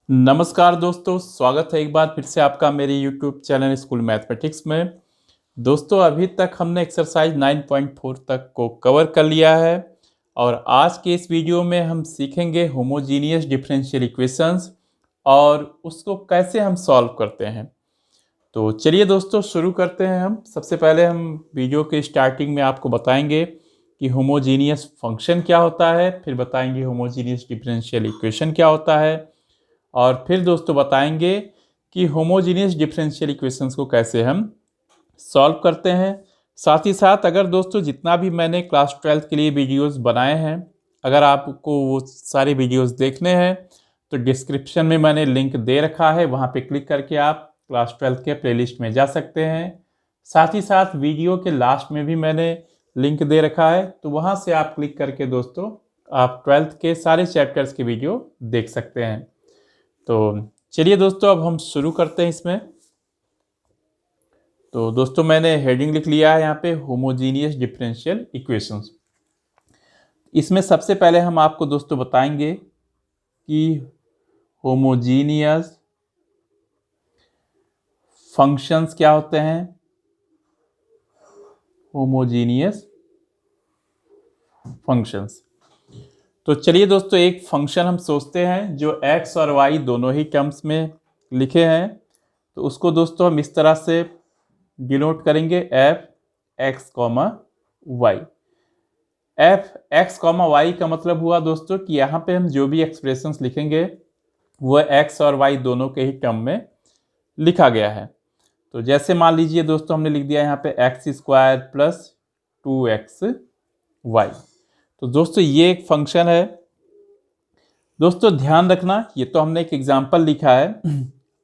नमस्कार दोस्तों, स्वागत है एक बार फिर से आपका मेरे YouTube चैनल स्कूल मैथमेटिक्स में। दोस्तों, अभी तक हमने एक्सरसाइज 9.4 तक को कवर कर लिया है और आज के इस वीडियो में हम सीखेंगे होमोजीनियस डिफरेंशियल इक्वेशंस और उसको कैसे हम सॉल्व करते हैं। तो चलिए दोस्तों, शुरू करते हैं। हम सबसे पहले हम वीडियो के स्टार्टिंग में आपको बताएंगे कि होमोजीनियस फंक्शन क्या होता है, फिर बताएंगे होमोजीनियस डिफरेंशियल इक्वेशन क्या होता है और फिर दोस्तों बताएंगे कि होमोजीनियस डिफरेंशियल इक्वेशंस को कैसे हम सॉल्व करते हैं। साथ ही साथ अगर दोस्तों जितना भी मैंने क्लास 12 के लिए वीडियोस बनाए हैं, अगर आपको वो सारे वीडियोस देखने हैं तो डिस्क्रिप्शन में मैंने लिंक दे रखा है, वहाँ पे क्लिक करके आप क्लास 12 के प्लेलिस्ट में जा सकते हैं। साथ ही साथ वीडियो के लास्ट में भी मैंने लिंक दे रखा है, तो वहाँ से आप क्लिक करके दोस्तों आप 12th के सारे चैप्टर्स के वीडियो देख सकते हैं। तो चलिए दोस्तों, अब हम शुरू करते हैं इसमें। तो दोस्तों मैंने हेडिंग लिख लिया है यहाँ पे, होमोजीनियस डिफरेंशियल इक्वेशंस। इसमें सबसे पहले हम आपको दोस्तों बताएंगे कि होमोजीनियस फंक्शंस क्या होते हैं। होमोजीनियस फंक्शंस, तो चलिए दोस्तों एक फंक्शन हम सोचते हैं जो x और y दोनों ही टर्म्स में लिखे हैं। तो उसको दोस्तों हम इस तरह से डिनोट करेंगे, f x, y। f x, y का मतलब हुआ दोस्तों कि यहाँ पे हम जो भी एक्सप्रेशंस लिखेंगे वो x और y दोनों के ही टर्म में लिखा गया है। तो जैसे मान लीजिए दोस्तों हमने लिख दिया यहाँ पे x² प्लस 2xy। तो दोस्तों ये एक फंक्शन है। दोस्तों ध्यान रखना, ये तो हमने एक एग्जाम्पल लिखा है।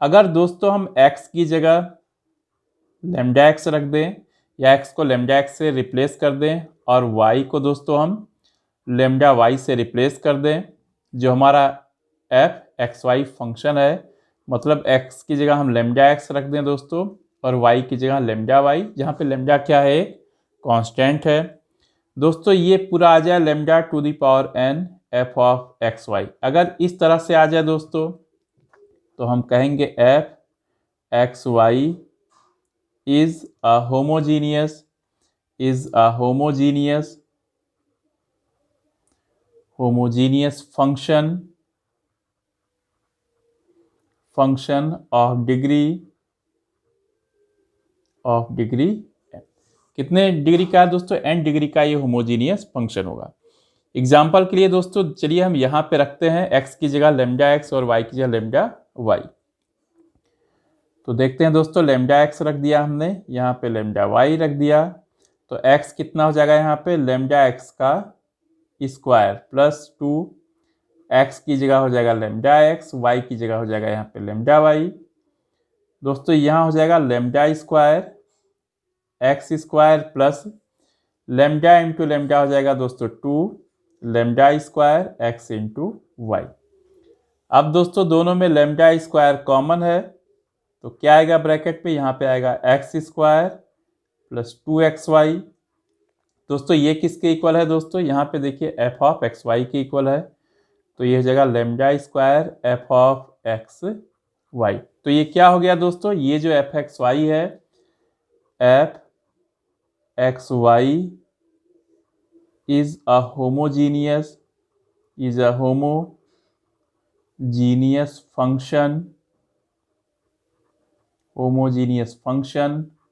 अगर दोस्तों हम x की जगह लेमडा x रख दें या x को लेमडा x से रिप्लेस कर दें और y को दोस्तों हम लेमडा y से रिप्लेस कर दें, जो हमारा f(x, y) फंक्शन है, मतलब x की जगह हम लेमडा x रख दें दोस्तों और y की जगह लेमडा y, जहाँ पे लेमडा क्या है, कांस्टेंट है दोस्तों। ये पूरा आ जाए lambda to the power n f(x, y)। अगर इस तरह से आ जाए दोस्तों तो हम कहेंगे f(x, y) is a homogeneous function of degree n। कितने डिग्री का है दोस्तों, n डिग्री का ये होमोजीनियस फंक्शन होगा। एग्जाम्पल के लिए दोस्तों चलिए हम यहाँ पे रखते हैं x की जगह लेमडा x और y की जगह लेमडा y। तो देखते हैं दोस्तों, लेमडा x रख दिया हमने, यहाँ पे लेमडा y रख दिया, तो x कितना हो जाएगा यहाँ पे, लेमडा x का स्क्वायर प्लस 2, x की जगह हो जाएगा लेमडा x, y की जगह हो जाएगा यहाँ पे लेमडा y। दोस्तों यहाँ हो जाएगा lambda square x² plus lambda into lambda हो जाएगा दोस्तों 2 lambda square x into y. अब दोस्तों दोनों में लेमडा स्क्वायर कॉमन है, तो क्या आएगा ब्रैकेट पे, यहाँ पे आएगा x² प्लस 2xy। दोस्तों ये किसके इक्वल है दोस्तों, यहाँ पे देखिए f(x, y) के इक्वल है, तो ये हो जाएगा लेमडा स्क्वायर f(x, y)। तो ये क्या हो गया दोस्तों, ये जो f(x, y) है, f(x, y) is a homogeneous function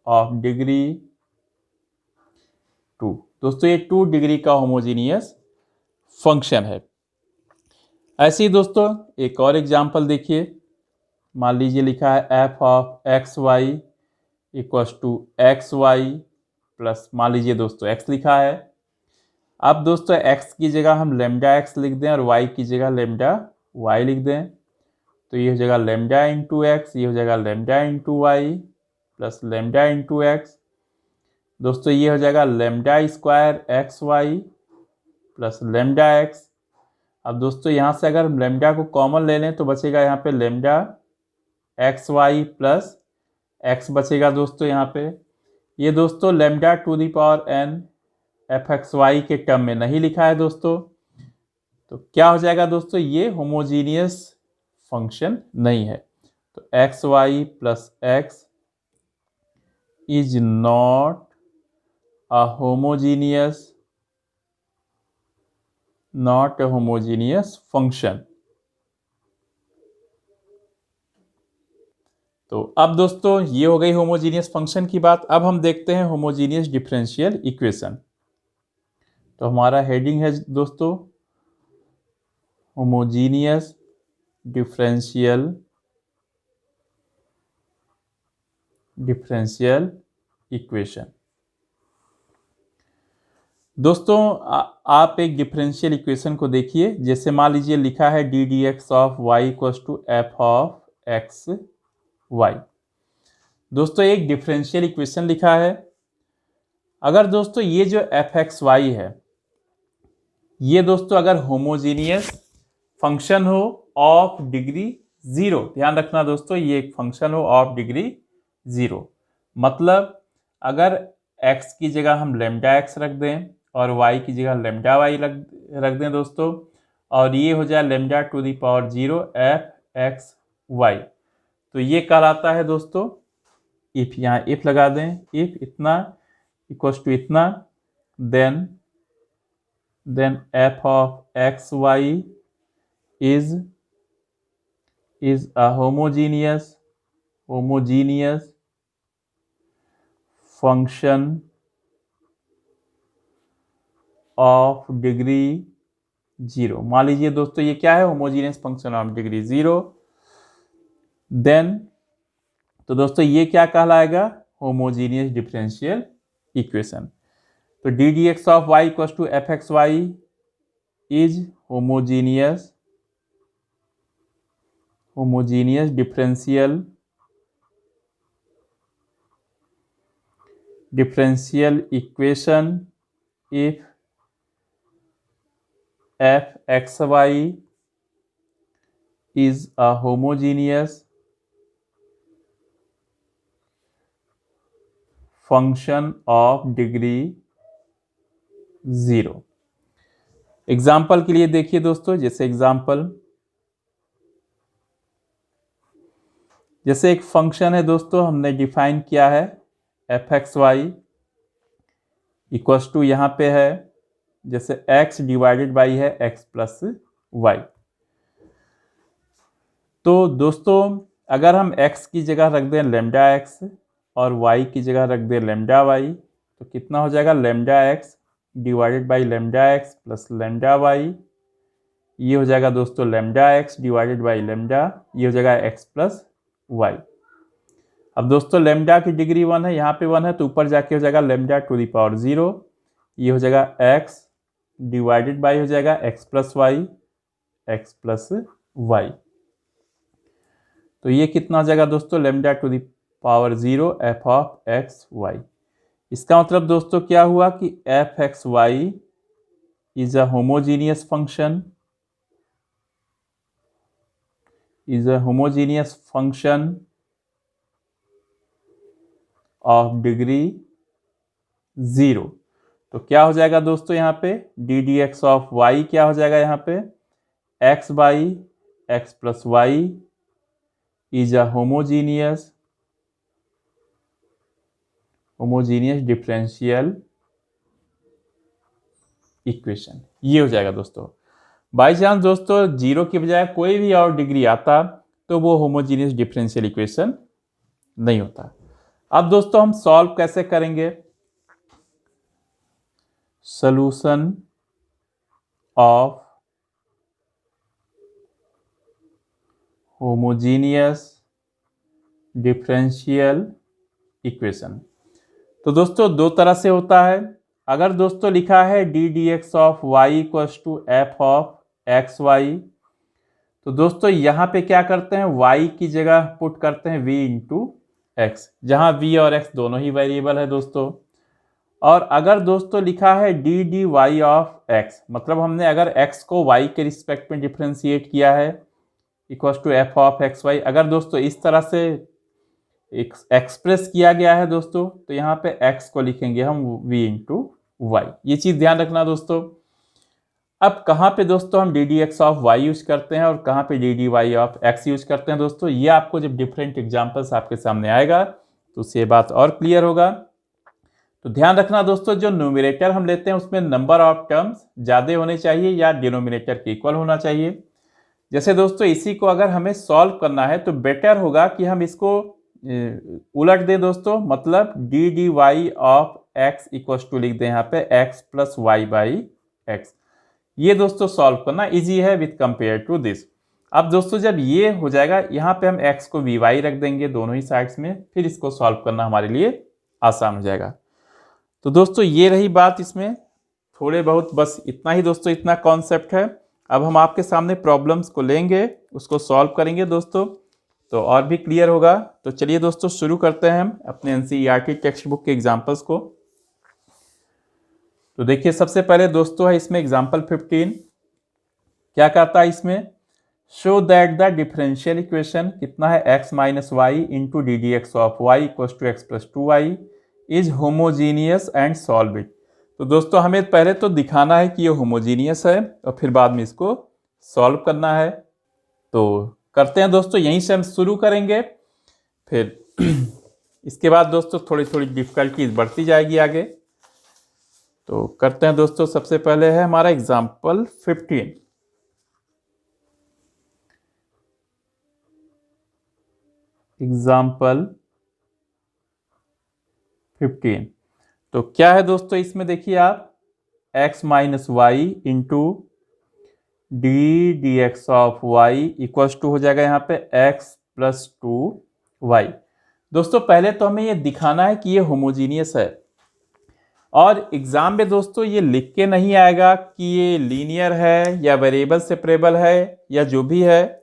of degree 2। दोस्तों ये 2 डिग्री का होमोजीनियस फंक्शन है। ऐसे ही दोस्तों एक और एग्जांपल देखिए, मान लीजिए लिखा है f(x, y) equals to xy plus, मान लीजिए दोस्तों x लिखा है। अब दोस्तों x की जगह हम लेमडा x लिख दें और y की जगह लेमडा y लिख दें, तो ये हो जाएगा लेमडा इंटू एक्स, ये हो जाएगा lambda into y plus lambda into x. दोस्तों ये हो जाएगा lambda square xy plus lambda x। अब दोस्तों यहाँ से अगर हम लेमडा को कॉमन ले लें तो बचेगा यहाँ पे लेमडा xy प्लस x बचेगा दोस्तों यहाँ पे। ये दोस्तों lambda to the power n f(x, y) के टर्म में नहीं लिखा है दोस्तों, तो क्या हो जाएगा दोस्तों, ये होमोजीनियस फंक्शन नहीं है। तो x Y plus x is not a homogeneous function. तो अब दोस्तों ये हो गई होमोजीनियस फंक्शन की बात। अब हम देखते हैं होमोजीनियस डिफरेंशियल इक्वेशन। तो हमारा हेडिंग है दोस्तों होमोजीनियस डिफरेंशियल इक्वेशन। दोस्तों आप एक डिफरेंशियल इक्वेशन को देखिए। जैसे मान लीजिए लिखा है d d x of y equals to f of x y. दोस्तों एक डिफरेंशियल इक्वेशन लिखा है। अगर दोस्तों ये जो एफ एक्स वाई है ये दोस्तों अगर होमोजीनियस फंक्शन हो ऑफ डिग्री 0, ध्यान रखना दोस्तों ये एक फंक्शन हो ऑफ डिग्री 0, मतलब अगर x की जगह हम लेमडा एक्स रख दें और y की जगह लेमडा वाई रख दें दोस्तों, और ये हो जाए lambda to the power 0 f x y, तो ये कहलाता है दोस्तों इफ। यहाँ इफ लगा दें, इफ इतना इक्वल्स टू इतना, then f of x y is a homogeneous function of degree 0। मान लीजिए दोस्तों ये क्या है, homogeneous function of degree 0। Then तो दोस्तों ये क्या कहलाएगा, होमोजीनियस डिफरेंशियल इक्वेशन। तो d d x of y equals to f x y is homogeneous differential equation if f x y is a homogeneous function of degree 0। Example के लिए देखिए दोस्तों, जैसे एक फंक्शन है दोस्तों, हमने डिफाइन किया है f x y equals to यहाँ पे है जैसे x डिवाइडेड बाई है x प्लस वाई। तो दोस्तों अगर हम x की जगह रख दें लेमडा x और y की जगह रख दें लेमडा y, तो कितना हो जाएगा, lambda x divided by lambda x plus lambda y। ये हो जाएगा दोस्तों lambda x divided by lambda, ये हो जाएगा x प्लस y। अब दोस्तों लेमडा की डिग्री 1 है, यहाँ पे 1 है, तो ऊपर जाके हो जाएगा लेमडा टू दी पावर 0। ये हो जाएगा x डिवाइडेड बाई हो जाएगा x प्लस वाई। तो ये कितना हो जाएगा दोस्तों, lambda to the power 0 f of x y. इसका मतलब दोस्तों क्या हुआ कि f x y is a homogeneous function of degree 0। तो क्या हो जाएगा दोस्तों, यहाँ पे d d x of y क्या हो जाएगा, यहाँ पे x by x plus y is a homogeneous differential equation। ये हो जाएगा दोस्तों। बाई चांस दोस्तों 0 की बजाय कोई भी और डिग्री आता तो वो होमोजीनियस डिफरेंशियल इक्वेशन नहीं होता। अब दोस्तों हम सॉल्व कैसे करेंगे, solution of homogeneous differential equation. तो दोस्तों दो तरह से होता है। अगर दोस्तों लिखा है d d x of y equals to f of x y, तो दोस्तों यहाँ पे क्या करते हैं, y की जगह पुट करते हैं v इंटू एक्स, जहाँ v और x दोनों ही वेरिएबल है दोस्तों। और अगर दोस्तों लिखा है d d y of x, मतलब हमने अगर x को y के रिस्पेक्ट में डिफ्रेंशिएट किया है equals to f of x y, अगर दोस्तों इस तरह से एक्सप्रेस किया गया है दोस्तों, तो यहाँ पे x को लिखेंगे हम v इंटू वाई। ये चीज ध्यान रखना दोस्तों। अब कहाँ पे दोस्तों हम d d x of y use करते हैं और कहाँ पे d d y of x use करते हैं दोस्तों, ये आपको जब डिफरेंट एग्जाम्पल्स आपके सामने आएगा तो उससे बात और क्लियर होगा। तो ध्यान रखना दोस्तों, जो न्यूमरेटर हम लेते हैं उसमें नंबर ऑफ टर्म्स ज़्यादा होने चाहिए या डिनोमिनेटर के इक्वल होना चाहिए। जैसे दोस्तों इसी को अगर हमें सॉल्व करना है तो बेटर होगा कि हम इसको उलट दें दोस्तों, मतलब d d y of x equal to लिख दें यहाँ पे x plus y by x. ये दोस्तों सॉल्व करना इजी है विथ कंपेयर टू दिस। अब दोस्तों जब ये हो जाएगा यहाँ पे हम एक्स को वी वाई रख देंगे दोनों ही साइड्स में, फिर इसको सॉल्व करना हमारे लिए आसान हो जाएगा। तो दोस्तों ये रही बात, इसमें थोड़े बहुत बस इतना ही दोस्तों, इतना कॉन्सेप्ट है। अब हम आपके सामने प्रॉब्लम्स को लेंगे, उसको सॉल्व करेंगे दोस्तों, तो और भी क्लियर होगा। तो चलिए दोस्तों शुरू करते हैं हम अपने एनसीईआरटी टेक्स्ट बुक के एग्जाम्पल्स को। तो देखिए सबसे पहले दोस्तों है इसमें एग्जाम्पल 15। क्या कहता है इसमें, show that the differential equation कितना है x minus y into d d x of y equal to x plus two y is homogeneous and solve it. तो दोस्तों हमें पहले तो दिखाना है कि ये होमोजीनियस है और फिर बाद में इसको सॉल्व करना है। तो करते हैं दोस्तों, यहीं से हम शुरू करेंगे, फिर इसके बाद दोस्तों थोड़ी थोड़ी डिफिकल्टीज बढ़ती जाएगी आगे। तो करते हैं दोस्तों, सबसे पहले है हमारा एग्जाम्पल 15। एग्जाम्पल 15 तो क्या है दोस्तों, इसमें देखिए आप x minus y into d d x of y equals to हो जाएगा यहाँ पे x प्लस टू वाई। दोस्तों पहले तो हमें ये दिखाना है कि ये होमोजीनियस है, और एग्जाम में दोस्तों ये लिख के नहीं आएगा कि ये लीनियर है या वेरिएबल सेपरेबल है या जो भी है।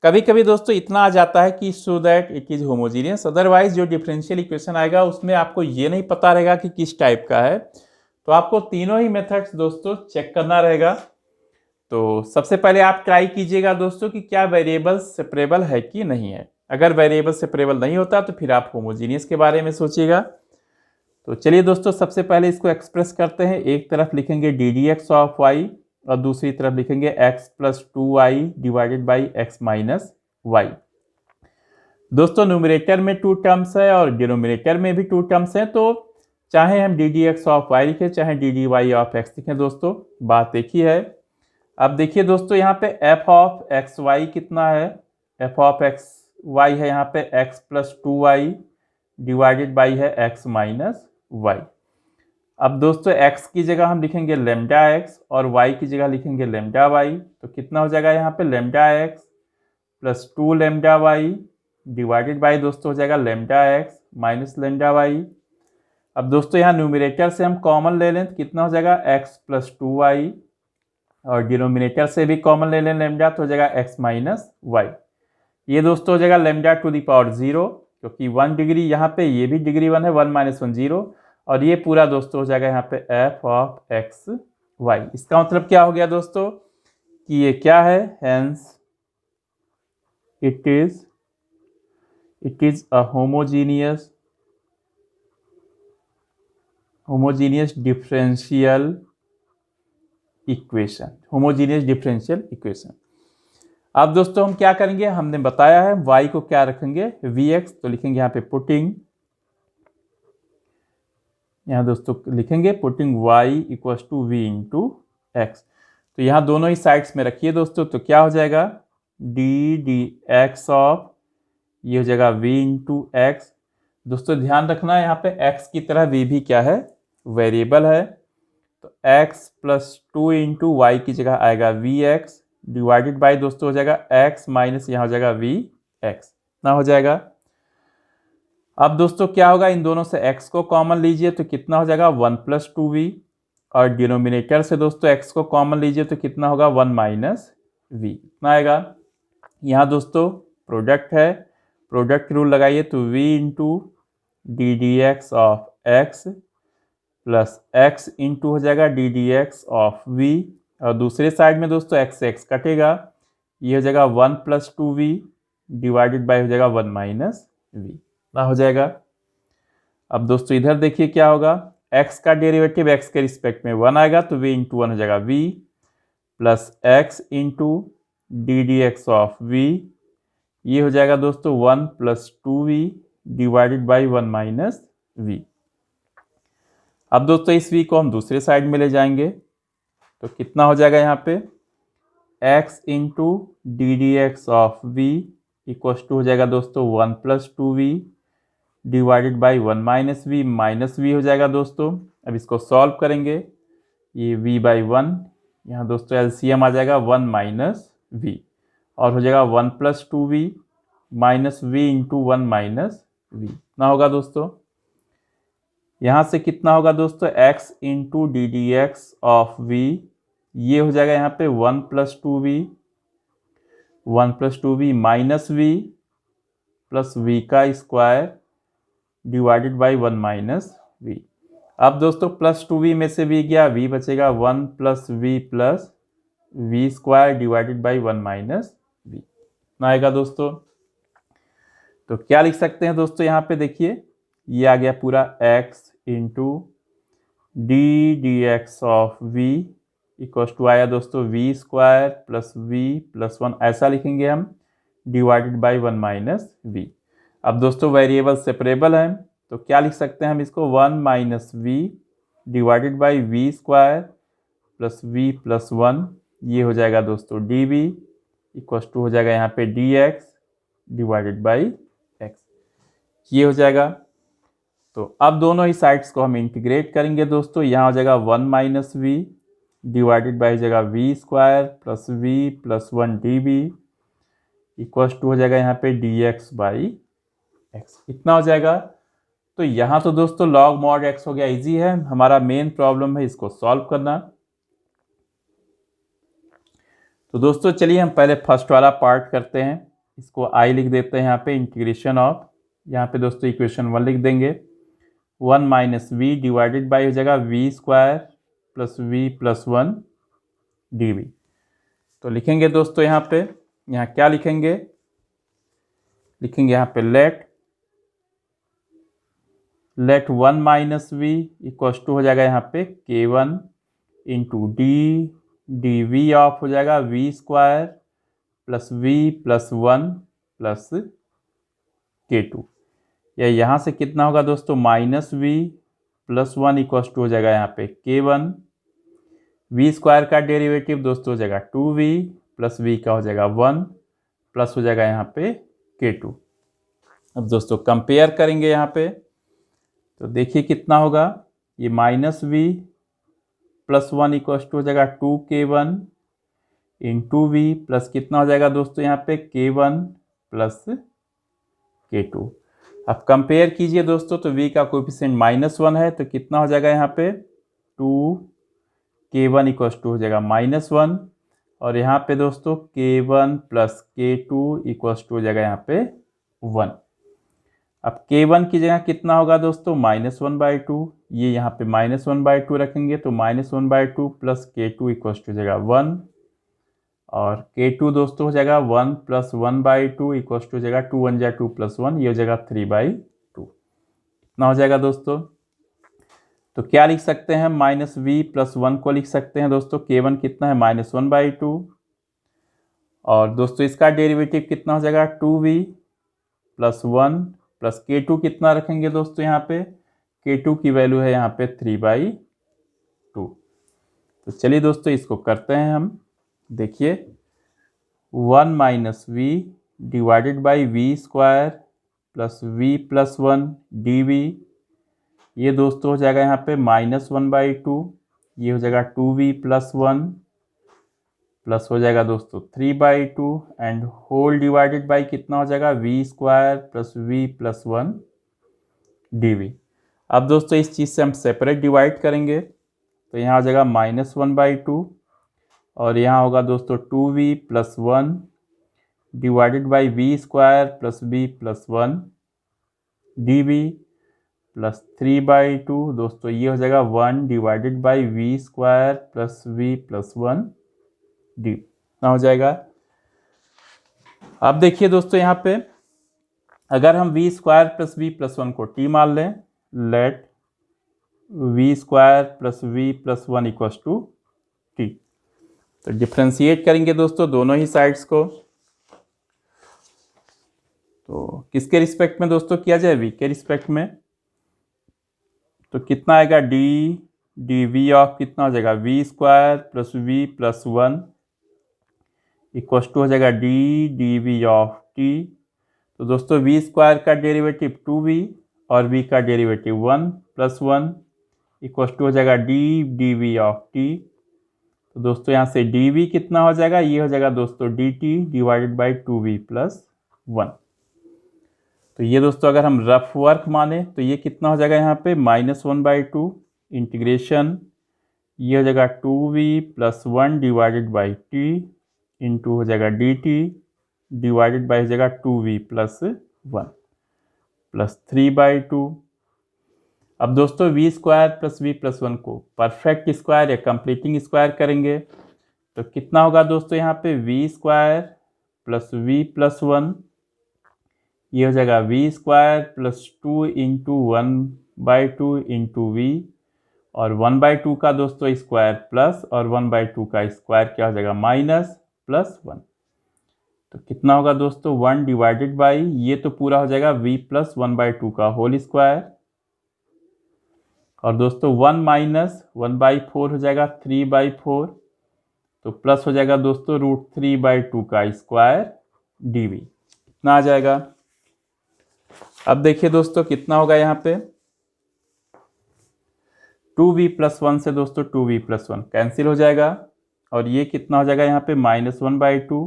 कभी कभी दोस्तों इतना आ जाता है कि so that it is homogeneous, otherwise जो डिफरेंशियल इक्वेशन आएगा उसमें आपको ये नहीं पता रहेगा कि किस टाइप का है। तो आपको तीनों ही मेथड्स दोस्तों चेक करना रहेगा। तो सबसे पहले आप ट्राई कीजिएगा दोस्तों कि क्या वेरिएबल सेपरेबल है कि नहीं है। अगर वेरिएबल सेपरेबल नहीं होता तो फिर आप होमोजीनियस के बारे में सोचिएगा। तो चलिए दोस्तों सबसे पहले इसको एक्सप्रेस करते हैं। एक तरफ लिखेंगे d d x of y और दूसरी तरफ लिखेंगे x plus two y divided by x minus y. दोस्तों न्यूमरेटर में टू टर्म्स है और डिनोमिनेटर में भी टू टर्म्स है, तो चाहे हम d d x of y लिखें चाहे d d y of x लिखें दोस्तों बात एक ही है। अब देखिए दोस्तों यहाँ पे एफ ऑफ एक्स वाई कितना है, एफ ऑफ एक्स वाई है यहाँ पे x plus two y divided by है एक्स माइनस वाई। अब दोस्तों x की जगह हम लिखेंगे लेमडा x और y की जगह लिखेंगे लेमडा y। तो कितना हो जाएगा यहाँ पे lambda x plus to lambda y divided by दोस्तों हो जाएगा lambda x minus lambda y। अब दोस्तों यहाँ न्यूमरेटर से हम कॉमन ले लें तो कितना हो जाएगा x प्लस टू वाई, और डिनोमिनेटर से भी कॉमन ले लें लेमडा तो हो जाएगा x माइनस वाई। ये दोस्तों हो जाएगा लेमडा टू दी पावर 0, क्योंकि 1 डिग्री यहाँ पे, ये भी डिग्री 1 है, 1 माइनस 1 0, और ये पूरा दोस्तों हो जाएगा यहाँ पे एफ ऑफ एक्स वाई। इसका मतलब क्या हो गया दोस्तों कि ये क्या है, hence it is a homogeneous differential equation, homogeneous differential equation. अब दोस्तों हम क्या करेंगे, हमने बताया है y को क्या रखेंगे vx, तो लिखेंगे यहाँ पे पुटिंग, यहाँ दोस्तों लिखेंगे putting y equal to v into x. तो यहाँ दोनों ही साइड्स में रखिए दोस्तों, तो क्या हो जाएगा डी डी एक्स ऑफ, ये हो जाएगा v इंटू एक्स। दोस्तों ध्यान रखना है यहाँ पे x की तरह v भी क्या है, वेरिएबल है। तो x plus two into y की जगह आएगा vx डिवाइडेड बाई दोस्तों हो जाएगा x माइनस यहाँ हो जाएगा vx ना हो जाएगा। अब दोस्तों क्या होगा, इन दोनों से x को कॉमन लीजिए तो कितना हो जाएगा 1 प्लस टू वी, और डिनोमिनेटर से दोस्तों x को कॉमन लीजिए तो कितना होगा 1 माइनस वी, इतना आएगा। यहाँ दोस्तों प्रोडक्ट है, प्रोडक्ट रूल लगाइए तो v into d d x of x plus x into हो जाएगा d d x of v, और दूसरे साइड में दोस्तों x से x कटेगा, ये हो जाएगा 1 plus two v divided by हो जाएगा 1 माइनस वी ना हो जाएगा। अब दोस्तों इधर देखिए क्या होगा, x का डेरिवेटिव x के रिस्पेक्ट में 1 आएगा तो v इंटू 1 हो जाएगा v, plus x into d d x of v, ये हो जाएगा दोस्तों 1 plus 2v divided by 1 minus v. अब दोस्तों इस v को हम दूसरे साइड में ले जाएंगे तो कितना हो जाएगा यहाँ पे x into d d x of v equal to हो जाएगा दोस्तों 1 plus 2v divided by 1 minus v हो जाएगा दोस्तों। अब इसको सॉल्व करेंगे, ये v बाई 1, यहाँ दोस्तों एलसीएम आ जाएगा 1 माइनस वी और हो जाएगा 1 plus 2v minus v into 1 minus v. कितना होगा दोस्तों, यहाँ से कितना होगा दोस्तों x into d d x of v, ये हो जाएगा यहाँ पे 1 plus 2v minus v plus v का square divided by 1 minus v. अब दोस्तों प्लस 2v में से v गया, v बचेगा 1 plus v square divided by 1 minus v. इतना आएगा दोस्तों। तो क्या लिख सकते हैं दोस्तों, यहाँ पे देखिए ये आ गया पूरा x into d d x of v equal to आया दोस्तों v square plus v plus 1, ऐसा लिखेंगे हम, डिवाइडेड बाई 1 माइनस वी। अब दोस्तों वेरिएबल सेपरेबल है तो क्या लिख सकते हैं हम इसको 1 minus v divided by v square plus v plus 1, ये हो जाएगा दोस्तों डी वी इक्व टू हो जाएगा यहाँ पे d x divided by x, ये हो जाएगा। तो अब दोनों ही साइड्स को हम इंटीग्रेट करेंगे दोस्तों, यहाँ हो जाएगा 1 माइनस वी डिवाइडेड बाई जगह v square plus v plus 1 d v equal to हो जाएगा यहाँ पे डी एक्स बाई एक्स। इतना हो जाएगा। तो यहाँ तो दोस्तों लॉग मॉड एक्स हो गया, इजी है, हमारा मेन प्रॉब्लम है इसको सॉल्व करना। तो दोस्तों चलिए हम पहले फर्स्ट वाला पार्ट करते हैं, इसको आई लिख देते हैं यहाँ पे, इंटीग्रेशन ऑफ, यहाँ पे दोस्तों इक्वेशन 1 लिख देंगे, 1 माइनस वी डिवाइडेड बाई हो जाएगा v square plus v plus 1 d v. तो लिखेंगे दोस्तों यहाँ पे, यहाँ क्या लिखेंगे, लिखेंगे यहाँ पे let 1 minus v equal to हो जाएगा यहाँ पे k1 into D v of हो जाएगा v square plus v plus 1 plus k2, या यहाँ से कितना होगा दोस्तों minus v plus 1 equal to हो जाएगा यहाँ पे k1, वी स्क्वायर का डेरिवेटिव दोस्तों हो जाएगा 2v प्लस वी का हो जाएगा 1 प्लस हो जाएगा यहाँ पे k2। अब दोस्तों कंपेयर करेंगे यहाँ पे तो देखिए कितना होगा, ये minus v plus 1 equal to हो जाएगा 2k1 इंटू वी प्लस कितना हो जाएगा दोस्तों यहाँ पे k1 प्लस k2। अब कंपेयर कीजिए दोस्तों तो v का कोएफिशिएंट -1 है तो कितना हो जाएगा यहाँ पे 2k1 इक्व टू हो जाएगा -1 और यहाँ पे दोस्तों k1 प्लस k2 इक्व टू हो जाएगा यहाँ पे 1। अब k1 की जगह कितना होगा दोस्तों -1/2, ये यहाँ पे -1/2 रखेंगे तो -1/2 प्लस k2 इक्व टू हो जाएगा 1 और k2 दोस्तों हो जाएगा 1 प्लस 1/2 इक्व टू हो जाएगा 2 1 जा 2 प्लस 1, ये हो जाएगा 3/2। इतना हो जाएगा दोस्तों। तो क्या लिख सकते हैं, माइनस वी प्लस 1 को लिख सकते हैं दोस्तों, k1 कितना है -1/2 और दोस्तों इसका डेरिवेटिव कितना हो जाएगा 2v प्लस 1 प्लस k2 कितना रखेंगे दोस्तों यहाँ पे, k2 की वैल्यू है यहाँ पे 3/2। तो चलिए दोस्तों इसको करते हैं हम, देखिए 1 minus v divided by v square plus v plus 1 d v, ये दोस्तों हो जाएगा यहाँ पे -1/2, ये हो जाएगा 2v प्लस 1 प्लस हो जाएगा दोस्तों 3/2 एंड होल डिवाइडेड बाई कितना हो जाएगा v square plus v plus 1 d v. अब दोस्तों इस चीज़ से हम सेपरेट डिवाइड करेंगे तो यहाँ हो जाएगा -1/2 और यहाँ होगा दोस्तों 2v plus 1 divided by v square plus v plus 1 d v plus 3/2 दोस्तों, ये हो जाएगा 1 divided by v square plus v plus 1 d, ना हो जाएगा। अब देखिए दोस्तों यहाँ पे अगर हम v square plus v plus 1 को टी मान लें, let v square plus v plus 1 equal to t, तो डिफ्रेंशिएट करेंगे दोस्तों दोनों ही साइड्स को। तो किसके रिस्पेक्ट में दोस्तों किया जाए, v के रिस्पेक्ट में। तो कितना आएगा डी वी ऑफ कितना हो जाएगा v square plus v plus 1 equal to हो जाएगा डी वी ऑफ टी। तो दोस्तों वी स्क्वायर का डेरिवेटिव 2v और v का डेरिवेटिव 1 प्लस 1 इक्व टू हो जाएगा डी वी ऑफ टी। तो दोस्तों यहाँ से dv कितना हो जाएगा, ये हो जाएगा दोस्तों dt divided by 2v plus 1। तो ये दोस्तों अगर हम रफ वर्क माने तो ये कितना हो जाएगा यहाँ पे -1/2 इंटीग्रेशन, ये हो जाएगा 2v plus 1 divided by t into हो जाएगा dt डिवाइडेड बाई हो जाएगा 2v प्लस 1 प्लस 3/2। अब दोस्तों v square plus v plus 1 को परफेक्ट स्क्वायर या कंप्लीटिंग स्क्वायर करेंगे तो कितना होगा दोस्तों यहाँ पे v square plus v plus 1, ये हो जाएगा v square plus 2 into 1/2 into v और 1/2 का दोस्तों स्क्वायर प्लस और 1/2 का स्क्वायर क्या हो जाएगा माइनस प्लस 1। तो कितना होगा दोस्तों 1 डिवाइडेड बाई ये तो पूरा हो जाएगा v प्लस 1/2 का होल स्क्वायर और दोस्तों 1 माइनस 1/4 हो जाएगा 3/4 तो प्लस हो जाएगा दोस्तों √3/2 का स्क्वायर dv कितना आ जाएगा। अब देखिए दोस्तों कितना होगा यहाँ पे 2v प्लस 1 से दोस्तों 2v प्लस 1 कैंसिल हो जाएगा और ये कितना हो जाएगा यहाँ पे -1/2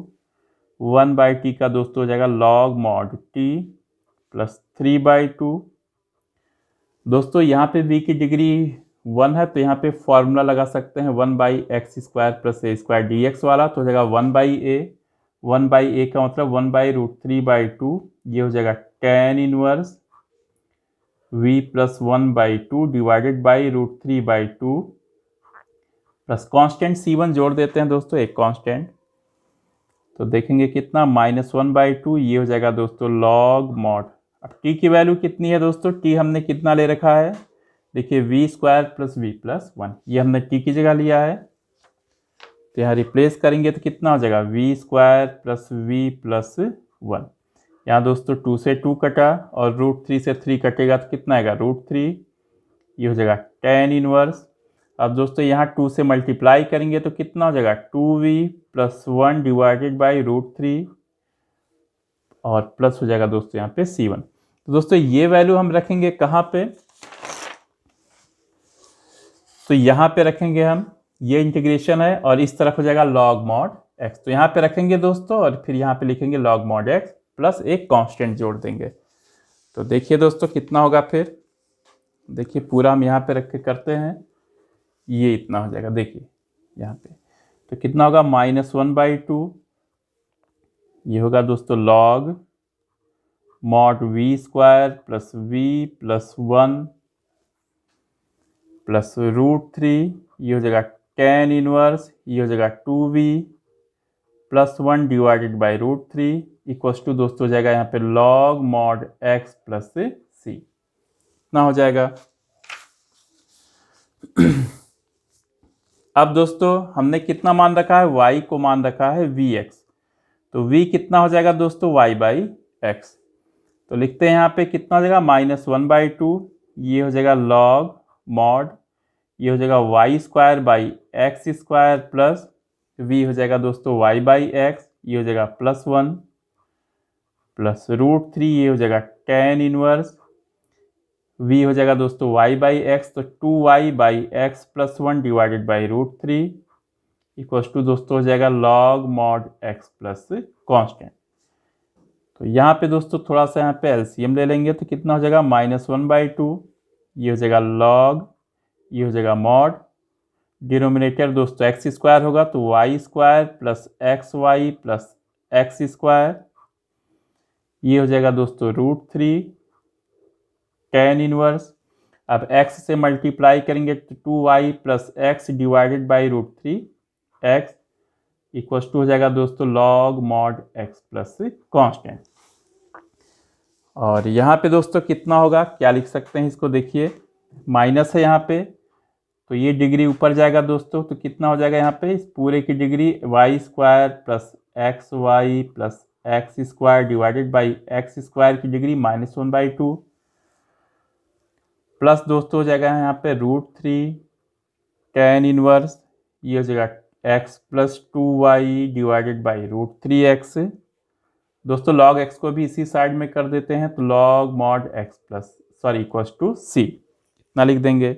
1/t का दोस्तों हो जाएगा log mod t प्लस 3/2। दोस्तों यहाँ पे v की डिग्री 1 है तो यहाँ पे फॉर्मूला लगा सकते हैं 1/x² plus a square dx वाला, तो हो जाएगा 1/a का मतलब 1/√3/2 ये हो जाएगा tan inverse v plus 1/2 divided by √3/2 plus constant c1 जोड़ देते हैं दोस्तों एक कांस्टेंट, तो देखेंगे कितना -1/2 ये हो जाएगा दोस्तों log mod। अब t की वैल्यू कितनी है दोस्तों, t हमने कितना ले रखा है, देखिए v square plus v plus 1 ये हमने t की जगह लिया है तो यहाँ रिप्लेस करेंगे तो कितना हो जाएगा v square plus v plus 1। यहाँ दोस्तों 2 से 2 कटा और √3 से 3 कटेगा तो कितना आएगा √3 ये हो जाएगा tan इनवर्स। अब दोस्तों यहाँ 2 से मल्टीप्लाई करेंगे तो कितना हो जाएगा 2v प्लस 1 डिवाइडेड बाई √3 और प्लस हो जाएगा दोस्तों यहाँ पे c1। तो दोस्तों ये वैल्यू हम रखेंगे कहाँ पे, तो यहाँ पे रखेंगे हम, ये इंटीग्रेशन है और इस तरफ हो जाएगा log mod x, तो यहाँ पे रखेंगे दोस्तों और फिर यहाँ पे लिखेंगे log mod x प्लस एक कांस्टेंट जोड़ देंगे। तो देखिए दोस्तों कितना होगा फिर, देखिए पूरा हम यहाँ पे रख के करते हैं, ये इतना हो जाएगा देखिए यहाँ पे, तो कितना होगा -1/2 ये होगा दोस्तों log mod v square plus v plus 1 plus √3 ये हो जाएगा tan इनवर्स ये हो जाएगा 2v plus 1 divided by √3 equals to दोस्तों हो जाएगा यहाँ पे log mod x plus c इतना हो जाएगा। अब दोस्तों हमने कितना मान रखा है, y को मान रखा है vx, तो v कितना हो जाएगा दोस्तों y/x, तो लिखते हैं यहाँ पे कितना हो जाएगा -1/2 ये हो जाएगा log mod ये हो जाएगा y square by x square plus v हो जाएगा दोस्तों y/x ये हो जाएगा प्लस 1 प्लस √3 ये हो जाएगा tan इनवर्स v हो जाएगा दोस्तों y/x, तो 2y/x plus 1 divided by √3 equals to दोस्तों हो जाएगा log mod x plus constant. तो यहाँ पे दोस्तों थोड़ा सा यहाँ पे एलसीएम ले लेंगे तो कितना हो जाएगा -1/2 ये हो जाएगा log ये हो जाएगा mod, डिनोमिनेटर दोस्तों x स्क्वायर होगा तो y square plus xy plus x square ये हो जाएगा दोस्तों √3 tan इनवर्स। अब x से मल्टीप्लाई करेंगे तो 2y plus x divided by √3 x equals to हो जाएगा दोस्तों log mod x plus constant. और यहाँ पे दोस्तों कितना होगा, क्या लिख सकते हैं इसको, देखिए माइनस है यहाँ पे तो ये डिग्री ऊपर जाएगा दोस्तों, तो कितना हो जाएगा यहाँ पे इस पूरे की degree y square plus x Y plus x square divided by x square की डिग्री -1/2 प्लस दोस्तों हो जाएगा यहाँ पे √3 tan इनवर्स, ये हो जाएगा x plus 2y divided by √3x। दोस्तों log x को भी इसी साइड में कर देते हैं, तो log mod x plus equals to c इतना लिख देंगे।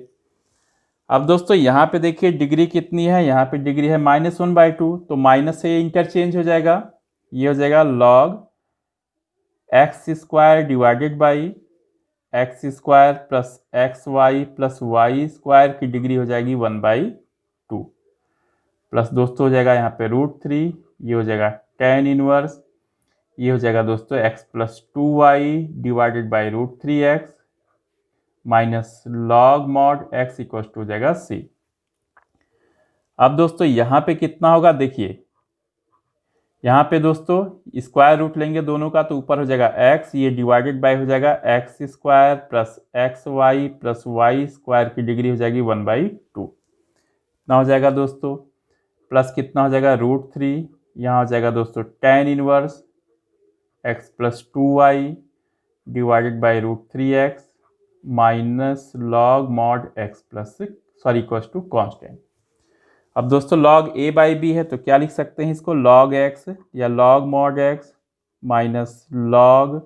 अब दोस्तों यहाँ पे देखिए डिग्री कितनी है, यहाँ पे डिग्री है -1/2, तो माइनस से इंटरचेंज हो जाएगा, ये हो जाएगा log x square divided by x square plus x Y plus Y square की डिग्री हो जाएगी 1/2 प्लस दोस्तों हो जाएगा यहाँ पे √3, ये हो जाएगा tan इनवर्स, ये हो जाएगा दोस्तों x plus 2y divided by √3x minus log mod x equal to हो जाएगा c। अब दोस्तों यहाँ पे कितना होगा, देखिए यहाँ पे दोस्तों स्क्वायर रूट लेंगे दोनों का, तो ऊपर हो जाएगा x, ये डिवाइडेड बाय हो जाएगा x square plus x Y plus Y square की डिग्री हो जाएगी 1/2 इतना हो जाएगा दोस्तों, प्लस कितना हो जाएगा √3, यहाँ हो जाएगा दोस्तों tan inverse x plus 2y divided by √3x minus log mod x plus equal to constant. अब दोस्तों log a बाई बी है, तो क्या लिख सकते हैं इसको, log x या log mod x minus log,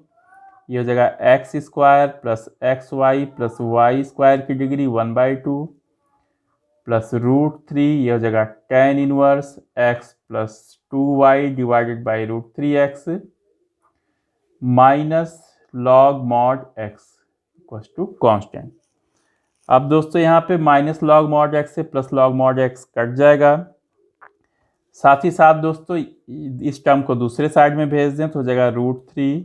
ये हो जाएगा x square plus x Y plus Y square की डिग्री 1/2 प्लस √3, ये हो जाएगा tan inverse x plus 2y divided by √3x minus log mod x equal to constant. अब दोस्तों यहाँ पे माइनस log mod x से plus log mod x cut जाएगा, साथ ही साथ दोस्तों इस टर्म को दूसरे साइड में भेज दें तो हो जाएगा √3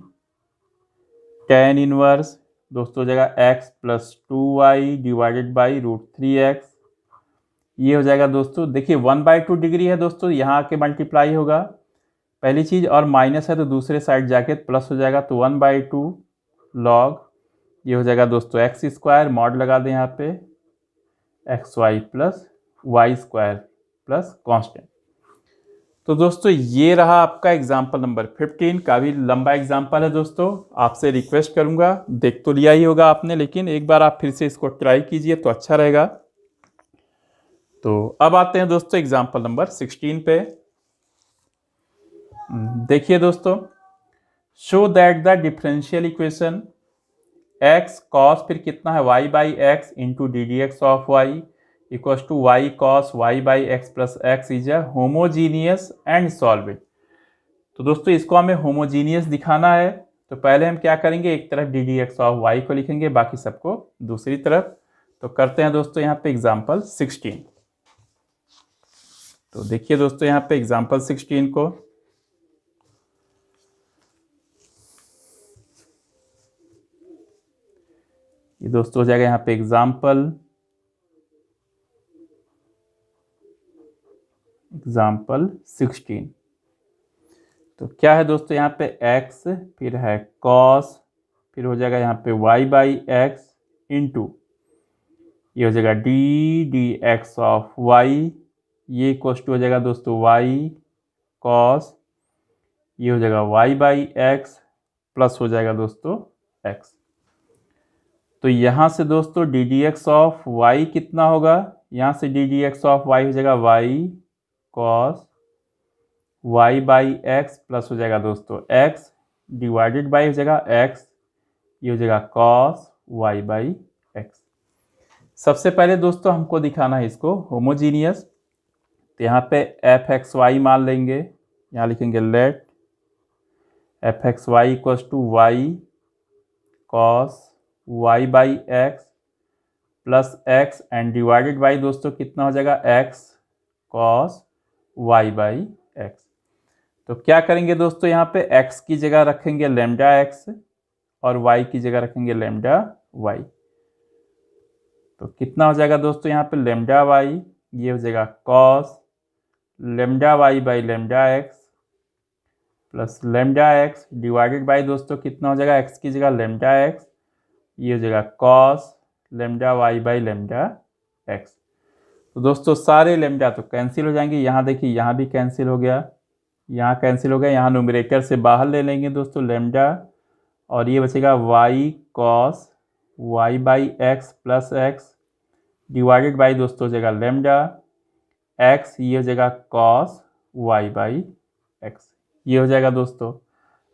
tan इनवर्स दोस्तों हो जाएगा x plus 2y divided by √3x, ये हो जाएगा दोस्तों, देखिए 1/2 डिग्री है दोस्तों, यहाँ आके मल्टीप्लाई होगा पहली चीज़, और माइनस है तो दूसरे साइड जाके प्लस हो जाएगा, तो 1/2 log, ये हो जाएगा दोस्तों एक्स स्क्वायर, मॉड लगा दें यहाँ पे x Y plus Y square plus constant. तो दोस्तों ये रहा आपका एग्जाम्पल नंबर 15, काफ़ी लंबा एग्जाम्पल है दोस्तों, आपसे रिक्वेस्ट करूँगा, देख तो लिया ही होगा आपने, लेकिन एक बार आप फिर से इसको ट्राई कीजिए तो अच्छा रहेगा। तो अब आते हैं दोस्तों एग्जाम्पल नंबर 16 पे। देखिए दोस्तों, show that the differential equation x cos फिर कितना है y by x into d d x of y equals to y cos y by x plus x is a homogeneous and solve it. तो दोस्तों इसको हमें homogeneous दिखाना है, तो पहले हम क्या करेंगे, एक तरफ d d x of y को लिखेंगे, बाकी सबको दूसरी तरफ। तो करते हैं दोस्तों यहाँ पे एग्जाम्पल 16। तो देखिए दोस्तों यहाँ पे एग्जाम्पल 16 को, ये दोस्तों हो जाएगा यहाँ पे एग्जाम्पल 16। तो क्या है दोस्तों यहाँ पे x, फिर है cos, फिर हो जाएगा यहाँ पे y बाई एक्स इंटू, ये हो जाएगा डी एक्स ऑफ y, ये इक्वल्स टू हो जाएगा दोस्तों y cos, ये हो जाएगा y बाई एक्स प्लस हो जाएगा दोस्तों x। तो यहाँ से दोस्तों d d x of y कितना होगा, यहाँ से d d x of y हो जाएगा y cos y by x plus हो जाएगा दोस्तों एक्स डिवाइडेड बाई हो जाएगा एक्स, ये हो जाएगा कॉस वाई बाई एक्स। सबसे पहले दोस्तों हमको दिखाना है इसको होमोजीनियस, तो यहाँ पे एफ एक्स वाई मान लेंगे, यहाँ लिखेंगे let f x y equals to y cos y by x plus x and divided by दोस्तों कितना हो जाएगा x cos y by x. तो क्या करेंगे दोस्तों, यहाँ पे x की जगह रखेंगे लेमडा x और y की जगह रखेंगे लेमडा y। तो कितना हो जाएगा दोस्तों यहाँ पे लेमडा y, ये हो जाएगा cos lambda y by lambda x plus lambda x divided by दोस्तों कितना हो जाएगा x की जगह लेमडा x, ये हो जाएगा cos lambda y by lambda x. तो दोस्तों सारे लेमडा तो कैंसिल हो जाएंगे। यहाँ देखिए, यहाँ भी कैंसिल हो गया, यहाँ कैंसिल हो गया, यहाँ न्यूमरेटर से बाहर ले लेंगे दोस्तों लेमडा, और ये बचेगा y cos y by x plus x divided by दोस्तों हो जाएगा लेमडा एक्स, ये हो जाएगा कॉस वाई बाई एक्स, ये हो जाएगा दोस्तों।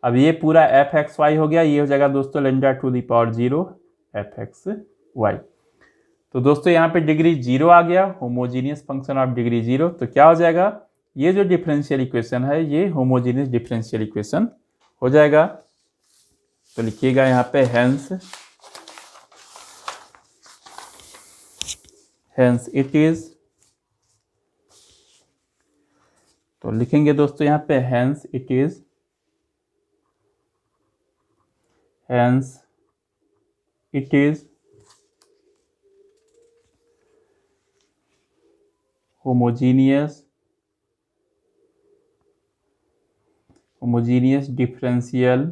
अब ये पूरा एफ एक्स वाई हो गया, ये हो जाएगा दोस्तों lambda to the power 0 f x y. तो दोस्तों यहाँ पे डिग्री 0 आ गया, होमोजीनियस फंक्शन ऑफ डिग्री 0। तो क्या हो जाएगा, ये जो डिफरेंशियल इक्वेशन है ये होमोजीनियस डिफरेंशियल इक्वेशन हो जाएगा। तो लिखिएगा यहाँ पे हेंस इट इज। तो लिखेंगे दोस्तों यहाँ पे hence it is, hence it is homogeneous differential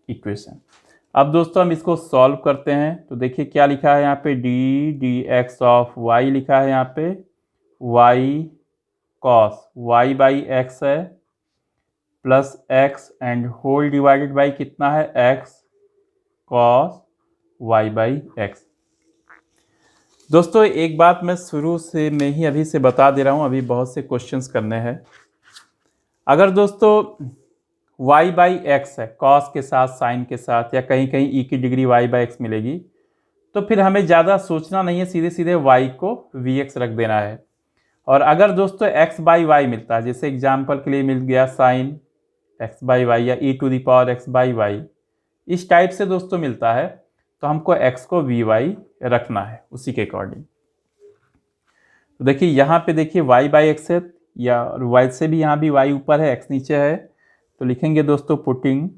equation. अब दोस्तों हम इसको सॉल्व करते हैं। तो देखिए क्या लिखा है यहाँ पे, डी एक्स ऑफ वाई लिखा है यहाँ पे, y cos y by x है plus x and whole divided by कितना है, x cos y by x. दोस्तों एक बात मैं शुरू से मैं ही अभी से बता दे रहा हूँ, अभी बहुत से क्वेश्चंस करने हैं। अगर दोस्तों y बाई एक्स है cos के साथ साइन के साथ, या कहीं कहीं e की डिग्री y बाई एक्स मिलेगी, तो फिर हमें ज़्यादा सोचना नहीं है, सीधे सीधे y को vx रख देना है। और अगर दोस्तों x बाई वाई मिलता है, जैसे एग्जाम्पल के लिए मिल गया साइन x बाई वाई या e to the power x by y, इस टाइप से दोस्तों मिलता है, तो हमको x को vy रखना है उसी के अकॉर्डिंग। तो देखिए यहाँ पे देखिए y बाई एक्स है, या y से भी यहाँ भी y ऊपर है x नीचे है, तो लिखेंगे दोस्तों पुटिंग,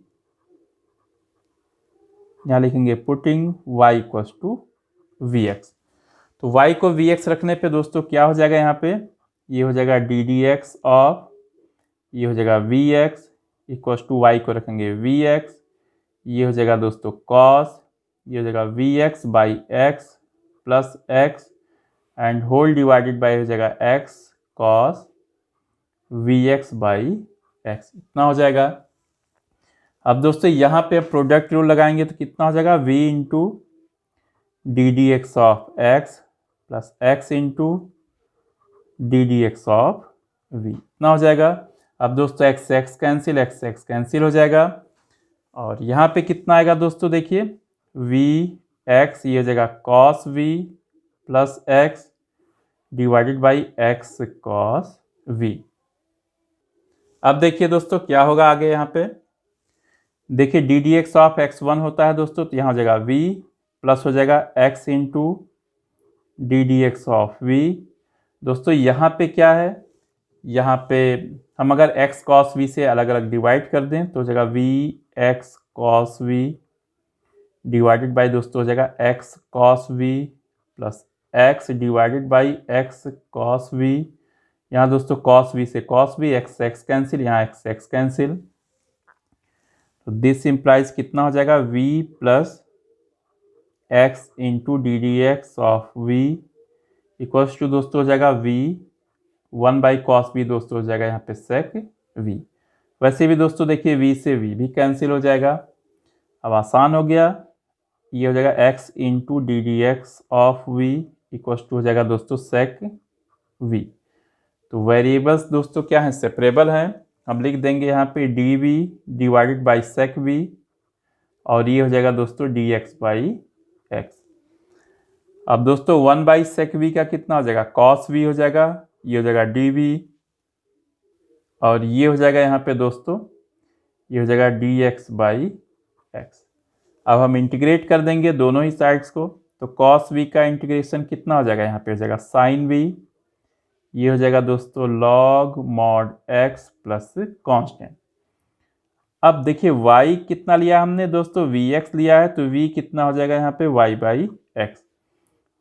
यहाँ लिखेंगे putting y equals to v x. तो y को vx रखने पे दोस्तों क्या हो जाएगा, यहाँ पे ये हो जाएगा डी डी एक्स ऑफ, ये हो जाएगा vx इक्वल्स टू y को रखेंगे vx, ये हो जाएगा दोस्तों cos, ये हो जाएगा vx by x plus x and whole divided by हो जाएगा x cos vx by x, इतना हो जाएगा। अब दोस्तों यहाँ पे प्रोडक्ट रूल लगाएंगे तो कितना हो जाएगा, v into d d x of x plus x into d d x of v, इतना हो जाएगा। अब दोस्तों x x cancel, x x cancel हो जाएगा, और यहाँ पे कितना आएगा दोस्तों, देखिए v एक्स, ये हो जाएगा cos v plus x divided by x cos v। अब देखिए दोस्तों क्या होगा आगे, यहाँ पे देखिए D d x of x 1 होता है दोस्तों, तो यहाँ हो जाएगा v प्लस हो जाएगा x into d d x of v। दोस्तों यहाँ पे क्या है, यहाँ पे हम अगर x cos v से अलग अलग डिवाइड कर दें तो हो जाएगा v x cos v divided by दोस्तों हो जाएगा x cos v plus x divided by x cos v। यहाँ दोस्तों cos v से cos v, x x cancel, यहाँ x x कैंसिल, तो दिस इम्प्लाइज कितना हो जाएगा, v plus x into d d x of v equals to दोस्तों हो जाएगा v 1 बाई कॉस v दोस्तों हो जाएगा यहाँ पे sec v। वैसे भी दोस्तों देखिए v से v भी कैंसिल हो जाएगा, अब आसान हो गया, ये हो जाएगा x into d d x of v equals to हो जाएगा दोस्तों sec v। तो वेरिएबल्स दोस्तों क्या है, सेपरेबल हैं, हम लिख देंगे यहाँ पे d v divided by sec v, और ये हो जाएगा दोस्तों डी एक्स बाई एक्स। अब दोस्तों 1 बाई sec v का कितना हो जाएगा, cos v हो जाएगा, ये हो जाएगा डी वी, और ये हो जाएगा यहाँ पे दोस्तों ये हो जाएगा डी एक्स बाई एक्स। अब हम इंटीग्रेट कर देंगे दोनों ही साइड्स को, तो cos v का इंटीग्रेशन कितना हो जाएगा, यहाँ पे हो जाएगा sin v, ये हो जाएगा दोस्तों log mod x plus constant. अब देखिए y कितना लिया हमने दोस्तों, vx लिया है, तो v कितना हो जाएगा यहाँ पे y बाई एक्स,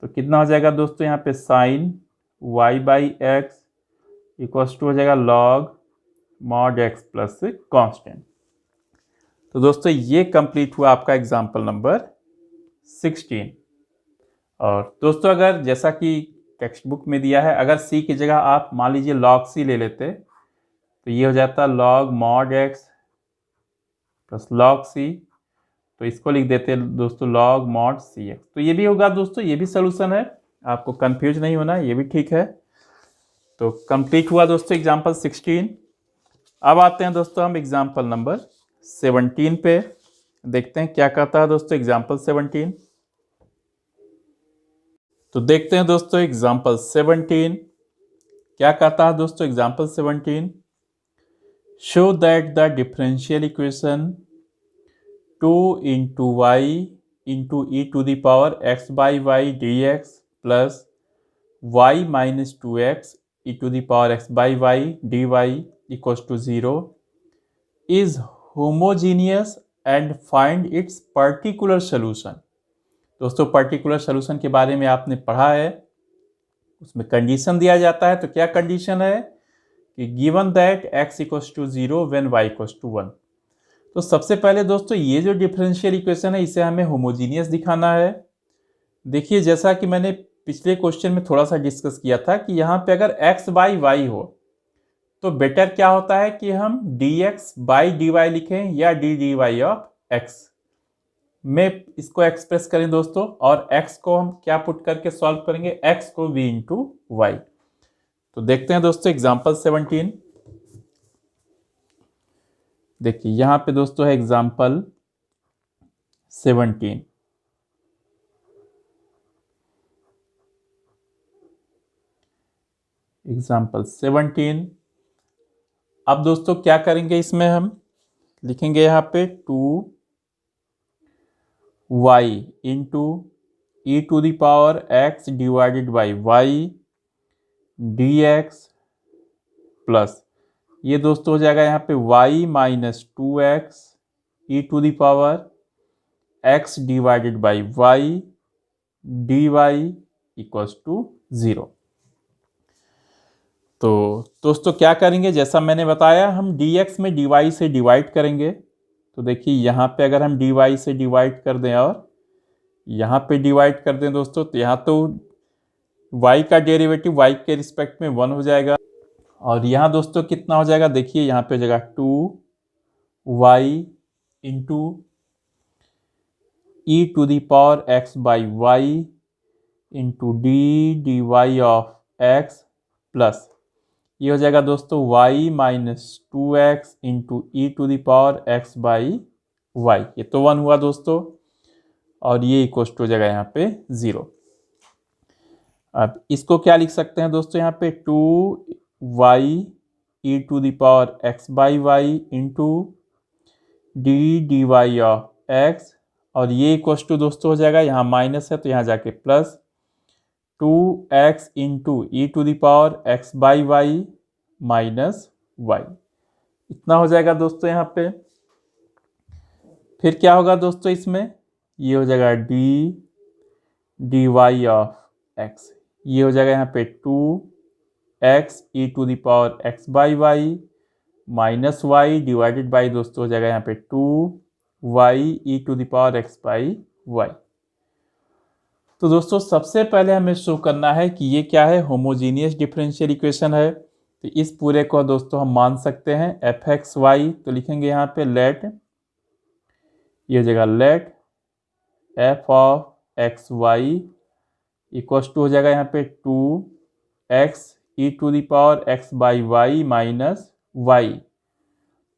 तो कितना हो जाएगा दोस्तों यहाँ पे sin y by x equals to हो जाएगा log mod x plus constant. तो दोस्तों ये कंप्लीट हुआ आपका एग्जाम्पल नंबर 16। और दोस्तों अगर जैसा कि टेक्स्ट बुक में दिया है, अगर c की जगह आप मान लीजिए log c ले लेते तो ये हो जाता log mod x plus log c, तो इसको लिख देते हैं दोस्तों log mod cx। तो ये भी होगा दोस्तों, ये भी सोल्यूशन है, आपको कंफ्यूज नहीं होना, ये भी ठीक है। तो कंप्लीट हुआ दोस्तों एग्जाम्पल 16। अब आते हैं दोस्तों हम एग्जाम्पल नंबर 17 पे, देखते हैं क्या कहता है दोस्तों एग्जाम्पल 17। तो देखते हैं दोस्तों एग्जाम्पल 17 क्या कहता है दोस्तों example 17। Show that the differential equation 2 into y into e to the power x by y d x plus y minus 2x e to the power x by y d y equals to 0 is homogeneous and find its particular solution. दोस्तों particular solution के बारे में आपने पढ़ा है, उसमें condition दिया जाता है। तो क्या कंडीशन है कि given that x equals to 0 when y equals to 1। तो सबसे पहले दोस्तों ये जो डिफरेंशियल इक्वेशन है इसे हमें होमोजीनियस दिखाना है। देखिए जैसा कि मैंने पिछले क्वेश्चन में थोड़ा सा डिस्कस किया था कि यहाँ पे अगर x बाई वाई हो तो बेटर क्या होता है कि हम dx बाई डी वाई लिखें या d d y of x में इसको एक्सप्रेस करें दोस्तों, और x को हम क्या पुट करके सॉल्व करेंगे, x को v इंटू वाई। तो देखते हैं दोस्तों एग्जाम्पल 17। देखिए यहां पे दोस्तों है एग्जाम्पल 17। एग्जाम्पल 17। अब दोस्तों क्या करेंगे, इसमें हम लिखेंगे यहाँ पे 2y into e to the power x divided by y d x plus ये दोस्तों हो जाएगा यहाँ पे y minus 2x e to the power x divided by y d y equals to 0। तो दोस्तों क्या करेंगे, जैसा मैंने बताया हम dx में dy से डिवाइड करेंगे। तो देखिए यहाँ पे अगर हम dy से डिवाइड कर दें और यहाँ पे डिवाइड कर दें दोस्तों, तो यहाँ तो y का डेरिवेटिव y के रिस्पेक्ट में 1 हो जाएगा, और यहाँ दोस्तों कितना हो जाएगा, देखिए यहाँ पे हो जाएगा 2y into e to the power x by y into d y of x plus ये हो जाएगा दोस्तों y minus 2x into e to the power x by y. ये तो 1 हुआ दोस्तों, और ये इक्वल टू हो जाएगा यहाँ पे 0। अब इसको क्या लिख सकते हैं दोस्तों, यहाँ पे 2y e to the power x by y into d y of x, और ये इक्वल टू दोस्तों हो जाएगा, यहाँ माइनस है तो यहाँ जाके plus 2x into e to the power x by y minus y, इतना हो जाएगा दोस्तों यहाँ पे। फिर क्या होगा दोस्तों, इसमें ये हो जाएगा डी वाई ऑफ x, ये हो जाएगा यहाँ पे 2x e to the power x by y minus y divided by दोस्तों हो जाएगा यहाँ पे 2y e to the power x by y. तो दोस्तों सबसे पहले हमें शो करना है कि ये क्या है, होमोजीनियस डिफरेंशियल इक्वेशन है। तो इस पूरे को दोस्तों हम मान सकते हैं f(x,y), तो लिखेंगे यहाँ पे लेट, ये हो जाएगा let f of x y equals to हो जाएगा यहाँ पे 2x e to the power x by y minus y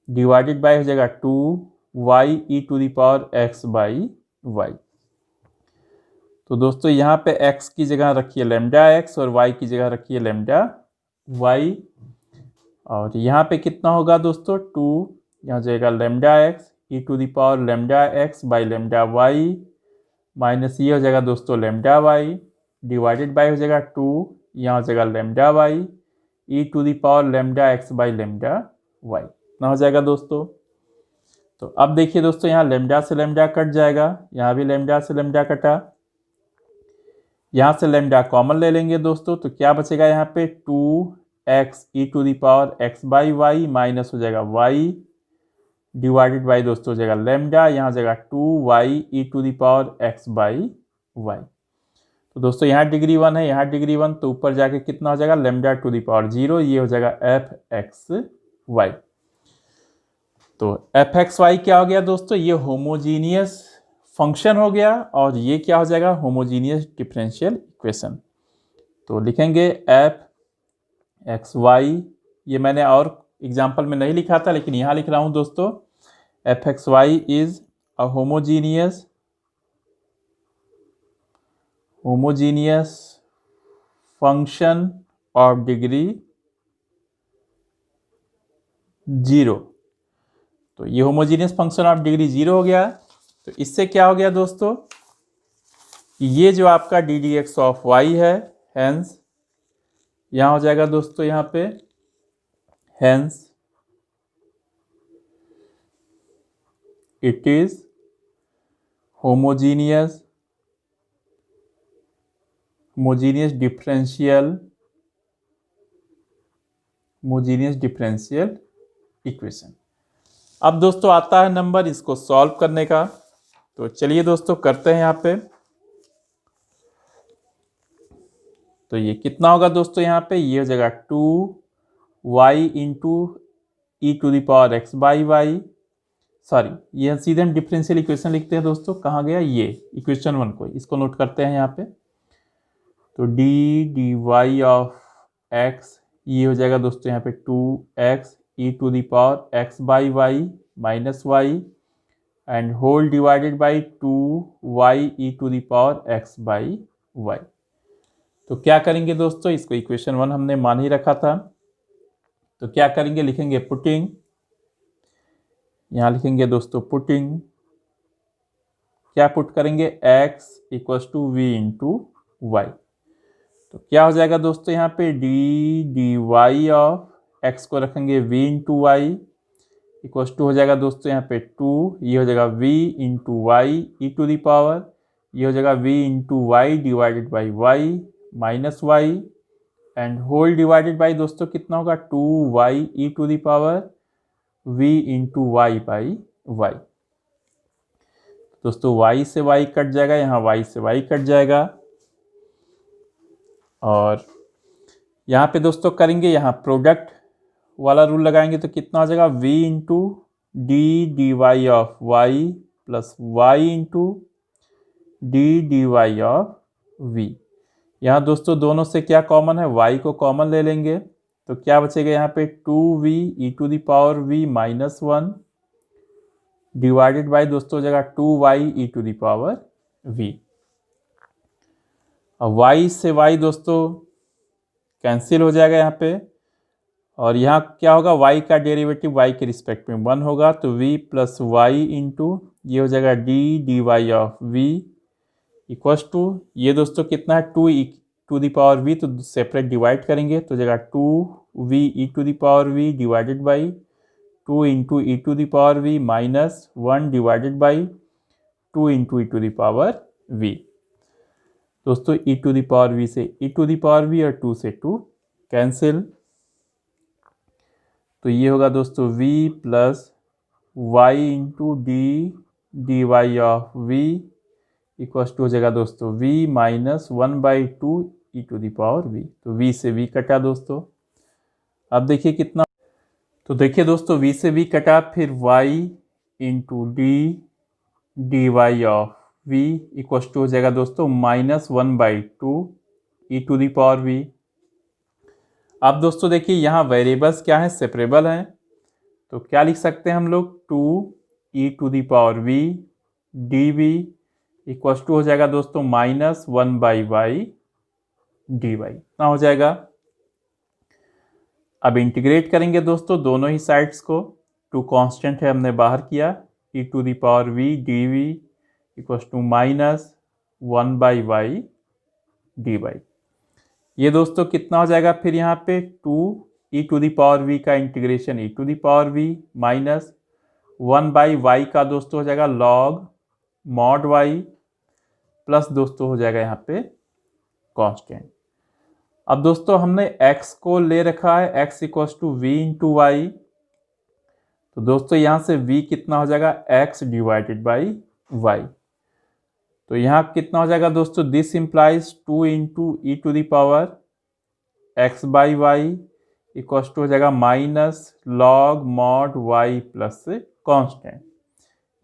divided by हो जाएगा 2y e to the power x by y. तो दोस्तों यहाँ पे x की जगह रखिए लेमडा x और y की जगह रखिए लेमडा y, और यहाँ पे कितना होगा दोस्तों 2, यहाँ जाएगा lambda x e to the power lambda x by lambda y minus ये हो जाएगा दोस्तों लेमडा y डिवाइडेड बाई हो जाएगा 2, यहाँ हो जाएगा lambda y e to the power lambda x by lambda y, इतना हो जाएगा दोस्तों। तो अब देखिए दोस्तों यहाँ लेमडा से लेमडा कट जाएगा, यहाँ भी लेमडा से लेमडा कटा, यहाँ से लेमडा कॉमन ले लेंगे दोस्तों, तो क्या बचेगा यहाँ पे 2x e to the power x by y minus हो जाएगा y डिवाइडेड बाई दोस्तों हो जाएगा लेमडा, यहाँ हो जाएगा 2y e to the power x by y. तो दोस्तों यहाँ डिग्री 1 है, यहाँ डिग्री 1, तो ऊपर जाके कितना हो जाएगा लैम्डा टू द पावर 0, ये हो जाएगा एफ एक्स वाई। तो एफ एक्स वाई क्या हो गया दोस्तों, ये होमोजीनियस फंक्शन हो गया और ये क्या हो जाएगा होमोजीनियस डिफरेंशियल इक्वेशन। तो लिखेंगे एफ एक्स वाई, ये मैंने और एग्जाम्पल में नहीं लिखा था लेकिन यहाँ लिख रहा हूँ दोस्तों, f x y is a homogeneous function of degree 0। तो ये होमोजीनियस फंक्शन ऑफ डिग्री 0 हो गया। तो इससे क्या हो गया दोस्तों, ये जो आपका d d x of y है, हैंस यहाँ हो जाएगा दोस्तों, यहाँ पे hence it is homogeneous differential equation. अब दोस्तों आता है नंबर इसको सॉल्व करने का। तो चलिए दोस्तों करते हैं यहाँ पे। तो ये कितना होगा दोस्तों, यहाँ पे ये हो जाएगा 2y into e to the power x by y, sorry ये सीधे हम डिफरेंशियल इक्वेशन लिखते हैं दोस्तों, कहाँ गया ये इक्वेशन 1 को, इसको नोट करते हैं यहाँ पे। तो d d y of x, ये हो जाएगा दोस्तों यहाँ पे 2x e to the power x by y minus y and whole divided by 2y e to the power x by y. तो क्या करेंगे दोस्तों, इसको इक्वेशन 1 हमने मान ही रखा था, तो क्या करेंगे लिखेंगे पुटिंग, यहाँ लिखेंगे दोस्तों पुटिंग, क्या पुट करेंगे x equals to v into y. तो क्या हो जाएगा दोस्तों यहाँ पे d d y of x को रखेंगे v into y equals to हो जाएगा दोस्तों यहाँ पे 2, ये हो जाएगा v into y e to the power, ये हो जाएगा v into y divided by y minus y and whole divided by दोस्तों कितना होगा 2y e to the power v into y by y. दोस्तों y से y कट जाएगा, यहाँ y से y कट जाएगा और यहाँ पे दोस्तों करेंगे, यहाँ प्रोडक्ट वाला रूल लगाएंगे तो कितना हो जाएगा v into d d y of y plus y into d d y of v। यहाँ दोस्तों दोनों से क्या कॉमन है, y को कॉमन ले लेंगे तो क्या बचेगा यहाँ पे 2v e to the power v minus 1 divided by दोस्तों हो जाएगा 2y e to the power v। और y से y दोस्तों कैंसिल हो जाएगा यहाँ पे और यहाँ क्या होगा y का डेरिवेटिव y के रिस्पेक्ट में 1 होगा, तो v प्लस वाई इंटू ये हो जाएगा d d y of v equals to ये दोस्तों कितना है 2 e to the power v, तो सेपरेट डिवाइड करेंगे तो जाएगा 2v e to the power v divided by 2 into e to the power v minus 1 divided by 2 into e to the power v। दोस्तों e to the power v से e to the power v और 2 से 2 cancel, तो ये होगा दोस्तों v plus y into d d y of v equals to हो जाएगा दोस्तों v minus 1 by 2 e to the power v। तो v से v कटा दोस्तों, अब देखिए कितना, तो देखिए दोस्तों v से v कटा, फिर y into d d y of v equals to हो जाएगा दोस्तों minus 1 by 2 e to the power v। अब दोस्तों देखिए यहाँ वेरिएबल्स क्या हैं, सेपरेबल हैं, तो क्या लिख सकते हैं हम लोग 2 e to the power v d v equals to हो जाएगा दोस्तों minus 1 by y d y, इतना हो जाएगा। अब इंटीग्रेट करेंगे दोस्तों दोनों ही साइड्स को, 2 कांस्टेंट है हमने बाहर किया, e to the power v d v equals to minus 1 by y d y. ये दोस्तों कितना हो जाएगा, फिर यहाँ पे 2 e to the power v का integration e to the power v minus 1 by y का दोस्तों हो जाएगा लॉग मॉड वाई प्लस दोस्तों हो जाएगा यहाँ पे कांस्टेंट। अब दोस्तों हमने x को ले रखा है x equals to v into y, तो दोस्तों यहाँ से v कितना हो जाएगा x डिवाइडेड बाई y। तो यहाँ कितना हो जाएगा दोस्तों, this implies 2 into e to the power x by y equal to हो जाएगा minus log mod y plus constant.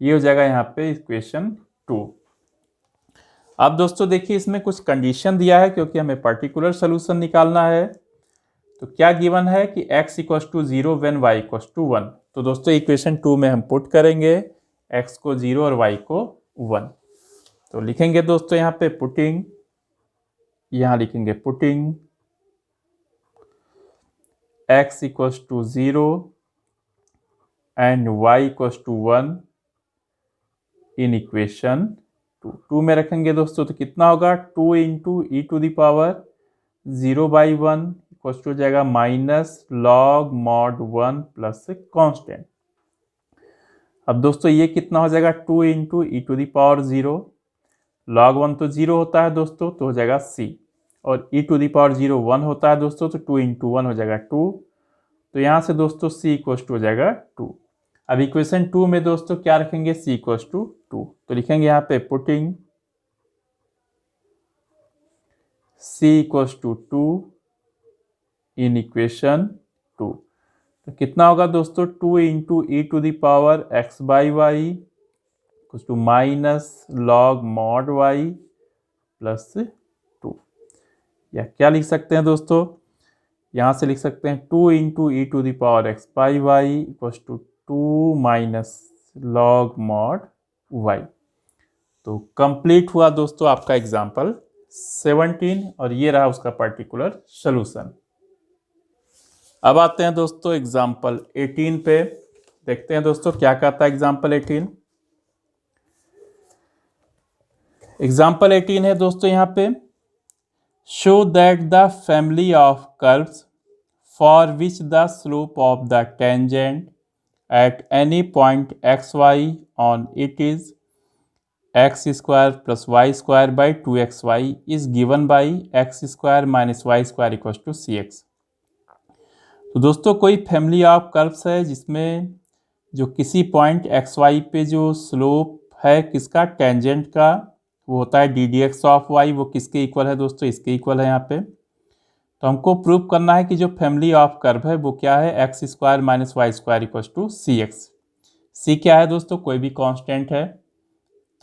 ये हो जाएगा यहाँ पे इक्वेशन 2। अब दोस्तों देखिए इसमें कुछ कंडीशन दिया है क्योंकि हमें पर्टिकुलर सोल्यूशन निकालना है। तो क्या गिवन है कि x equal to 0 when y equal to 1। तो दोस्तों इक्वेशन 2 में हम पुट करेंगे x को 0 और y को 1। तो लिखेंगे दोस्तों यहाँ पे पुटिंग, यहाँ लिखेंगे putting x equal to 0 and y equal to 1 in equation 2 में रखेंगे दोस्तों। तो कितना होगा, 2 into e to the power 0 by 1 equal to हो जाएगा minus log mod 1 plus constant. अब दोस्तों ये कितना हो जाएगा, 2 into e to the power 0, log 1 तो 0 होता है दोस्तों तो हो जाएगा c, और ई टू द पावर 0 1 होता है दोस्तों तो 2 इंटू 1 हो जाएगा 2। तो यहाँ से दोस्तों c इक्वल टू हो जाएगा 2। अब इक्वेशन 2 में दोस्तों क्या रखेंगे, c इक्वल टू 2। तो लिखेंगे यहाँ पे putting c equal to 2 in equation 2। तो कितना होगा दोस्तों, 2 into e to the power x by y equal to minus log mod y plus 2। या क्या लिख सकते हैं दोस्तों, यहाँ से लिख सकते हैं 2 into e to the power x by y equal to 2 minus log mod y. तो कंप्लीट हुआ दोस्तों आपका एग्जाम्पल 17 और ये रहा उसका पर्टिकुलर सोल्यूशन। अब आते हैं दोस्तों एग्जाम्पल 18 पे, देखते हैं दोस्तों क्या कहता है एग्जाम्पल 18। एग्जाम्पल 18 है दोस्तों यहाँ पे, show that the family of curves for which the slope of the tangent at any point x y on it is x square plus Y square by 2xy is given by x square minus y square equal to cx। तो दोस्तों कोई family of curves है जिसमें जो किसी point x Y पे जो slope है किसका, टेंजेंट का, वो होता है d d x of y. वो किसके इक्वल है दोस्तों, इसके इक्वल है यहाँ पे। तो हमको प्रूव करना है कि जो फैमिली ऑफ कर्व है वो क्या है, x square minus y square equal to cx। c क्या है दोस्तों, कोई भी कांस्टेंट है।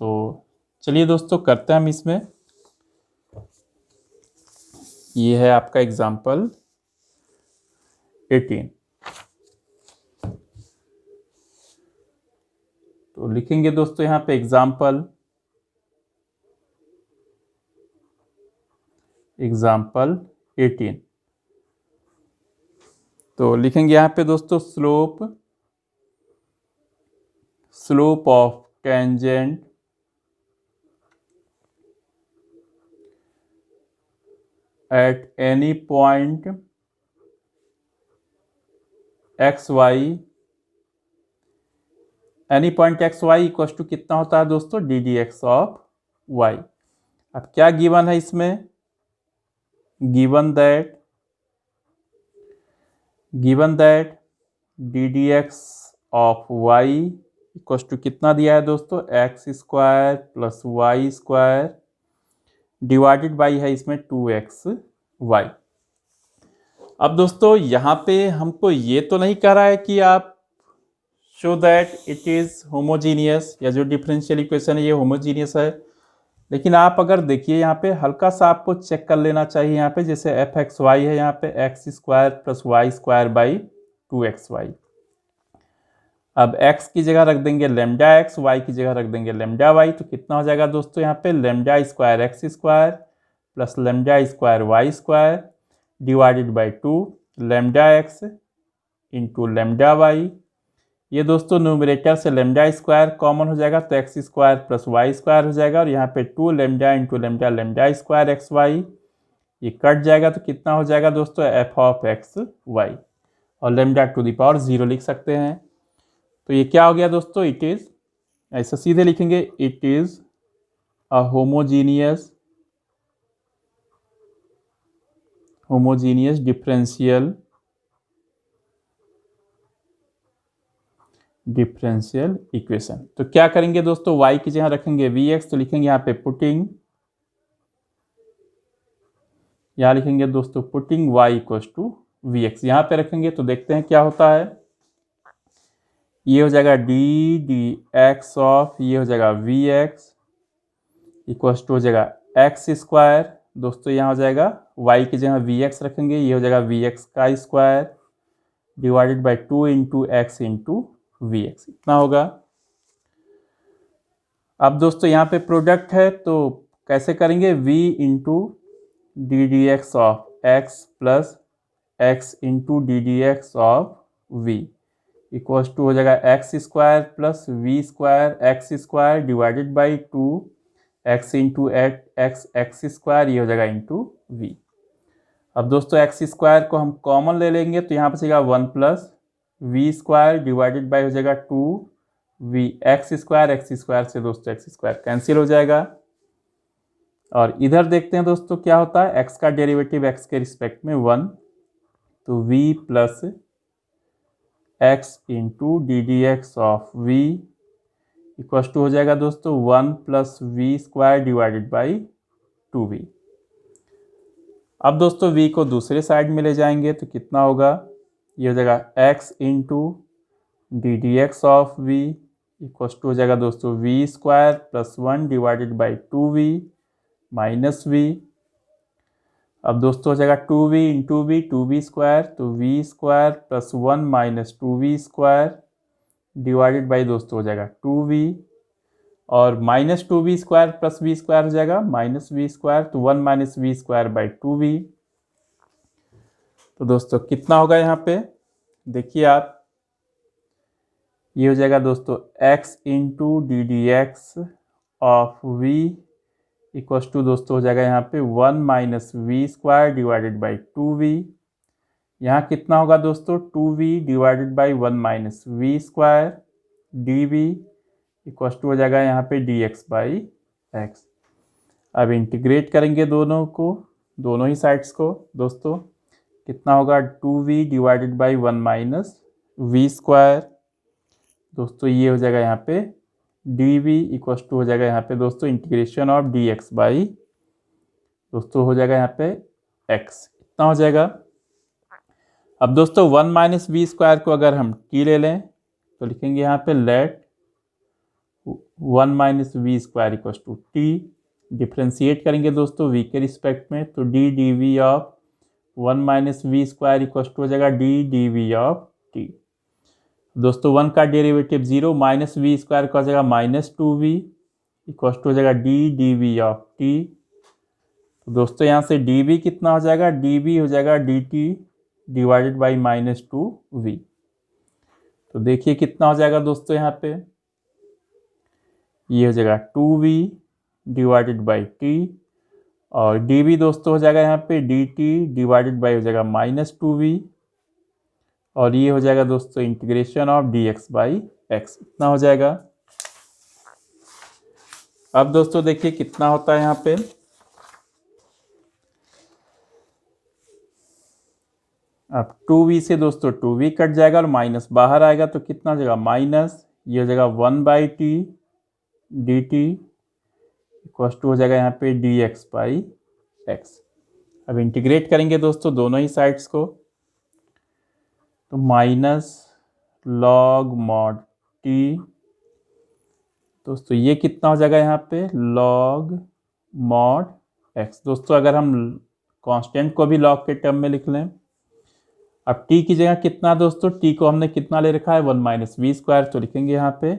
तो चलिए दोस्तों करते हैं हम इसमें। ये है आपका एग्जाम्पल 18। तो लिखेंगे दोस्तों यहाँ पे एग्जाम्पल 18। तो लिखेंगे यहाँ पे दोस्तों slope of tangent at any point x y, any point x y equal to कितना होता है दोस्तों, d d x of y. अब क्या गिवन है इसमें, given that d d x of y equal to कितना दिया है दोस्तों, x square plus Y square divided by है इसमें 2xy। अब दोस्तों यहाँ पे हमको ये तो नहीं कह रहा है कि आप show that it is homogeneous, या जो डिफरेंशियल इक्वेशन है ये होमोजीनियस है। लेकिन आप अगर देखिए यहाँ पे हल्का सा आपको चेक कर लेना चाहिए यहाँ पे, जैसे एफ एक्स वाई है यहाँ पे x square plus Y square by 2xy। अब x की जगह रख देंगे लेमडा एक्स, y की जगह रख देंगे लेमडा वाई। तो कितना हो जाएगा दोस्तों यहाँ पे, lambda square x square plus lambda square y square divided by 2 lambda x into lambda y. ये दोस्तों न्यूमरेटर से लेमडा स्क्वायर कॉमन हो जाएगा तो x square plus Y square हो जाएगा, और यहाँ पे 2 lambda into lambda lambda square x y, ये कट जाएगा तो कितना हो जाएगा दोस्तों, एफ ऑफ एक्स वाई, और लेमडा टू द पावर 0 लिख सकते हैं। तो ये क्या हो गया दोस्तों, इट इज, ऐसा सीधे लिखेंगे, it is a homogeneous differential differential equation. तो क्या करेंगे दोस्तों, y की जगह रखेंगे vx, तो लिखेंगे यहाँ पे पुटिंग, यहाँ लिखेंगे दोस्तों putting y equals to vx, यहाँ पे रखेंगे तो देखते हैं क्या होता है। ये हो जाएगा डी डी एक्स ऑफ, ये हो जाएगा वी एक्स इक्वल्स टू हो जाएगा एक्स स्क्वायर। दोस्तों यहाँ हो जाएगा y की जगह वी एक्स रखेंगे, ये हो जाएगा वी एक्स का square divided by 2 into x into v x, इतना होगा। अब दोस्तों यहाँ पे प्रोडक्ट है तो कैसे करेंगे, v into d d x of x plus x into d d x of v equals to हो जाएगा x square plus v square x square divided by 2 x into x x square, ये हो जाएगा into v। अब दोस्तों x square को हम common ले लेंगे तो यहाँ पर सीगा 1 plus v square divided by हो जाएगा 2 वी एक्स स्क्वायर से दोस्तों एक्स स्क्वायर कैंसिल हो जाएगा। और इधर देखते हैं दोस्तों क्या होता है, एक्स का डेरिवेटिव एक्स के रिस्पेक्ट में 1, तो v plus x into d d x of v equals to हो जाएगा दोस्तों 1 plus v square divided by 2v। अब दोस्तों v को दूसरे साइड में ले जाएंगे तो कितना होगा, ये हो जाएगा x into d d x of v equals to हो जाएगा दोस्तों v square plus 1 divided by 2v minus v। अब दोस्तों हो जाएगा 2v into v, 2v square, तो v square plus 1 minus 2v square divided by दोस्तों हो जाएगा 2v, और minus 2v square plus v square हो जाएगा माइनस v स्क्वायर, तो 1 minus v square by 2v। तो दोस्तों कितना होगा यहाँ पे देखिए आप, ये हो जाएगा दोस्तों x into d d x of v equals to दोस्तों हो जाएगा यहाँ पे 1 minus v square divided by 2v। यहाँ कितना होगा दोस्तों 2v divided by 1 minus v square dv equals to हो जाएगा यहाँ पे dx बाई x। अब इंटीग्रेट करेंगे दोनों को, दोनों ही साइड्स को दोस्तों, कितना होगा 2v divided by 1 minus v square. दोस्तों ये हो जाएगा यहाँ पे dv इक्वल्स टू हो जाएगा यहाँ पे दोस्तों इंटीग्रेशन ऑफ dx बाई दोस्तों हो जाएगा यहाँ पे x, इतना हो जाएगा। अब दोस्तों 1 माइनस वी स्क्वायर को अगर हम t ले लें तो लिखेंगे यहाँ पे let 1 minus v square equals to t, differentiate करेंगे दोस्तों v के रिस्पेक्ट में, तो d dv of 1 minus v square equals to हो जाएगा d dv ऑफ t। दोस्तों 1 का डेरिवेटिव 0, माइनस वी स्क्वायर का हो जाएगा माइनस 2v इक्वल्स टू हो जाएगा d dv ऑफ t। तो दोस्तों यहाँ से dv कितना हो जाएगा, dv हो जाएगा dt divided by minus 2v। तो देखिए कितना हो जाएगा दोस्तों यहाँ पे, ये हो जाएगा 2v डिवाइडेड बाई t, और dv दोस्तों हो जाएगा यहाँ पे dt डिवाइडेड बाई हो जाएगा माइनस 2v, और ये हो जाएगा दोस्तों integration of dx by x, इतना हो जाएगा। अब दोस्तों देखिए कितना होता है यहाँ पे, अब 2v से दोस्तों 2v कट जाएगा और माइनस बाहर आएगा तो कितना हो जाएगा माइनस, ये हो जाएगा 1 by t d t equals to हो जाएगा यहाँ पे dx बाई x। अब इंटीग्रेट करेंगे दोस्तों दोनों ही साइड्स को, तो माइनस लॉग मॉड टी, दोस्तों ये कितना हो जाएगा यहाँ पे लॉग मॉड x। दोस्तों अगर हम कांस्टेंट को भी लॉग के टर्म में लिख लें, अब t की जगह कितना दोस्तों, t को हमने कितना ले रखा है 1 माइनस वी स्क्वायर, तो लिखेंगे यहाँ पे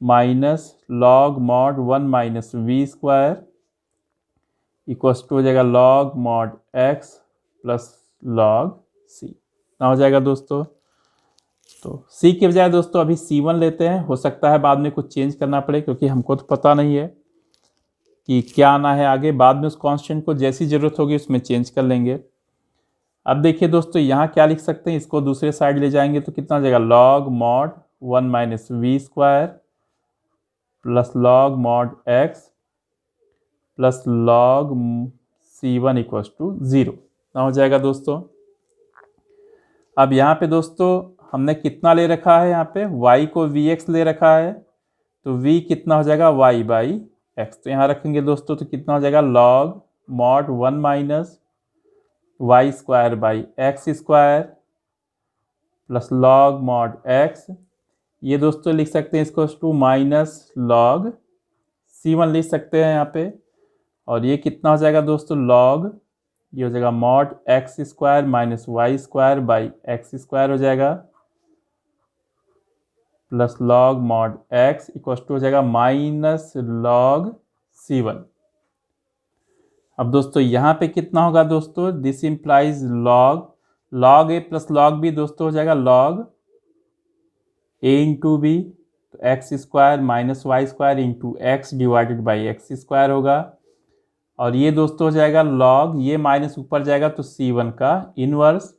minus log mod 1 minus v square equals to हो जाएगा log mod x plus log c, ना हो जाएगा दोस्तों। तो c के बजाय दोस्तों अभी c1 लेते हैं, हो सकता है बाद में कुछ चेंज करना पड़े क्योंकि हमको तो पता नहीं है कि क्या आना है आगे, बाद में उस कांस्टेंट को जैसी ज़रूरत होगी उसमें चेंज कर लेंगे। अब देखिए दोस्तों यहाँ क्या लिख सकते हैं, इसको दूसरे साइड ले जाएंगे तो कितना हो जाएगा log mod 1 minus v square plus log mod x plus log c1 equals to 0, ना हो जाएगा दोस्तों। अब यहाँ पे दोस्तों हमने कितना ले रखा है यहाँ पे, y को vx ले रखा है, तो v कितना हो जाएगा y बाई x। तो यहाँ रखेंगे दोस्तों तो कितना हो जाएगा log mod 1 minus y square by x square plus log mod x। ये दोस्तों लिख सकते हैं इसको टू माइनस log c1 लिख सकते हैं यहाँ पे। और ये कितना हो जाएगा दोस्तों log, ये हो जाएगा mod x square minus y square by x square हो जाएगा plus log mod x equal to हो जाएगा माइनस log c1। अब दोस्तों यहाँ पे कितना होगा दोस्तों, this implies log a plus log b दोस्तों हो जाएगा log a इंटू बी, तो x square minus y square into x divided by x square होगा। और ये दोस्तों हो जाएगा log, ये माइनस ऊपर जाएगा तो c1 का इनवर्स,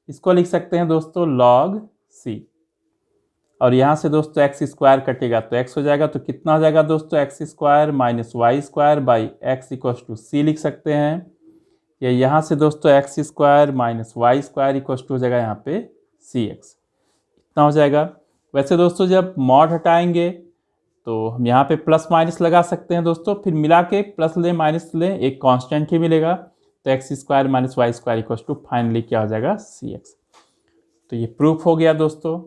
इसको लिख सकते हैं दोस्तों log c। और यहाँ से दोस्तों एक्स स्क्वायर कटेगा तो एक्स हो जाएगा, तो कितना हो जाएगा दोस्तों x square minus y square by x equal to c लिख सकते हैं। या यहाँ से दोस्तों x square minus y square equal to हो जाएगा यहाँ पे सी एक्स, इतना हो जाएगा। वैसे दोस्तों जब मॉड हटाएंगे तो हम यहाँ पे प्लस माइनस लगा सकते हैं दोस्तों, फिर मिला के प्लस ले माइनस ले एक कांस्टेंट ही मिलेगा, तो x square minus y square equal to finally क्या हो जाएगा सी एक्स। तो ये प्रूफ हो गया दोस्तों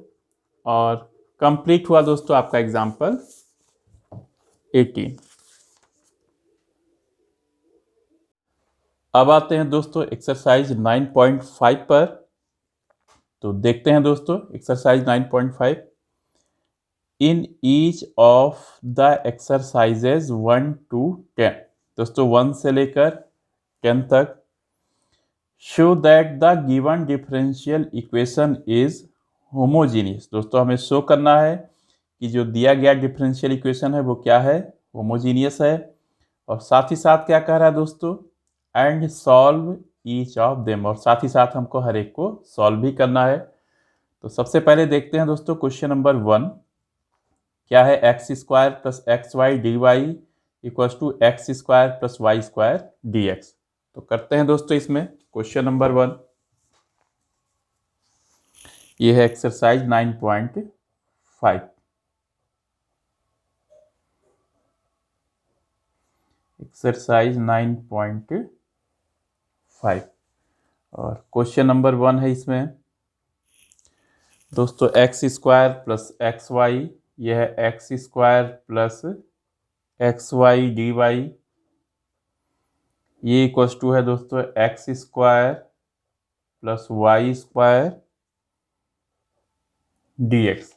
और कंप्लीट हुआ दोस्तों आपका एग्जाम्पल 18। अब आते हैं दोस्तों एक्सरसाइज 9.5 पर। तो देखते हैं दोस्तों exercise 9.5। In each of the exercises 1 to 10, दोस्तों 1 से लेकर 10 तक, show that the given differential equation is homogeneous. दोस्तों हमें शो करना है कि जो दिया गया डिफरेंशियल इक्वेशन है वो क्या है, होमोजीनियस है। और साथ ही साथ क्या कह रहा है दोस्तों, and solve each of them, और साथ ही साथ हमको हर एक को सॉल्व भी करना है। तो सबसे पहले देखते हैं दोस्तों क्वेश्चन नंबर 1 क्या है, x square plus x y d y equal to x square plus Y square d x. तो करते हैं दोस्तों इसमें क्वेश्चन नंबर 1, ये है एक्सरसाइज 9.5। एक्सरसाइज 9.5 और क्वेश्चन नंबर 1 है इसमें दोस्तों x square plus x y, यह है x square plus x y d y, ये इक्वल टू है दोस्तों x square plus Y square d x.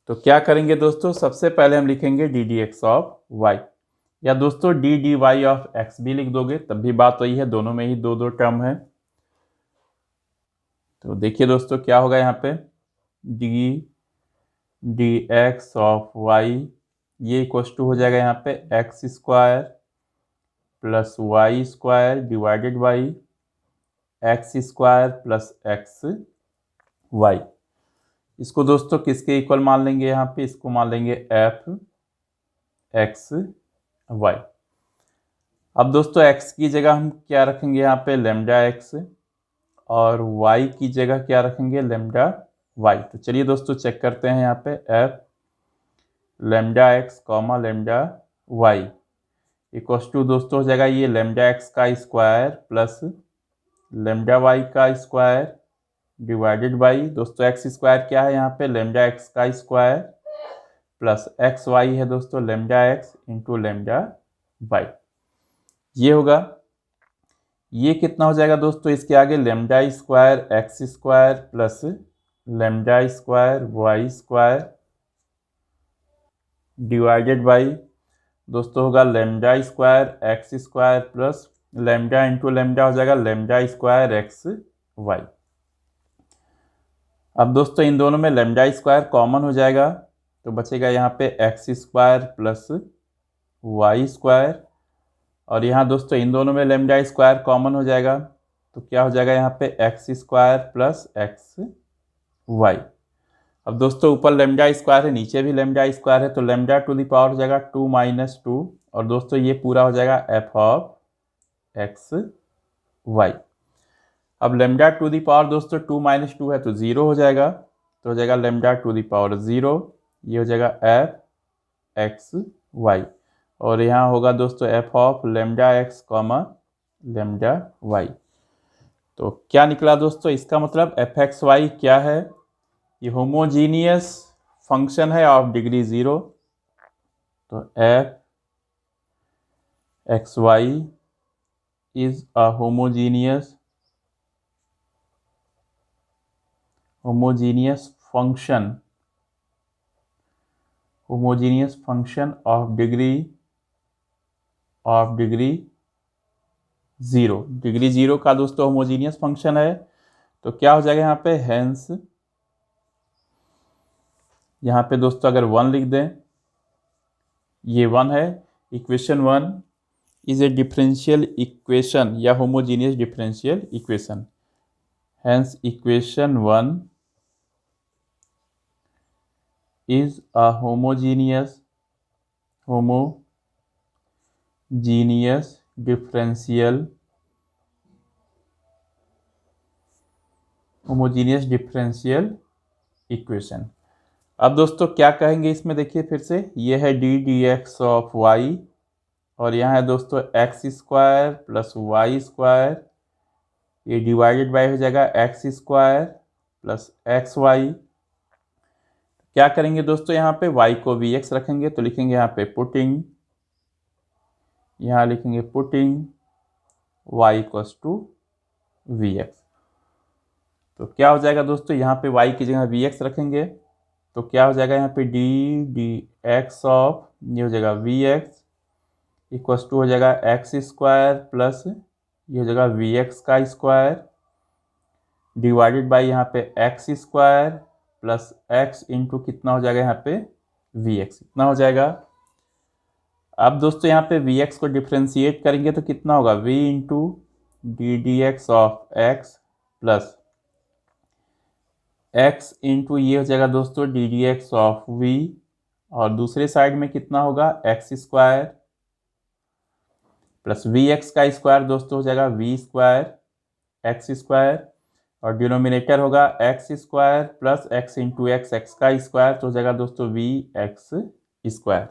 तो क्या करेंगे दोस्तों, सबसे पहले हम लिखेंगे d d x of y, या दोस्तों d d y of x भी लिख दोगे तब भी बात वही है, दोनों में ही दो दो टर्म है। तो देखिए दोस्तों क्या होगा यहाँ पे, d d x of y, ये इक्वल टू हो जाएगा यहाँ पे x square plus Y square divided by x square plus x y. इसको दोस्तों किसके इक्वल मान लेंगे, यहाँ पे इसको मान लेंगे एफ एक्स वाई। अब दोस्तों x की जगह हम क्या रखेंगे यहाँ पे लेमडा एक्स, और y की जगह क्या रखेंगे लेमडा y। तो चलिए दोस्तों चेक करते हैं यहाँ पे f lambda x comma lambda y equal to दोस्तों हो जाएगा ये लेमडा एक्स का स्क्वायर प्लस लेमडा y का स्क्वायर डिवाइडेड बाई दोस्तों एक्स स्क्वायर क्या है यहाँ पे लेमडा एक्स का स्क्वायर प्लस एक्स वाई है दोस्तों lambda x into lambda y. ये होगा, ये कितना हो जाएगा दोस्तों, इसके आगे lambda square x square plus lambda square y square divided by दोस्तों होगा lambda square x square plus lambda into lambda हो जाएगा लेमडा स्क्वायर एक्स वाई। अब दोस्तों इन दोनों में लेमडा स्क्वायर कॉमन हो जाएगा तो बचेगा यहाँ पे x square plus Y square, और यहाँ दोस्तों इन दोनों में लेमडा स्क्वायर कॉमन हो जाएगा तो क्या हो जाएगा यहाँ पे x square plus x y. अब दोस्तों ऊपर लेमडा स्क्वायर है नीचे भी लेमडा स्क्वायर है, तो लेमडा टू द पावर हो जाएगा 2 - 2, और दोस्तों ये पूरा हो जाएगा एफ ऑफ एक्स वाई। अब लेमडा टू दी पावर दोस्तों 2 - 2 है तो 0 हो जाएगा, तो हो जाएगा लेमडा टू द पावर 0, ये हो जाएगा एफ एक्स वाई। और यहाँ होगा दोस्तों f of lambda x comma lambda y. तो क्या निकला दोस्तों, इसका मतलब एफ एक्स वाई क्या है, ये होमोजीनियस फंक्शन है ऑफ डिग्री 0। तो f x y is a homogeneous function of degree 0। Degree 0 का दोस्तों होमोजीनियस फंक्शन है। तो क्या हो जाएगा यहाँ पे, हेंस यहाँ पे दोस्तों अगर 1 लिख दें, ये 1 है, equation 1 is a differential equation या homogeneous differential equation. Hence equation 1 is a homogeneous differential equation. अब दोस्तों क्या कहेंगे इसमें, देखिए फिर से, ये है d d x of y, और यहाँ है दोस्तों x square plus Y square, ये डिवाइडेड बाय हो जाएगा x square plus x y. क्या करेंगे दोस्तों, यहाँ पे y को वी एक्स रखेंगे, तो लिखेंगे यहाँ पे पुटिंग, यहाँ लिखेंगे putting y equals to v x. तो क्या हो जाएगा दोस्तों, यहाँ पे y की जगह वी एक्स रखेंगे, तो क्या हो जाएगा यहाँ पे डी डी एक्स ऑफ, ये हो जाएगा वी एक्स इक्वल्स टू हो जाएगा एक्स स्क्वायर प्लस ये हो जाएगा वी एक्स का स्क्वायर डिवाइडेड बाय यहाँ पे x square plus x into कितना हो जाएगा यहाँ पे वी एक्स, इतना हो जाएगा। अब दोस्तों यहाँ पे वी एक्स को डिफ्रेंशिएट करेंगे तो कितना होगा, v into d d x of x plus x into ये हो जाएगा दोस्तों d d x of v, और दूसरे साइड में कितना होगा x square plus v x का स्क्वायर दोस्तों हो जाएगा वी स्क्वायर एक्स स्क्वायर, और डिनोमिनेटर होगा x square plus x into x, x का स्क्वायर, तो हो जाएगा दोस्तों वी एक्स स्क्वायर।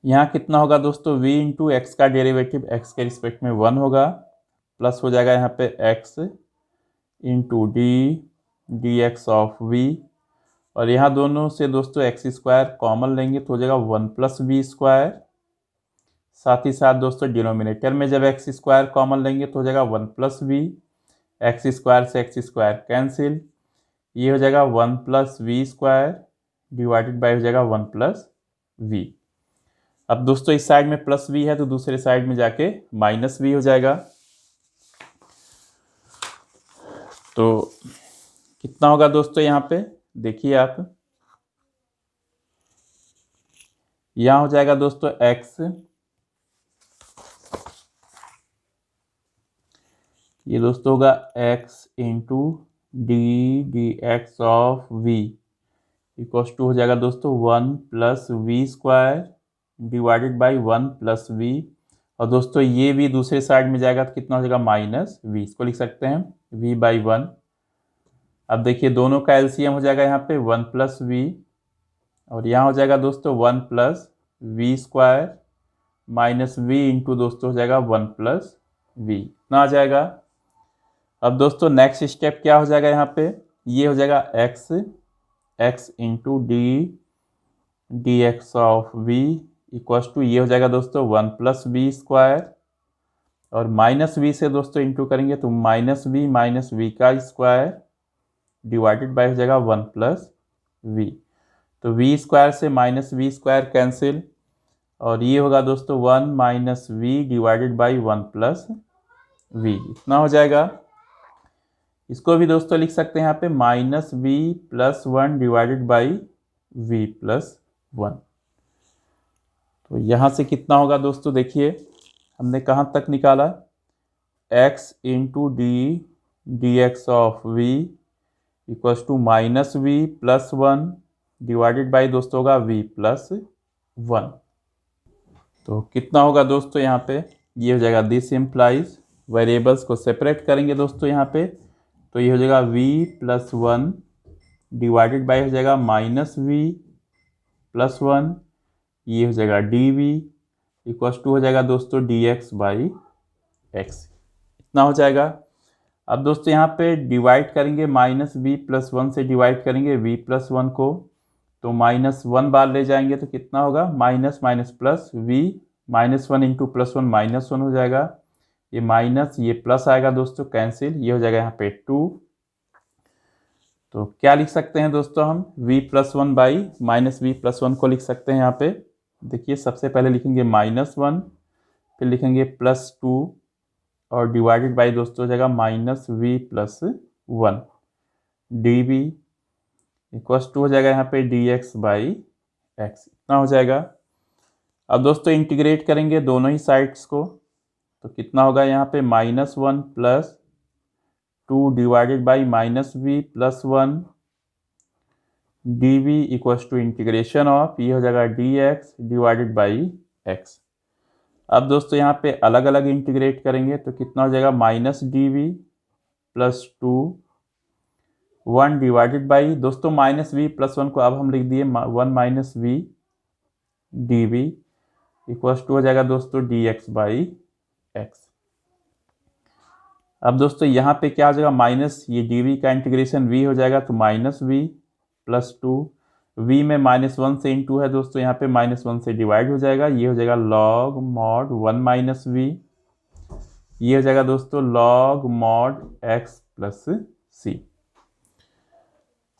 यहाँ कितना होगा दोस्तों, v इंटू एक्स का डेरिवेटिव एक्स के रिस्पेक्ट में 1 होगा, प्लस हो जाएगा यहाँ पे x into d x of v, और यहाँ दोनों से दोस्तों एक्स स्क्वायर कॉमन लेंगे तो हो जाएगा 1 प्लस वी स्क्वायर। साथ ही साथ दोस्तों डिनोमिनेटर में जब एक्स स्क्वायर कॉमन लेंगे तो हो जाएगा 1 प्लस वी, एक्स स्क्वायर से एक्स स्क्वायर कैंसिल, ये हो जाएगा 1 plus v square divided by हो जाएगा 1 प्लस वी। अब दोस्तों इस साइड में प्लस वी है तो दूसरे साइड में जाके माइनस वी हो जाएगा, तो कितना होगा दोस्तों यहाँ पे देखिए आप, यहाँ हो जाएगा दोस्तों x, ये दोस्तों होगा x into d x of v equals to हो जाएगा दोस्तों 1 plus v square divided by 1 plus v, और दोस्तों ये भी दूसरे साइड में जाएगा तो कितना हो जाएगा माइनस वी, इसको लिख सकते हैं v बाई 1। अब देखिए दोनों का एलसीएम हो जाएगा यहाँ पे 1 प्लस वी, और यहाँ हो जाएगा दोस्तों 1 plus v square minus v into दोस्तों हो जाएगा 1 प्लस वी, इतना आ जाएगा। अब दोस्तों नेक्स्ट स्टेप क्या हो जाएगा यहाँ पे, ये हो जाएगा x into d x of v equals to ये हो जाएगा दोस्तों 1 प्लस वी स्क्वायर, और माइनस वी से दोस्तों इंटू करेंगे तो माइनस वी का स्क्वायर डिवाइडेड बाय हो जाएगा 1 प्लस वी, तो वी स्क्वायर से माइनस वी स्क्वायर कैंसिल, और ये होगा दोस्तों 1 minus v divided by 1 plus v, इतना हो जाएगा। इसको भी दोस्तों लिख सकते हैं यहाँ पे minus v plus 1 divided by v plus 1। तो यहाँ से कितना होगा दोस्तों देखिए, हमने कहाँ तक निकाला, x into d x of v equals to minus v plus 1 divided by दोस्तों होगा v प्लस 1। तो कितना होगा दोस्तों यहाँ पे, ये हो जाएगा दिस इम्प्लाइज, वेरिएबल्स को सेपरेट करेंगे दोस्तों यहाँ पे तो ये हो जाएगा v प्लस 1 डिवाइडेड बाई हो जाएगा माइनस v प्लस 1, ये हो जाएगा dv इक्वल्स टू हो जाएगा दोस्तों dx बाई x, इतना हो जाएगा। अब दोस्तों यहाँ पे डिवाइड करेंगे, माइनस v प्लस 1 से डिवाइड करेंगे v प्लस 1 को, तो माइनस 1 बार ले जाएंगे तो कितना होगा, minus minus plus v, minus 1 into plus 1 minus 1 हो जाएगा, ये माइनस ये प्लस आएगा दोस्तों कैंसिल, ये हो जाएगा यहाँ पे 2। तो क्या लिख सकते हैं दोस्तों हम, v plus 1 by minus v plus 1 को लिख सकते हैं यहाँ पे। देखिए सबसे पहले लिखेंगे माइनस 1, फिर लिखेंगे प्लस 2 और डिवाइडेड बाई दोस्तों हो जाएगा minus v plus 1 dv equals to हो जाएगा यहाँ पे dx बाई x, इतना हो जाएगा। अब दोस्तों इंटीग्रेट करेंगे दोनों ही साइड्स को, तो कितना होगा यहाँ पे minus 1 plus 2 divided by minus v plus 1 dv equals to integration of, ये हो जाएगा dx डिवाइडेड बाई x। अब दोस्तों यहाँ पे अलग अलग इंटीग्रेट करेंगे तो कितना हो जाएगा minus dv plus 2 1 divided by दोस्तों माइनस v प्लस 1 को अब हम लिख दिए 1 minus v dv equals to हो जाएगा दोस्तों dx बाई x। अब दोस्तों यहाँ पे क्या हो जाएगा, माइनस ये dv का इंटीग्रेशन v हो जाएगा तो माइनस v प्लस 2, v में माइनस 1 से इंटू है दोस्तों, यहाँ पे माइनस 1 से डिवाइड हो जाएगा, ये हो जाएगा लॉग मॉड 1 माइनस v, ये हो जाएगा दोस्तों log mod x plus c।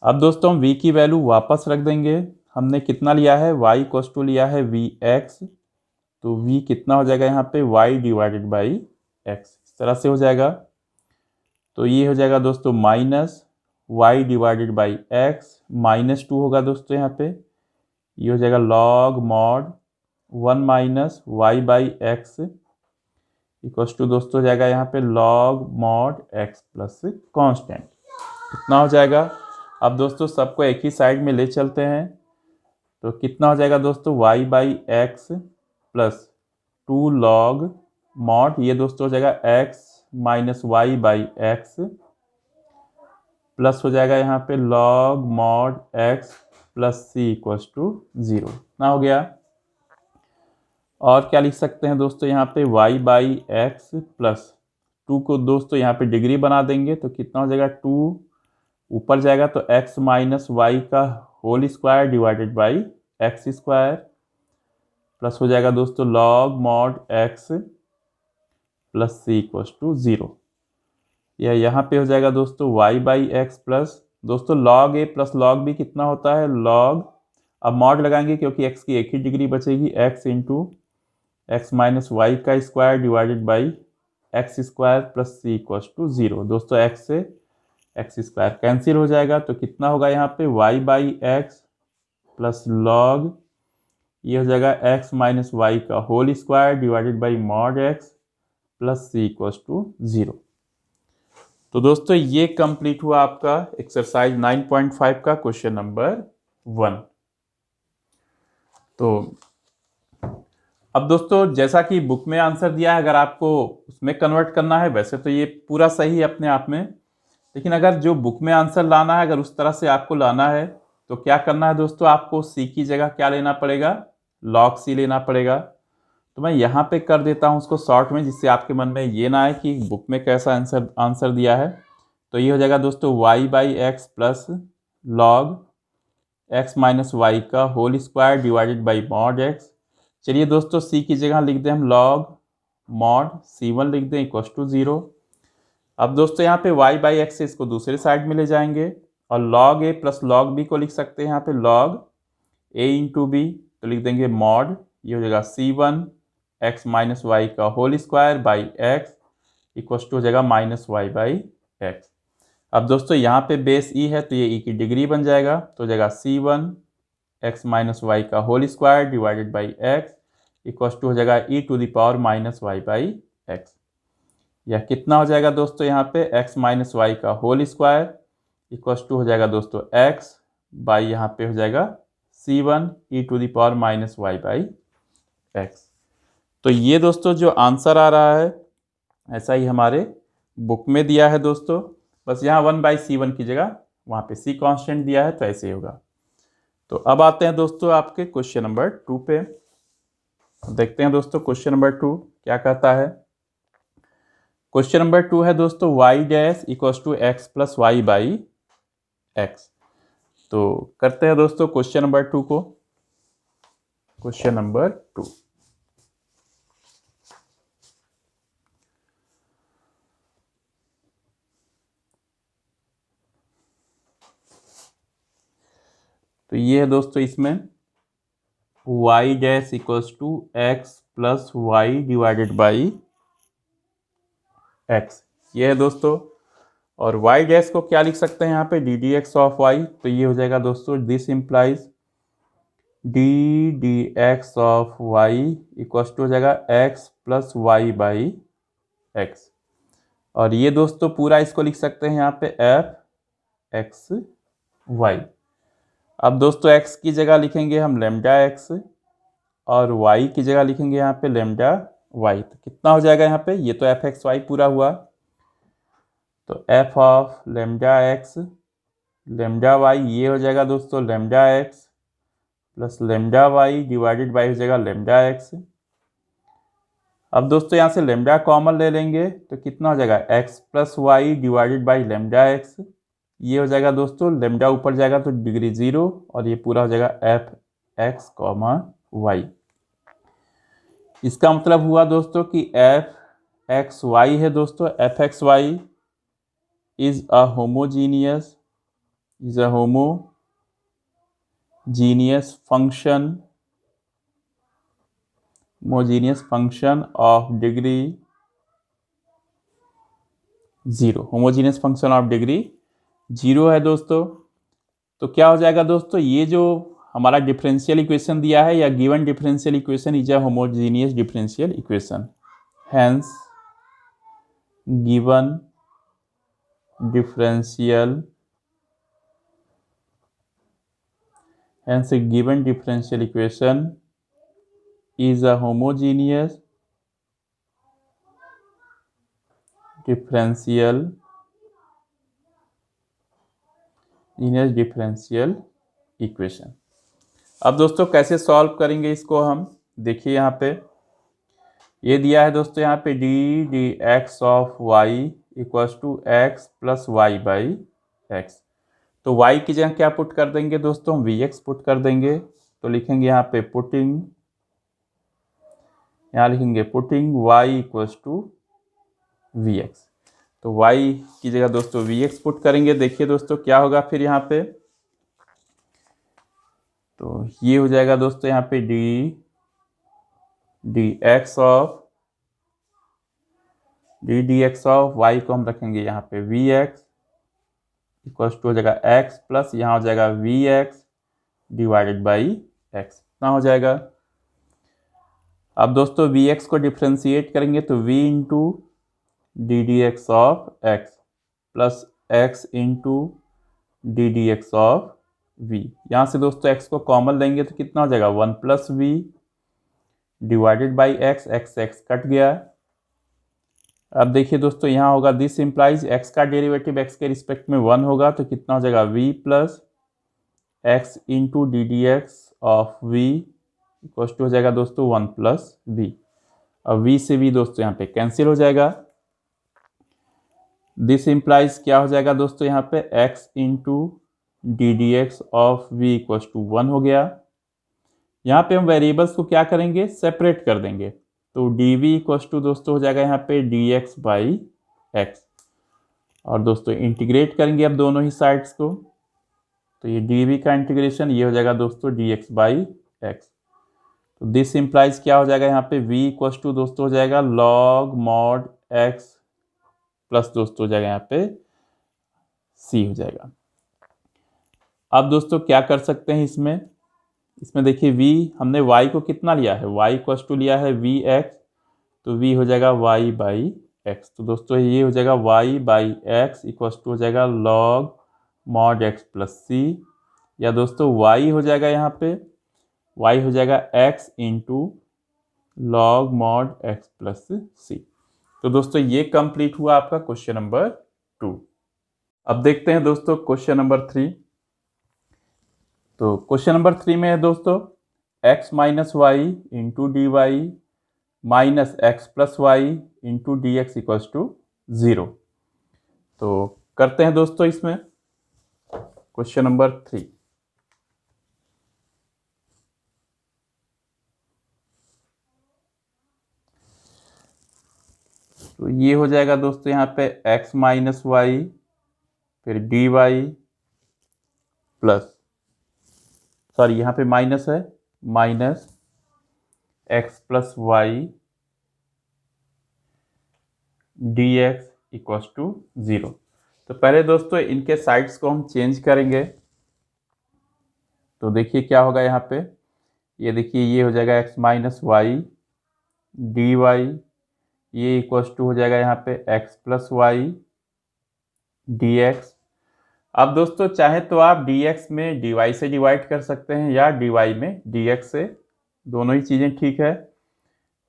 अब दोस्तों हम v की वैल्यू वापस रख देंगे, हमने कितना लिया है y इक्वल्स टू लिया है vx, तो v कितना हो जाएगा यहाँ पे y डिवाइडेड बाई x, इस तरह से हो जाएगा। तो ये हो जाएगा दोस्तों minus y divided by x, minus 2 होगा दोस्तों यहाँ पे, ये हो जाएगा log mod 1 minus y by x equals to दोस्तों हो जाएगा यहाँ पे log mod x plus constant, कितना हो जाएगा। अब दोस्तों सबको एक ही साइड में ले चलते हैं, तो कितना हो जाएगा दोस्तों y by x plus 2 log mod, ये दोस्तों हो जाएगा x minus y by x plus हो जाएगा यहाँ पे log mod x plus c equals to 0, ना हो गया। और क्या लिख सकते हैं दोस्तों यहाँ पे y बाई एक्स प्लस 2 को दोस्तों यहाँ पे डिग्री बना देंगे तो कितना हो जाएगा 2 ऊपर जाएगा तो x माइनस वाई का whole square divided by x square plus हो जाएगा दोस्तों log mod x plus c equals to 0, या यहाँ पे हो जाएगा दोस्तों y बाई एक्स प्लस दोस्तों log a plus log b कितना होता है लॉग, अब मॉड लगाएंगे क्योंकि x की एक ही डिग्री बचेगी, x into x minus y का square divided by x square plus c equals to 0, दोस्तों x से एक्स स्क्वायर कैंसिल हो जाएगा तो कितना होगा यहाँ पे y by x plus log, ये हो जाएगा x माइनस वाई का whole square divided by mod x plus c equals to 0। तो दोस्तों ये कंप्लीट हुआ आपका एक्सरसाइज 9.5 का क्वेश्चन नंबर 1। तो अब दोस्तों जैसा कि बुक में आंसर दिया है, अगर आपको उसमें कन्वर्ट करना है वैसे तो ये पूरा सही है अपने आप में, लेकिन अगर जो बुक में आंसर लाना है, अगर उस तरह से आपको लाना है तो क्या करना है दोस्तों, आपको सी की जगह क्या लेना पड़ेगा, लॉग सी लेना पड़ेगा। तो मैं यहाँ पे कर देता हूँ उसको शॉर्ट में, जिससे आपके मन में ये ना आए कि बुक में कैसा आंसर दिया है। तो ये हो जाएगा दोस्तों y by x plus log x minus y का whole square divided by mod x। चलिए दोस्तों c की जगह लिख दें हम लॉग मॉड c1 लिख दें इक्वल्स टू 0। अब दोस्तों यहाँ पे y बाई एक्स से इसको दूसरे साइड में ले जाएंगे और log a plus log b को लिख सकते हैं यहाँ पे लॉग a इंटू बी, तो लिख देंगे मॉड, ये हो जाएगा c1 एक्स माइनस वाई का whole square by x equals to हो जाएगा माइनस वाई बाई एक्स। अब दोस्तों यहाँ पे बेस ई है तो ये ई की डिग्री बन जाएगा, तो हो जाएगा c1 एक्स माइनस वाई का whole square divided by x equals to हो जाएगा e to the power minus y by x, या कितना हो जाएगा दोस्तों यहाँ पे एक्स माइनस वाई का होल स्क्वायर इक्वल्स टू हो जाएगा दोस्तों एक्स बाई यहाँ पे हो जाएगा c1 e to the power minus y by x. तो ये दोस्तों जो आंसर आ रहा है ऐसा ही हमारे बुक में दिया है दोस्तों, बस यहाँ 1/c1 की जगह वहाँ पे c कांस्टेंट दिया है तो ऐसे ही होगा। तो अब आते हैं दोस्तों आपके क्वेश्चन नंबर 2 पे। देखते हैं दोस्तों क्वेश्चन नंबर 2 क्या कहता है। क्वेश्चन नंबर 2 है दोस्तों y dash equals to x plus y by x. तो करते हैं दोस्तों क्वेश्चन नंबर 2 को। क्वेश्चन नंबर 2, तो ये है दोस्तों इसमें y dash equals to x plus y divided by x, ये है दोस्तों। और y डैश को क्या लिख सकते हैं यहाँ पे d d x of y, तो ये हो जाएगा दोस्तों this implies d d x of y equals to हो जाएगा x plus y by x. और ये दोस्तों पूरा इसको लिख सकते हैं यहाँ पे एफ एक्स वाई। अब दोस्तों x की जगह लिखेंगे हम लेमडा x और y की जगह लिखेंगे यहाँ पे लेमडा y। तो कितना हो जाएगा यहाँ पे, ये तो एफ एक्स वाई पूरा हुआ, तो F of lambda x lambda y ये हो जाएगा दोस्तों lambda x plus lambda y divided by हो जाएगा लेमडा x। अब दोस्तों यहाँ से लेमडा कॉमन ले लेंगे तो कितना हो जाएगा x plus y divided by lambda x। ये हो जाएगा दोस्तों लेमडा ऊपर जाएगा तो डिग्री 0 और ये पूरा हो जाएगा एफ एक्स कॉमा वाई। इसका मतलब हुआ दोस्तों कि एफ एक्स वाई है दोस्तों, f x y is a homogeneous function of degree 0, homogeneous function of degree 0 है दोस्तों। तो क्या हो जाएगा दोस्तों, ये जो हमारा डिफरेंशियल इक्वेशन दिया है या given differential equation is a homogeneous differential equation, hence given differential equation is a homogeneous differential equation. अब दोस्तों कैसे सॉल्व करेंगे इसको हम, देखिए यहाँ पे ये दिया है दोस्तों यहाँ पे d d x of y equals to x plus y by x. तो y की जगह क्या पुट कर देंगे दोस्तों, हम वी एक्स पुट कर देंगे। तो लिखेंगे यहाँ पे putting y equals to v x. तो y की जगह दोस्तों वी एक्स पुट करेंगे। देखिए दोस्तों क्या होगा फिर यहाँ पे, तो ये हो जाएगा दोस्तों यहाँ पे d d x of y को हम रखेंगे यहाँ पे वी एक्स इक्वल्स टू हो जाएगा x प्लस यहाँ हो जाएगा v x divided by x, इतना हो जाएगा। अब दोस्तों वी एक्स को डिफ्रेंशिएट करेंगे तो v into d d x of x plus x into d d x of v। यहाँ से दोस्तों x को कॉमन लेंगे तो कितना हो जाएगा 1 plus v divided by x, x कट गया। अब देखिए दोस्तों यहाँ होगा दिस इम्प्लाइज x का डेरिवेटिव x के रिस्पेक्ट में 1 होगा तो कितना हो जाएगा v plus x into d d x of v equals to हो जाएगा दोस्तों 1 प्लस v। अब v से v दोस्तों यहाँ पे कैंसिल हो जाएगा। दिस इम्प्लाइज क्या हो जाएगा दोस्तों यहाँ पे x into d d x of v equals to 1 हो गया। यहाँ पे हम वेरिएबल्स को क्या करेंगे, सेपरेट कर देंगे। तो डी वी इक्वल्स टू दोस्तों हो जाएगा यहाँ पे डी एक्स बाई एक्स, और दोस्तों इंटीग्रेट करेंगे अब दोनों ही साइड्स को, तो ये डी वी का इंटीग्रेशन ये हो जाएगा दोस्तों डी एक्स बाई एक्स। तो दिस इम्प्लाइज क्या हो जाएगा यहाँ पे v इक्वल्स टू दोस्तों हो जाएगा लॉग मॉड x प्लस दोस्तों हो जाएगा यहाँ पे c हो जाएगा। अब दोस्तों क्या कर सकते हैं इसमें देखिए v हमने y को कितना लिया है, y इक्वल्स टू लिया है वी एक्स, तो v हो जाएगा y बाई एक्स। तो दोस्तों ये हो जाएगा y by x equals to हो जाएगा log mod x plus c, या दोस्तों y हो जाएगा यहाँ पे y हो जाएगा x into log mod x plus c। तो दोस्तों ये कंप्लीट हुआ आपका क्वेश्चन नंबर 2। अब देखते हैं दोस्तों क्वेश्चन नंबर 3। तो क्वेश्चन नंबर 3 में है दोस्तों x minus y into d y minus x plus y into d x equals to 0। तो करते हैं दोस्तों इसमें क्वेश्चन नंबर 3। तो ये हो जाएगा दोस्तों यहाँ पे x माइनस वाई फिर डी वाई प्लस, सॉरी यहाँ पे माइनस है, minus x plus y d x equals to 0। तो पहले दोस्तों इनके साइड्स को हम चेंज करेंगे। तो देखिए क्या होगा यहाँ पे, ये देखिए ये हो जाएगा x minus y d y, ये इक्वल्स टू हो जाएगा यहाँ पे x plus y d x. अब दोस्तों चाहे तो आप dx में dy से डिवाइड कर सकते हैं या dy में dx से, दोनों ही चीज़ें ठीक है।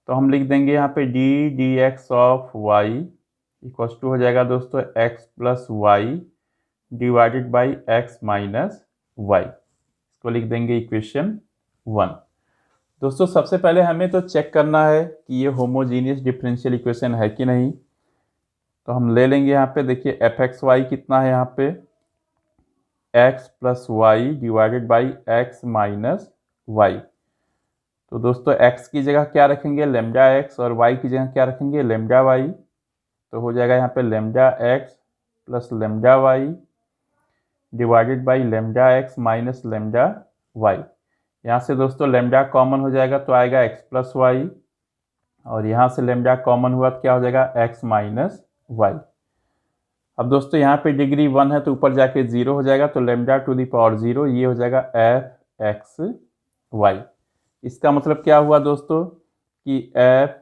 तो हम लिख देंगे यहाँ पे d x of y equals to हो जाएगा दोस्तों x plus y divided by x minus y. इसको लिख देंगे इक्वेशन 1। दोस्तों सबसे पहले हमें तो चेक करना है कि ये होमोजीनियस डिफरेंशियल इक्वेशन है कि नहीं। तो हम ले लेंगे यहाँ पे, देखिए एफ एक्स वाई कितना है यहाँ पे x plus y divided by x minus y. तो दोस्तों x की जगह क्या रखेंगे लेमडा x और y की जगह क्या रखेंगे लेमडा y। तो हो जाएगा यहाँ पे lambda x plus lambda y divided by lambda x minus lambda y। यहाँ से दोस्तों लेमडा कॉमन हो जाएगा तो आएगा x प्लस वाई, और यहाँ से लेमडा कॉमन हुआ तो क्या हो जाएगा x माइनस वाई। अब दोस्तों यहाँ पे डिग्री 1 है तो ऊपर जाके 0 हो जाएगा, तो लेमडा टू दी पावर 0 ये हो जाएगा एफ एक्स वाई। इसका मतलब क्या हुआ दोस्तों कि f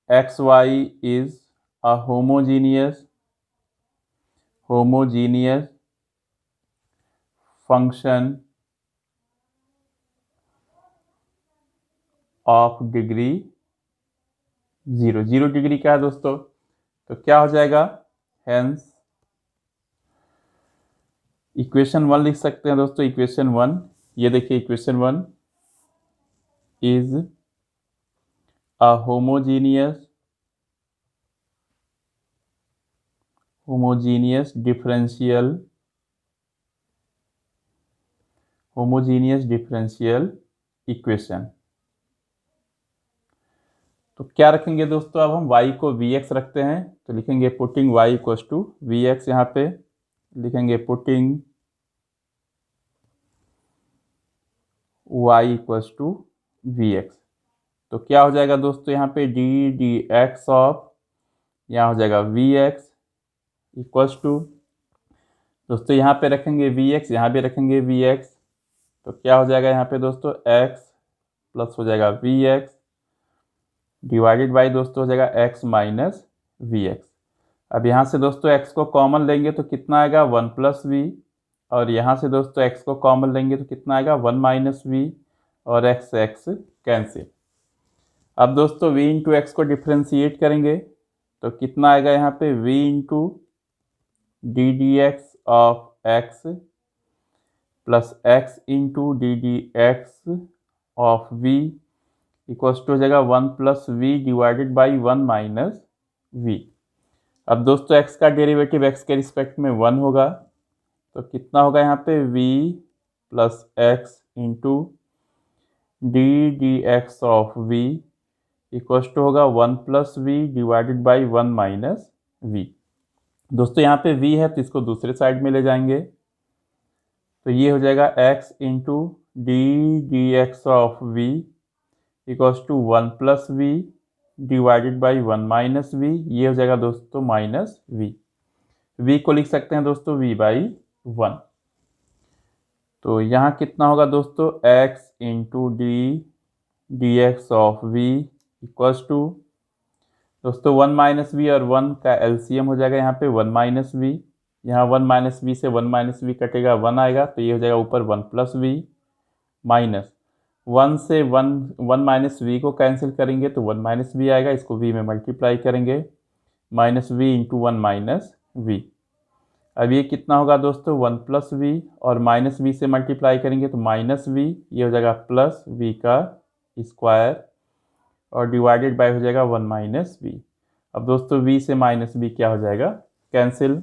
x y is a homogeneous function of degree 0। 0 degree क्या है दोस्तों, तो क्या हो जाएगा, हेंस इक्वेशन 1 लिख सकते हैं दोस्तों। इक्वेशन 1 ये देखिए, equation 1 is a homogeneous differential equation. तो क्या रखेंगे दोस्तों, अब हम y को vx रखते हैं तो लिखेंगे putting y equals to vx, यहाँ पे लिखेंगे putting y equals to vx। तो क्या हो जाएगा दोस्तों यहाँ पे डी एक्स ऑफ, यहाँ हो जाएगा vx इक्वल्स टू, दोस्तों यहाँ पे रखेंगे vx, यहाँ भी रखेंगे vx। तो क्या हो जाएगा यहाँ पे दोस्तों x प्लस हो जाएगा vx डिवाइडेड बाई दोस्तों हो जाएगा x माइनस vx। अब यहाँ से दोस्तों x को कॉमन लेंगे तो कितना आएगा 1 प्लस वी, और यहाँ से दोस्तों x को कॉमन लेंगे तो कितना आएगा 1 माइनस वी, और x कैंसिल। अब दोस्तों v इंटू एक्स को डिफ्रेंशिएट करेंगे तो कितना आएगा यहाँ पे v into d x of x plus x into d x of v equals to हो जाएगा 1 plus v divided by 1 minus v. अब दोस्तों x का डेरिवेटिव x के रिस्पेक्ट में 1 होगा, तो कितना होगा यहाँ पे v plus x into d x of v equals to होगा 1 plus v divided by 1 minus v. दोस्तों यहाँ पे v है तो इसको दूसरे साइड में ले जाएंगे, तो ये हो जाएगा x into d x of v equals to 1 plus v divided by 1 minus v, ये हो जाएगा दोस्तों माइनस वी। वी को लिख सकते हैं दोस्तों v बाई 1। तो यहाँ कितना होगा दोस्तों x into d x of v equals to, दोस्तों 1 माइनस वी और 1 का एलसीएम हो जाएगा यहाँ पे 1 माइनस वी, यहाँ 1 माइनस वी से 1 माइनस वी कटेगा 1 आएगा, तो ये हो जाएगा ऊपर 1 प्लस वी माइनस 1 से 1 माइनस वी को कैंसिल करेंगे तो 1 माइनस वी आएगा, इसको v में मल्टीप्लाई करेंगे minus v into 1 minus v. अब ये कितना होगा दोस्तों, 1 प्लस वी और माइनस वी से मल्टीप्लाई करेंगे तो माइनस वी, ये हो जाएगा प्लस वी का स्क्वायर और डिवाइडेड बाय हो जाएगा 1 माइनस वी। अब दोस्तों वी से माइनस वी क्या हो जाएगा, कैंसिल।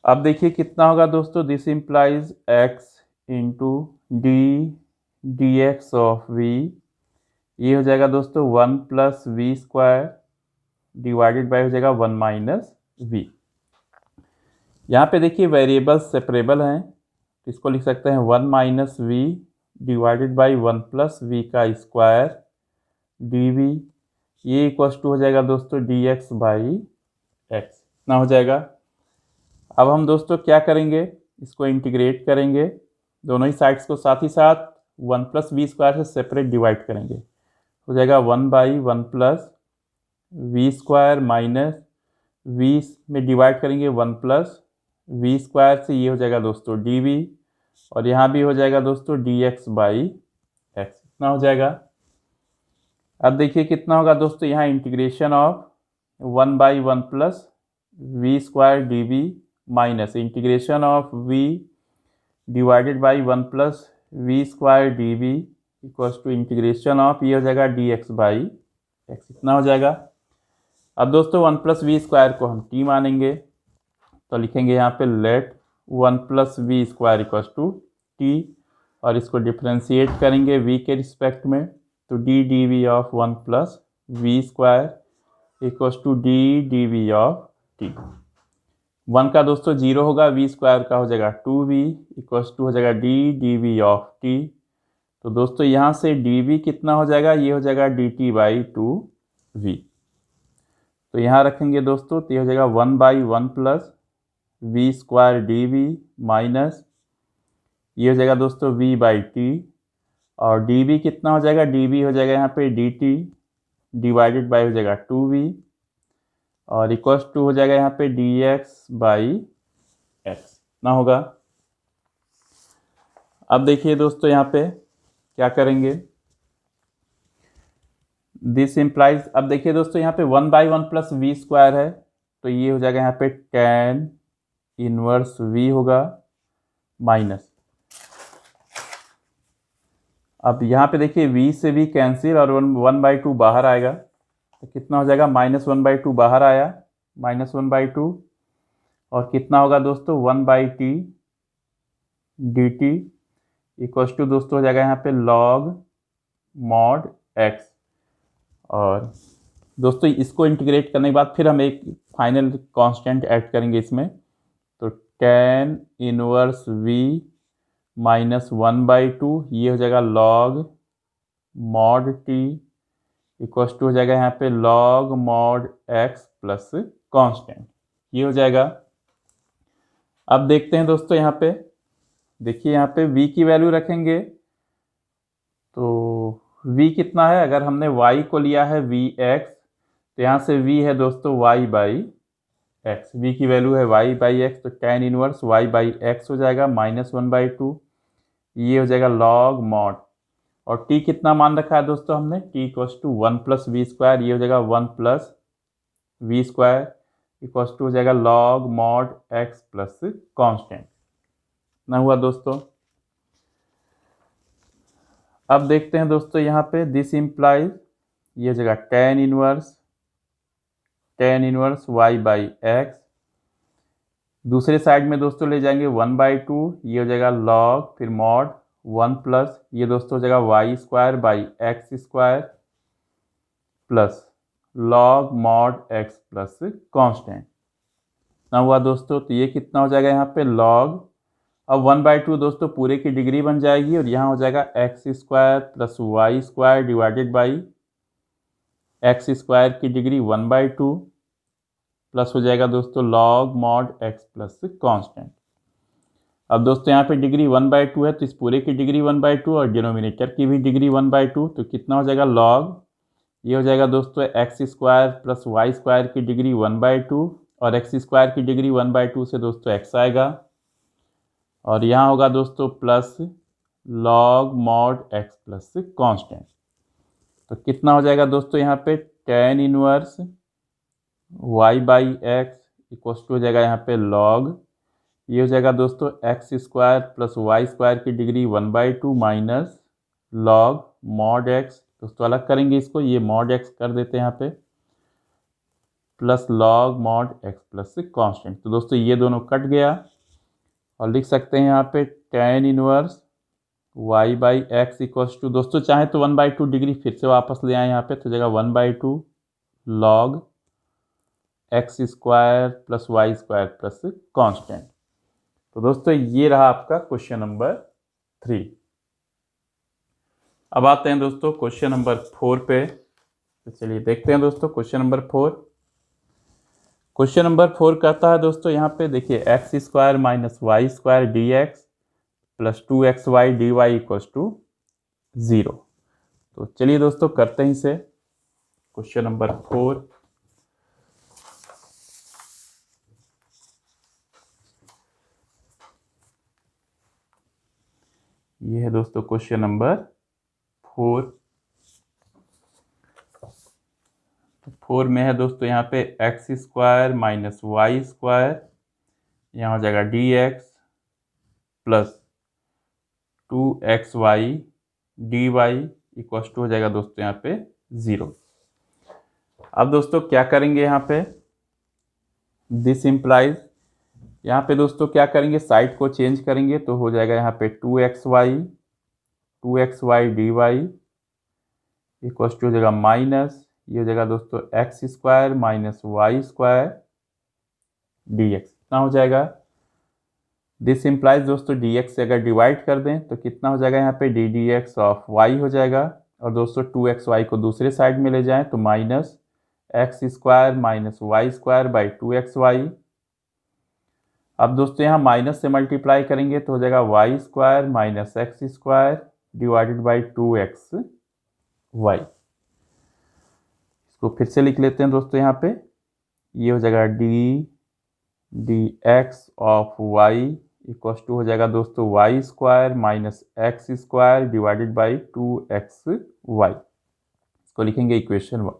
अब देखिए कितना होगा दोस्तों, this implies x into d d x of v, ये हो जाएगा दोस्तों 1 plus v square divided by हो जाएगा 1 माइनस वी। यहाँ पे देखिए वेरिएबल्स सेपरेबल हैं, इसको लिख सकते हैं 1 minus v divided by 1 plus v का स्क्वायर डी वी, ये इक्वल्स टू हो जाएगा दोस्तों डी एक्स बाई एक्स, इतना हो जाएगा। अब हम दोस्तों क्या करेंगे, इसको इंटीग्रेट करेंगे, दोनों ही साइड्स को साथ ही साथ 1 प्लस वी स्क्वायर से सेपरेट डिवाइड करेंगे, हो जाएगा 1 by 1 plus v square minus v में डिवाइड करेंगे 1 प्लस वी स्क्वायर से, ये हो जाएगा दोस्तों डी वी और यहाँ भी हो जाएगा दोस्तों डी एक्स बाई एक्स, इतना हो जाएगा। अब देखिए कितना होगा दोस्तों, यहाँ integration of 1 by 1 plus v square d v minus integration of v divided by 1 plus v square d v equals to integration of, ये हो जाएगा डी एक्स बाई एक्स, इतना हो जाएगा। अब दोस्तों 1 प्लस वी स्क्वायर को हम टी मानेंगे तो लिखेंगे यहाँ पे let 1 plus v square equals to t और इसको डिफ्रेंशिएट करेंगे वी के रिस्पेक्ट में, तो d d v of 1 plus v square equals to d d v of t. 1 का दोस्तों 0 होगा, वी स्क्वायर का हो जाएगा 2v इक्वल्स टू हो जाएगा d d v of t. तो दोस्तों यहाँ से डी वी कितना हो जाएगा, ये हो जाएगा डी टी बाई 2v, तो यहाँ रखेंगे दोस्तों तो ये हो जाएगा 1 by 1 plus v square d v minus ये हो जाएगा दोस्तों वी बाई टी और डी वी कितना हो जाएगा, डी वी हो जाएगा यहाँ पे डी टी डिवाइडेड बाई हो जाएगा 2v और इक्वल्स टू हो जाएगा यहाँ पे डी एक्स बाई एक्स ना होगा। अब देखिए दोस्तों यहाँ पे क्या करेंगे, दिस इम्प्लाइज, अब देखिए दोस्तों यहाँ पे 1 बाई 1 प्लस वी स्क्वायर है तो ये हो जाएगा यहाँ पे tan इनवर्स v होगा माइनस, अब यहाँ पे देखिए v से v कैंसिल और 1 बाई 2 बाहर आएगा तो कितना हो जाएगा, -1 बाई 2 बाहर आया, -1 बाई 2 और कितना होगा दोस्तों 1 by t d t equals to दोस्तों हो जाएगा यहाँ पे log मॉड x और दोस्तों इसको इंटीग्रेट करने के बाद फिर हम एक फाइनल कांस्टेंट ऐड करेंगे इसमें, तो tan inverse v minus 1 by 2 ये हो जाएगा log mod t equals to हो जाएगा यहाँ पे log mod x plus constant, ये हो जाएगा। अब देखते हैं दोस्तों यहाँ पे देखिए यहाँ पे v की वैल्यू रखेंगे तो v कितना है, अगर हमने y को लिया है vx तो यहाँ से v है दोस्तों y बाई x, v की वैल्यू है y बाई x तो tan inverse y by x हो जाएगा -1 बाई 2, ये हो जाएगा log मॉड और t कितना मान रखा है दोस्तों हमने, t equals to 1 plus v square, ये हो जाएगा 1 plus v square equals to हो जाएगा log mod x plus constant ना हुआ दोस्तों। अब देखते हैं दोस्तों यहाँ पे दिस इम्प्लाइज, ये हो जाएगा tan inverse y by x, दूसरे साइड में दोस्तों ले जाएंगे 1 बाई 2 ये हो जाएगा log फिर मॉड 1 प्लस ये दोस्तों हो जाएगा y square by x square plus log mod x plus constant ना हुआ दोस्तों, तो ये कितना हो जाएगा यहाँ पे log, अब 1 बाई 2 दोस्तों पूरे की डिग्री बन जाएगी और यहाँ हो जाएगा x square plus Y square divided by x square की डिग्री 1 बाई 2 प्लस हो जाएगा दोस्तों log mod x plus constant. अब दोस्तों यहाँ पे डिग्री 1 बाई 2 है तो इस पूरे की डिग्री 1 बाई 2 और डिनोमिनेटर की भी डिग्री 1 बाई 2 तो कितना हो जाएगा log, ये हो जाएगा दोस्तों x square plus Y square की डिग्री 1 बाई 2 और एक्स स्क्वायर की डिग्री 1 बाई 2 से दोस्तों x आएगा और यहाँ होगा दोस्तों plus log mod x plus constant, तो कितना हो जाएगा दोस्तों यहाँ पे tan inverse y by x equals to हो जाएगा यहाँ पे लॉग, ये हो जाएगा दोस्तों x square plus Y square की degree 1/2 minus log mod x, दोस्तों अलग करेंगे इसको, ये मॉड एक्स कर देते हैं यहाँ पे, plus log mod x plus constant. तो दोस्तों ये दोनों कट गया और लिख सकते हैं यहाँ पे tan inverse y by x equals to, दोस्तों चाहे तो 1/2 डिग्री फिर से वापस ले आए यहाँ पे, तो जगह 1/2 log x square plus Y square plus constant. तो दोस्तों ये रहा आपका क्वेश्चन नंबर 3। अब आते हैं दोस्तों क्वेश्चन नंबर 4 पे। तो चलिए देखते हैं दोस्तों क्वेश्चन नंबर 4। क्वेश्चन नंबर 4 कहता है दोस्तों यहाँ पे देखिए x square minus y square d x plus 2xy dy equals to 0। तो चलिए दोस्तों करते हैं इसे। क्वेश्चन नंबर 4, ये है दोस्तों क्वेश्चन नंबर 4। तो 4 में है दोस्तों यहाँ पे x square minus y square, यहाँ हो जाएगा d x plus 2xy dy equals to हो जाएगा दोस्तों यहाँ पे 0। अब दोस्तों क्या करेंगे यहाँ पे, दिस इम्प्लाइज, यहाँ पे दोस्तों क्या करेंगे, साइड को चेंज करेंगे तो हो जाएगा यहाँ पे 2xy dy इक्वल्स टू हो जाएगा माइनस, ये हो जाएगा दोस्तों x square minus y square d x, कितना हो जाएगा, दिस इम्प्लाइज दोस्तों dx से अगर डिवाइड कर दें तो कितना हो जाएगा यहाँ पे d d x of y हो जाएगा, और दोस्तों 2xy को दूसरे साइड में ले जाएं तो minus x square minus y square by 2xy। अब दोस्तों यहाँ माइनस से मल्टीप्लाई करेंगे तो हो जाएगा y square minus x square divided by 2xy। इसको फिर से लिख लेते हैं दोस्तों यहाँ पे, ये हो जाएगा d x of y equals to हो जाएगा दोस्तों y square minus x square divided by 2xy। इसको लिखेंगे इक्वेशन 1।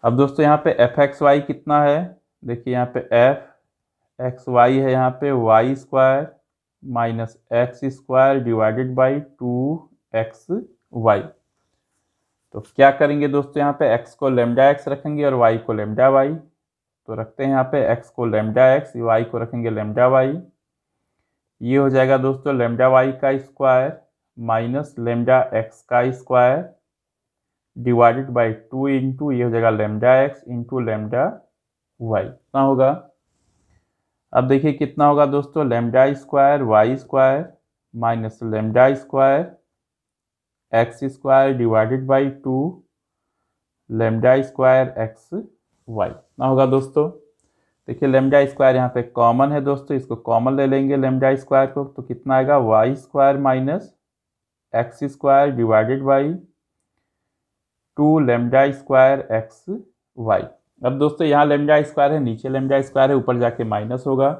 अब दोस्तों यहाँ पे एफ एक्स वाई कितना है, देखिए यहाँ पे एफ एक्स वाई है यहाँ पे y square minus x square divided by 2xy। तो क्या करेंगे दोस्तों यहाँ पे x को लेमडा एक्स रखेंगे और y को लेमडा वाई, तो रखते हैं यहाँ पे x को लेमडा एक्स, y को रखेंगे लेमडा वाई, ये हो जाएगा दोस्तों लेमडा वाई का स्क्वायर माइनस लेमडा एक्स का स्क्वायर डिवाइडेड बाई 2 इंटू ये हो जाएगा lambda x into lambda y, कितना होगा, अब देखिए कितना होगा दोस्तों, lambda square y square minus lambda square x square divided by 2 lambda square x y, कितना होगा दोस्तों, देखिए लेमडा स्क्वायर यहाँ पे कॉमन है दोस्तों, इसको कॉमन ले लेंगे लेमडा स्क्वायर को, तो कितना आएगा y square minus x square divided by 2 lambda square x y. अब दोस्तों यहाँ लेमडा स्क्वायर है, नीचे लेमडा स्क्वायर है, ऊपर जाके माइनस होगा,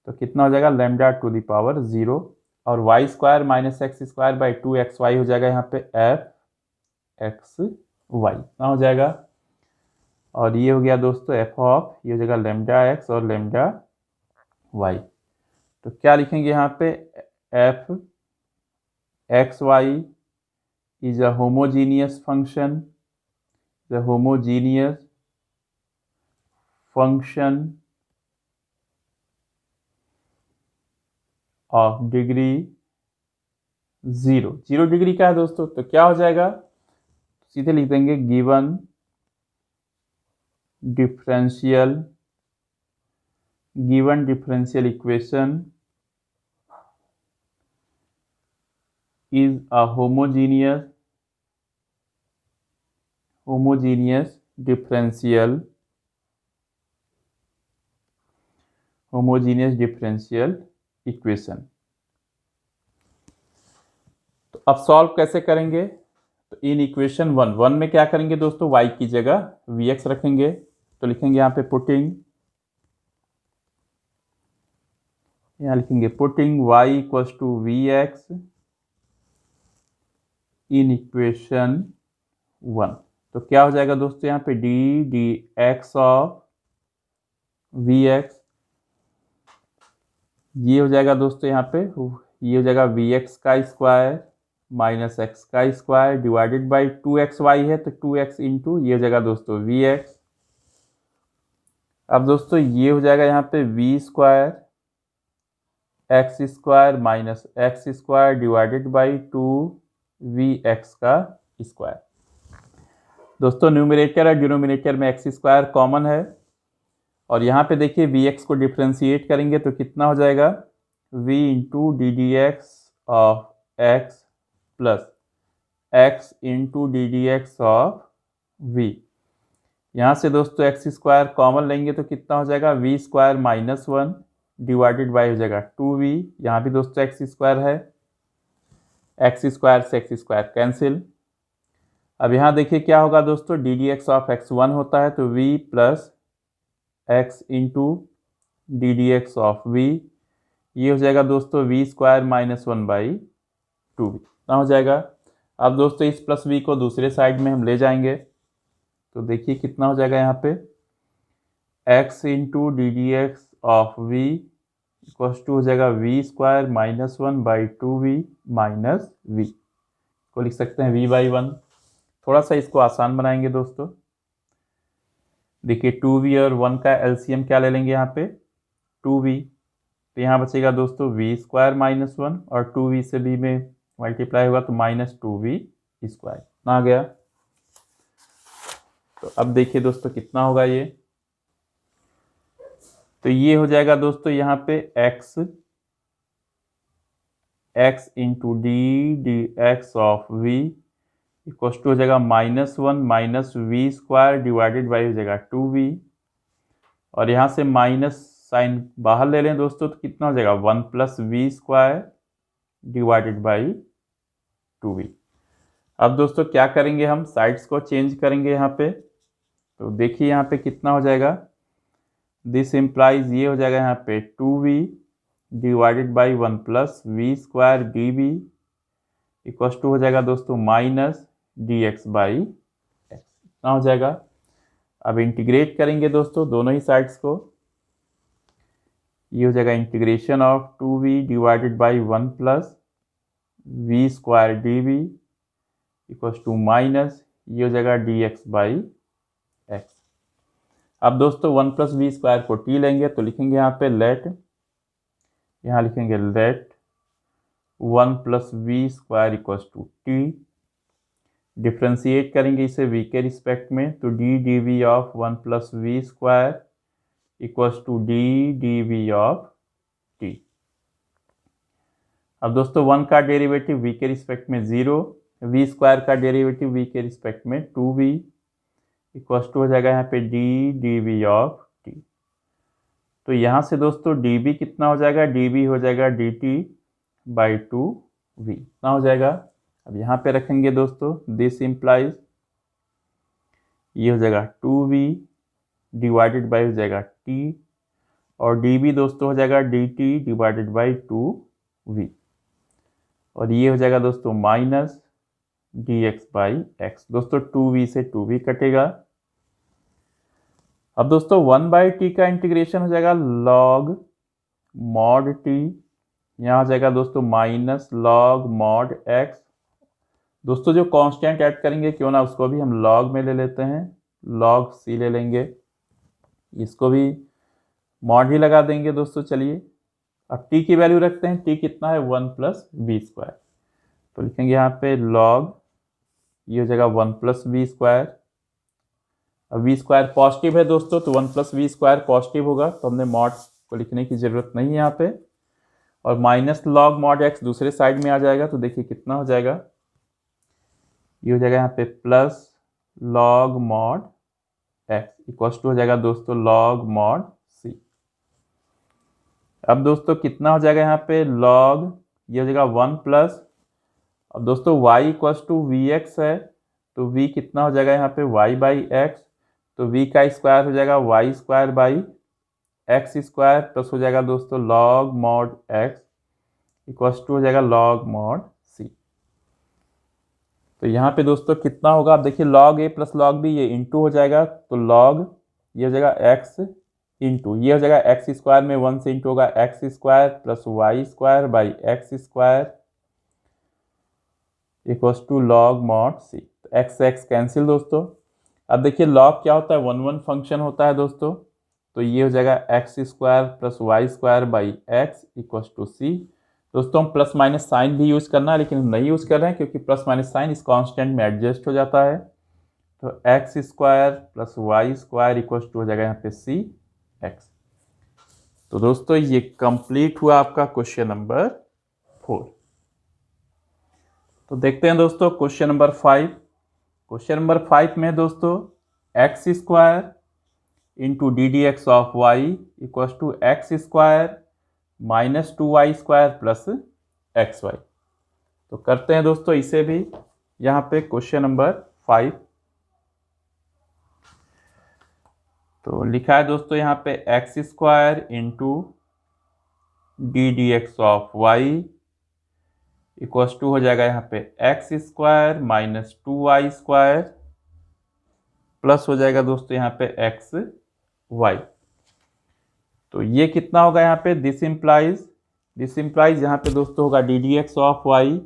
तो कितना हो जाएगा लेमडा टू द पावर 0, और y square minus x square by 2xy हो जाएगा यहाँ पे एफ एक्स वाई, कितना हो जाएगा, और ये हो गया दोस्तों एफ ऑफ, ये हो जाएगा लेमडा एक्स और लेमडा वाई। तो क्या लिखेंगे यहाँ पे, f x y is a homogeneous function, the homogeneous function of degree 0, 0 degree का है दोस्तों, तो क्या हो जाएगा, सीधे लिख देंगे given differential equation is a homogeneous differential equation. तो अब सॉल्व कैसे करेंगे, तो इन इक्वेशन 1 में क्या करेंगे दोस्तों, y की जगह vx रखेंगे, तो लिखेंगे यहाँ पे पुटिंग, यहाँ लिखेंगे putting y equals to vx in equation 1, तो क्या हो जाएगा दोस्तों यहाँ पे d x of v x, ये हो जाएगा दोस्तों यहाँ पे, ये हो जाएगा वी एक्स का स्क्वायर माइनस एक्स का स्क्वायर डिवाइडेड बाई 2xy है तो 2x इंटू ये हो जाएगा दोस्तों वी एक्स। अब दोस्तों ये हो जाएगा यहाँ पे v square x square minus x square divided by 2vx का स्क्वायर। दोस्तों न्यूमरेटर और डिनोमिनेटर में एक्स स्क्वायर कॉमन है और यहाँ पे देखिए vx को डिफ्रेंशिएट करेंगे तो कितना हो जाएगा v into d d x of x plus x into d d x of v। यहाँ से दोस्तों एक्स स्क्वायर कॉमन लेंगे तो कितना हो जाएगा v square minus 1 divided by हो जाएगा 2v। यहाँ भी दोस्तों एक्स स्क्वायर है, एक्स स्क्वायर से एक्स स्क्वायर कैंसिल। अब यहाँ देखिए क्या होगा दोस्तों, d d x of x 1 होता है तो v plus x into d d x of v, ये हो जाएगा दोस्तों v square minus 1 by 2v ना हो जाएगा। अब दोस्तों इस प्लस v को दूसरे साइड में हम ले जाएंगे तो देखिए कितना हो जाएगा यहाँ पे x into d d x of v equals to हो जाएगा v square minus 1 by 2v minus v को लिख सकते हैं v बाई 1। थोड़ा सा इसको आसान बनाएंगे दोस्तों, देखिए 2v और 1 का एलसीएम क्या ले लेंगे यहाँ पे 2v, तो यहाँ बचेगा दोस्तों वी स्क्वायर माइनस 1 और 2v से b में मल्टीप्लाई होगा तो माइनस 2v स्क्वायर ना आ गया। तो अब देखिए दोस्तों कितना होगा ये, तो ये हो जाएगा दोस्तों यहाँ पे x into d d x of v equal to हो जाएगा minus 1 minus v square divided by हो जाएगा 2v और यहाँ से माइनस साइन बाहर ले लें दोस्तों तो कितना हो जाएगा 1 plus v square divided by 2v। अब दोस्तों क्या करेंगे, हम साइड्स को चेंज करेंगे यहाँ पे, तो देखिए यहाँ पे कितना हो जाएगा, दिस इम्प्लाइज ये हो जाएगा यहाँ पे 2v divided by 1 plus v square d v equal to हो जाएगा दोस्तों minus d x by x इतना हो जाएगा। अब इंटीग्रेट करेंगे दोस्तों दोनों ही साइड्स को, ये हो जाएगा integration of 2v divided by 1 plus v square d v equal to minus ये हो जाएगा डी एक्स बाई एक्स। अब दोस्तों 1 प्लस वी स्क्वायर को t लेंगे तो लिखेंगे यहाँ पे लेट, यहाँ लिखेंगे let 1 plus v square equal to t, differentiate करेंगे इसे v के रिस्पेक्ट में तो d d v of 1 plus v square equal to d d v of t. अब दोस्तों 1 का डेरिवेटिव v के रिस्पेक्ट में 0, वी स्क्वायर का डेरिवेटिव v के रिस्पेक्ट में 2v इक्वल टू हो जाएगा यहाँ पे d d v of t. तो यहाँ से दोस्तों dv कितना हो जाएगा, dv हो जाएगा dt बाई 2v कितना हो जाएगा। अब यहाँ पे रखेंगे दोस्तों दिस इम्प्लाइज ये हो जाएगा 2v डिवाइडेड बाई हो जाएगा t और dv दोस्तों हो जाएगा dt डिवाइडेड बाई 2v और ये हो जाएगा दोस्तों माइनस dx बाई एक्स। दोस्तों 2v से 2v कटेगा। अब दोस्तों 1 बाई टी का इंटीग्रेशन हो जाएगा log मॉड t, यहाँ हो जाएगा दोस्तों माइनस log मॉड x। दोस्तों जो कांस्टेंट ऐड करेंगे क्यों ना उसको भी हम log में ले लेते हैं, log c ले लेंगे, इसको भी मॉड ही लगा देंगे दोस्तों। चलिए अब t की वैल्यू रखते हैं, t कितना है 1 प्लस वी स्क्वायर, तो लिखेंगे यहाँ पे log ये हो जाएगा 1 प्लस वी स्क्वायर। अब वी स्क्वायर पॉजिटिव है दोस्तों तो 1 प्लस वी स्क्वायर पॉजिटिव होगा तो हमने मॉड को लिखने की ज़रूरत नहीं है यहाँ पे, और माइनस लॉग मॉड एक्स दूसरे साइड में आ जाएगा तो देखिए कितना हो जाएगा, ये हो जाएगा यहाँ पे plus log mod x equal to हो जाएगा दोस्तों लॉग मॉड सी। अब दोस्तों कितना हो जाएगा यहाँ पे लॉग ये हो जाएगा 1 प्लस, अब दोस्तों y equal to v x है तो v कितना हो जाएगा यहाँ पे y बाई एक्स, तो v का स्क्वायर हो जाएगा y square by x square plus हो जाएगा दोस्तों log mod x equal to हो जाएगा log मॉड c। तो यहाँ पे दोस्तों कितना होगा, आप देखिए log a plus log b ये इंटू हो जाएगा तो log ये हो जाएगा x इंटू ये हो जाएगा एक्स स्क्वायर में 1 से इंटू होगा x square plus Y square by x square equals to log mod c. X x cancel दोस्तों। अब देखिए लॉग क्या होता है, 1 1 फंक्शन होता है दोस्तों। तो ये हो जाएगा x square plus Y square by x equals to c. दोस्तों हम प्लस माइनस साइन भी यूज करना है, लेकिन हम नहीं यूज कर रहे हैं क्योंकि प्लस माइनस साइन इस कांस्टेंट में एडजस्ट हो जाता है। तो x square plus Y square equals to हो जाएगा यहाँ पे सी एक्स। तो दोस्तों ये कंप्लीट हुआ आपका क्वेश्चन नंबर 4। तो देखते हैं दोस्तों क्वेश्चन नंबर 5। क्वेश्चन नंबर 5 में दोस्तों x square into d d x of y equals to x square minus 2y square plus x y. तो करते हैं दोस्तों इसे भी यहाँ पे क्वेश्चन नंबर 5। तो लिखा है दोस्तों यहाँ पे x square into d d x of y equals to हो जाएगा यहाँ पे x square minus 2y square plus हो जाएगा दोस्तों यहाँ पे एक्स वाई। तो ये कितना होगा यहाँ पे, दिस इम्प्लाइज यहाँ पे दोस्तों होगा d d x of y,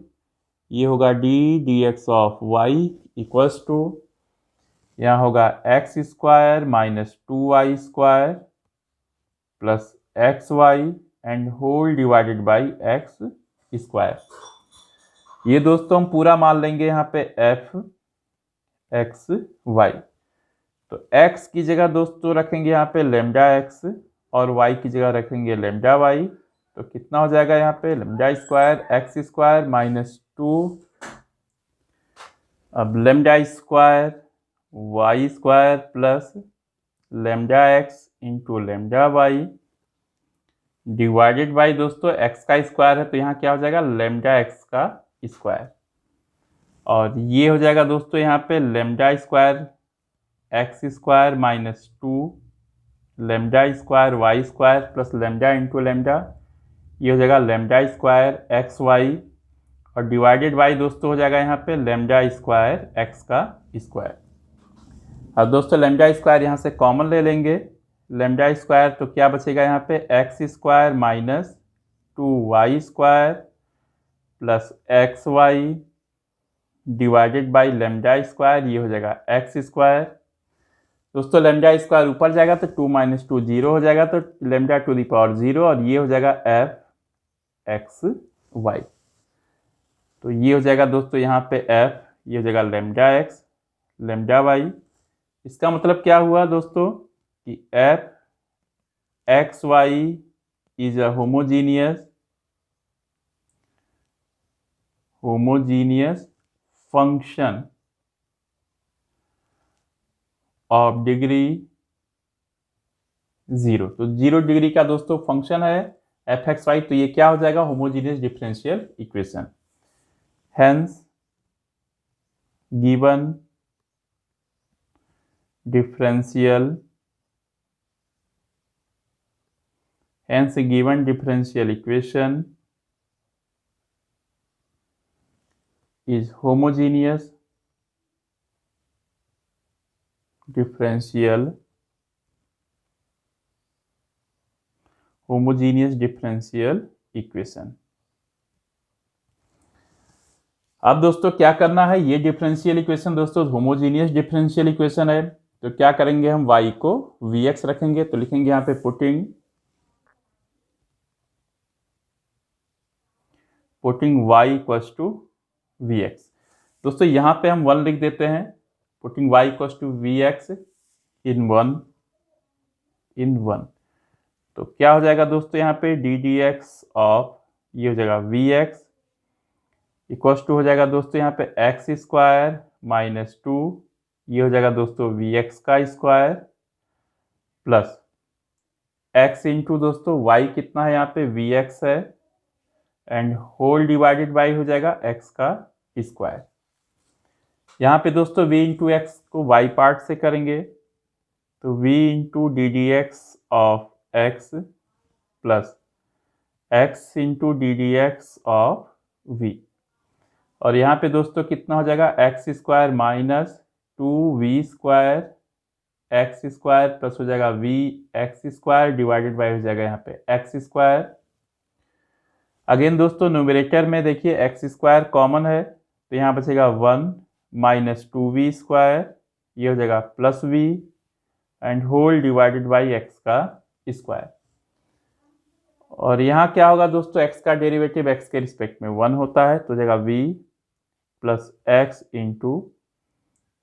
ये होगा d d x of y equals to यहाँ होगा x square minus 2y square plus x y and whole divided by x square. ये दोस्तों हम पूरा मान लेंगे यहाँ पे एफ एक्स वाई। तो x की जगह दोस्तों रखेंगे यहाँ पे लेमडा x और y की जगह रखेंगे लेमडा y। तो कितना हो जाएगा यहाँ पे lambda square x square minus 2, अब lambda square y square plus lambda x into lambda y divided by दोस्तों x का स्क्वायर है तो यहाँ क्या हो जाएगा लेमडा x का स्क्वायर। और ये हो जाएगा दोस्तों यहाँ पे lambda square x square minus 2 lambda square y square plus lambda into lambda, ये हो जाएगा लेमडा स्क्वायर एक्स वाई और डिवाइडेड बाई दोस्तों हो जाएगा यहाँ पे लेमडा स्क्वायर एक्स का स्क्वायर। अब दोस्तों लेमडा स्क्वायर यहाँ से कॉमन ले लेंगे, लेमडा स्क्वायर तो क्या बचेगा यहाँ पे x square minus 2y square plus x y divided by lambda square, ये हो जाएगा एक्स स्क्वायर। दोस्तों लेमडा स्क्वायर ऊपर जाएगा तो 2 माइनस 2 0 हो जाएगा तो लेमडा टू द पावर 0 और ये हो जाएगा एफ एक्स वाई। तो ये हो जाएगा दोस्तों यहाँ पे एफ, ये हो जाएगा लेमडा एक्स लेमडा वाई। इसका मतलब क्या हुआ दोस्तों कि f x y is a homogeneous function of degree 0। तो 0 डिग्री का दोस्तों फंक्शन है एफ एक्स वाई, तो ये क्या हो जाएगा homogeneous differential equation. Hence given differential equation is homogeneous differential equation. अब दोस्तों क्या करना है, ये डिफरेंशियल इक्वेशन दोस्तों होमोजीनियस डिफरेंशियल इक्वेशन है तो क्या करेंगे हम y को vx रखेंगे। तो लिखेंगे यहाँ पे putting y equals to vx। दोस्तों यहाँ पे हम 1 लिख देते हैं, putting y equals to vx in 1। तो क्या हो जाएगा दोस्तों यहाँ पे डी डी एक्स ऑफ, ये हो जाएगा vx इक्वल्स टू हो जाएगा दोस्तों यहाँ पे एक्स स्क्वायर माइनस 2, ये हो जाएगा दोस्तों vx का स्क्वायर प्लस x इंटू दोस्तों y कितना है यहाँ पे vx है एंड होल डिवाइडेड बाई हो जाएगा x का स्क्वायर। यहाँ पे दोस्तों v इंटू एक्स को y पार्ट से करेंगे तो v into d d x of x plus x into d d x of v और यहाँ पे दोस्तों कितना हो जाएगा x square minus 2v square x square plus हो जाएगा v x square divided by हो जाएगा यहाँ पे एक्स स्क्वायर। अगेन दोस्तों न्यूमरेटर में देखिए एक्स स्क्वायर कॉमन है तो यहाँ बचेगा 1 माइनस 2v स्क्वायर, ये हो जाएगा plus v and whole divided by x का स्क्वायर। और यहाँ क्या होगा दोस्तों, एक्स का डेरिवेटिव एक्स के रिस्पेक्ट में 1 होता है तो हो जाएगा v plus x into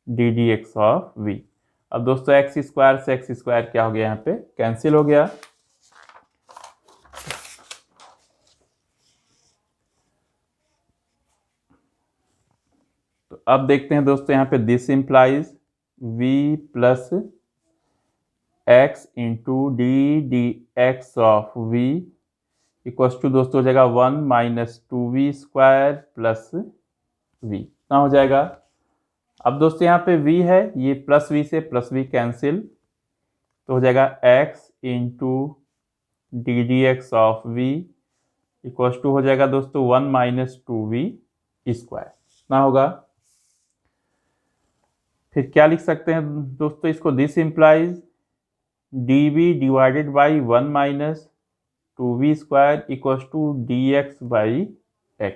d d x of v. अब दोस्तों एक्स स्क्वायर से एक्स स्क्वायर क्या हो गया, यहाँ पे कैंसिल हो गया। तो अब देखते हैं दोस्तों यहाँ पे this implies v plus x into d d x of v equals to दोस्तों हो जाएगा 1 minus 2v square plus v, कितना हो जाएगा। अब दोस्तों यहाँ पे v है, ये प्लस v से प्लस v कैंसिल तो हो जाएगा x into d d x of v equals to हो जाएगा दोस्तों 1 माइनस 2v स्क्वायर, कितना होगा। फिर क्या लिख सकते हैं दोस्तों इसको, this implies dv divided by 1 minus 2v square equals to dx by x।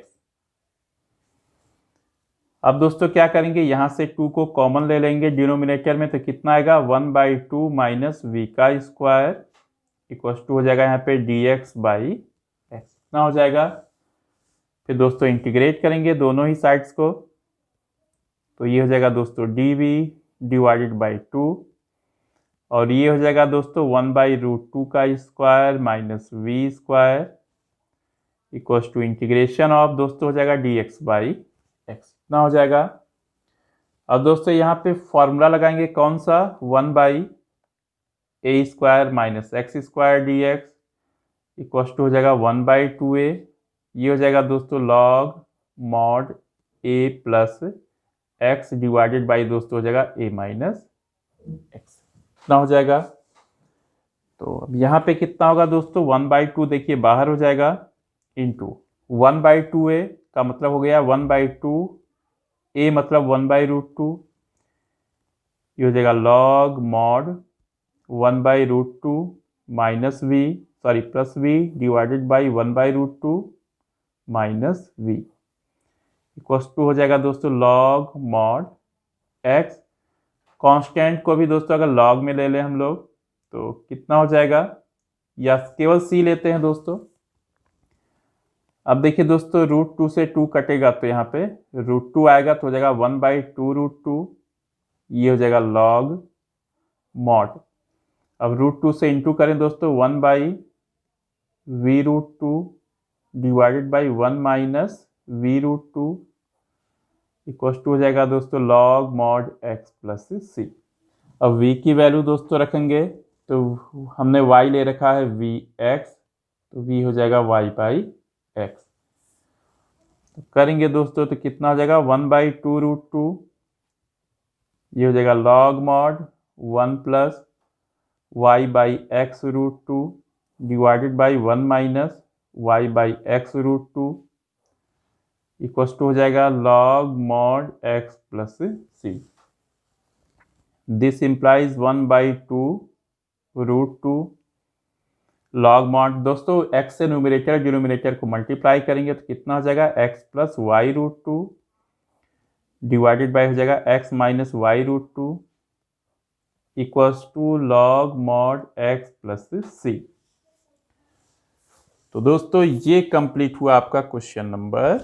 अब दोस्तों क्या करेंगे, यहां से 2 को कॉमन ले लेंगे डिनोमिनेटर में तो कितना आएगा 1/2 माइनस वी का स्क्वायर इक्वल्स टू हो जाएगा यहाँ पे dx बाई एक्स, कितना हो जाएगा। फिर दोस्तों इंटीग्रेट करेंगे दोनों ही साइड्स को तो ये हो जाएगा दोस्तों dv डिवाइडेड बाई 2 और ये हो जाएगा दोस्तों 1/√2 का square minus v square equals to integration of दोस्तों हो जाएगा dx बाई एक्स, कितना हो जाएगा। अब दोस्तों यहाँ पे फॉर्मूला लगाएंगे कौन सा, 1/a square minus x square d x equals to हो जाएगा 1/2a, ये हो जाएगा दोस्तों log mod a plus x divided by दोस्तों हो जाएगा a माइनस एक्स, कितना हो जाएगा। तो अब यहाँ पे कितना होगा दोस्तों 1/2 देखिए बाहर हो जाएगा इंटू 1/2a का मतलब हो गया 1/2 a मतलब 1/√2, ये हो जाएगा log mod 1/√2 minus v sorry plus v divided by 1/√2 minus v equals to हो जाएगा दोस्तों लॉग मॉड x। कांस्टेंट को भी दोस्तों अगर लॉग में ले लें हम लोग तो कितना हो जाएगा, या केवल c लेते हैं दोस्तों। अब देखिए दोस्तों √2 से 2 कटेगा तो यहाँ पे √2 आएगा तो हो जाएगा 1/2√2, ये हो जाएगा लॉग मॉड। अब √2 से इंटू करें दोस्तों 1/v√2 divided by 1 minus v√2 equals to हो जाएगा दोस्तों log mod x plus c. अब v की वैल्यू दोस्तों रखेंगे तो हमने y ले रखा है vx तो v हो जाएगा y बाई x। तो करेंगे दोस्तों तो कितना हो जाएगा 1/2√2, ये हो जाएगा log mod 1 plus y by x√2 divided by 1 minus y by x√2 equals to हो जाएगा log mod x plus c. This implies 1/2√2 log mod दोस्तों x से न्यूमरेटर डिनोमिनेटर को मल्टीप्लाई करेंगे तो कितना हो जाएगा x plus y√2 divided by हो जाएगा x minus y√2 equals to log mod x plus c. तो दोस्तों ये कंप्लीट हुआ आपका क्वेश्चन नंबर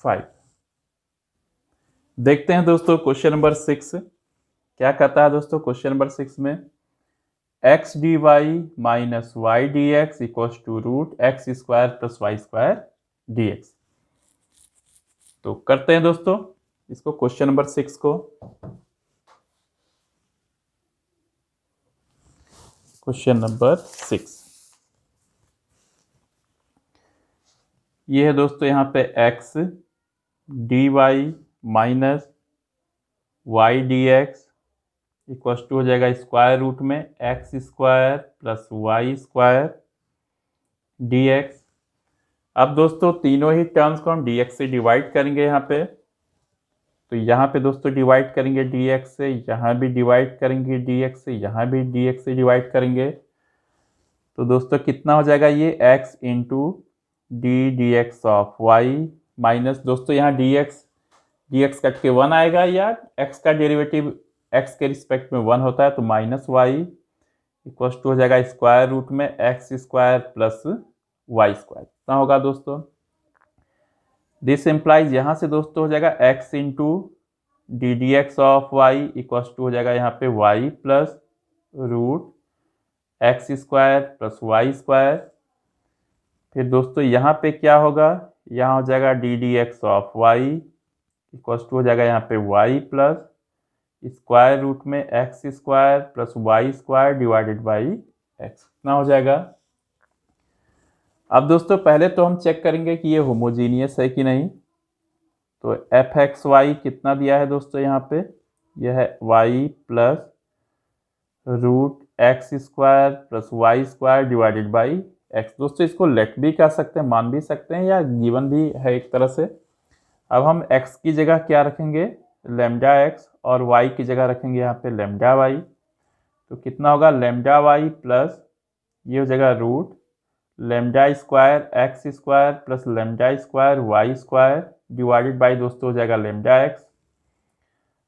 5। देखते हैं दोस्तों क्वेश्चन नंबर 6 क्या कहता है दोस्तों। क्वेश्चन नंबर 6 में x dy minus y dx equals to √x square plus y square dx। तो करते हैं दोस्तों इसको क्वेश्चन नंबर 6 को। क्वेश्चन नंबर 6 ये है दोस्तों यहाँ पे x dy minus y dx equals to हो जाएगा स्क्वायर रूट में x square plus y square dx। अब दोस्तों तीनों ही टर्म्स को हम dx से डिवाइड करेंगे यहाँ पे तो यहाँ पे दोस्तों डिवाइड करेंगे dx से, यहाँ भी डिवाइड करेंगे dx से, यहाँ भी dx से डिवाइड करेंगे। तो दोस्तों कितना हो जाएगा ये x into d d x of y minus दोस्तों यहाँ dx कट के 1 आएगा, या x का डेरिवेटिव x के रिस्पेक्ट में 1 होता है तो माइनस वाई इक्वल टू हो जाएगा स्क्वायर रूट में x square plus Y square. कितना होगा दोस्तों? दिस इम्प्लाइज यहाँ से दोस्तों हो जाएगा x into d d x of y equal to हो जाएगा यहाँ पे y plus root x square plus Y square. फिर दोस्तों यहाँ पे क्या होगा, यहाँ हो जाएगा d d x of y equal to हो जाएगा यहाँ पे y प्लस स्क्वायर रूट में x square plus Y square divided by x. कितना हो जाएगा? अब दोस्तों पहले तो हम चेक करेंगे कि ये होमोजीनियस है कि नहीं। तो एफ एक्स वाई कितना दिया है दोस्तों यहाँ पे, यह है y plus root x square plus Y square divided by x. दोस्तों इसको लेट भी कर सकते हैं, मान भी सकते हैं, या गिवन भी है एक तरह से। अब हम x की जगह क्या रखेंगे, लेमडा एक्स, और y की जगह रखेंगे यहाँ पे लेमडा वाई। तो कितना होगा, लेमडा वाई प्लस ये हो जाएगा root lambda square x square plus lambda square y square divided by दोस्तों हो जाएगा लेमडा एक्स।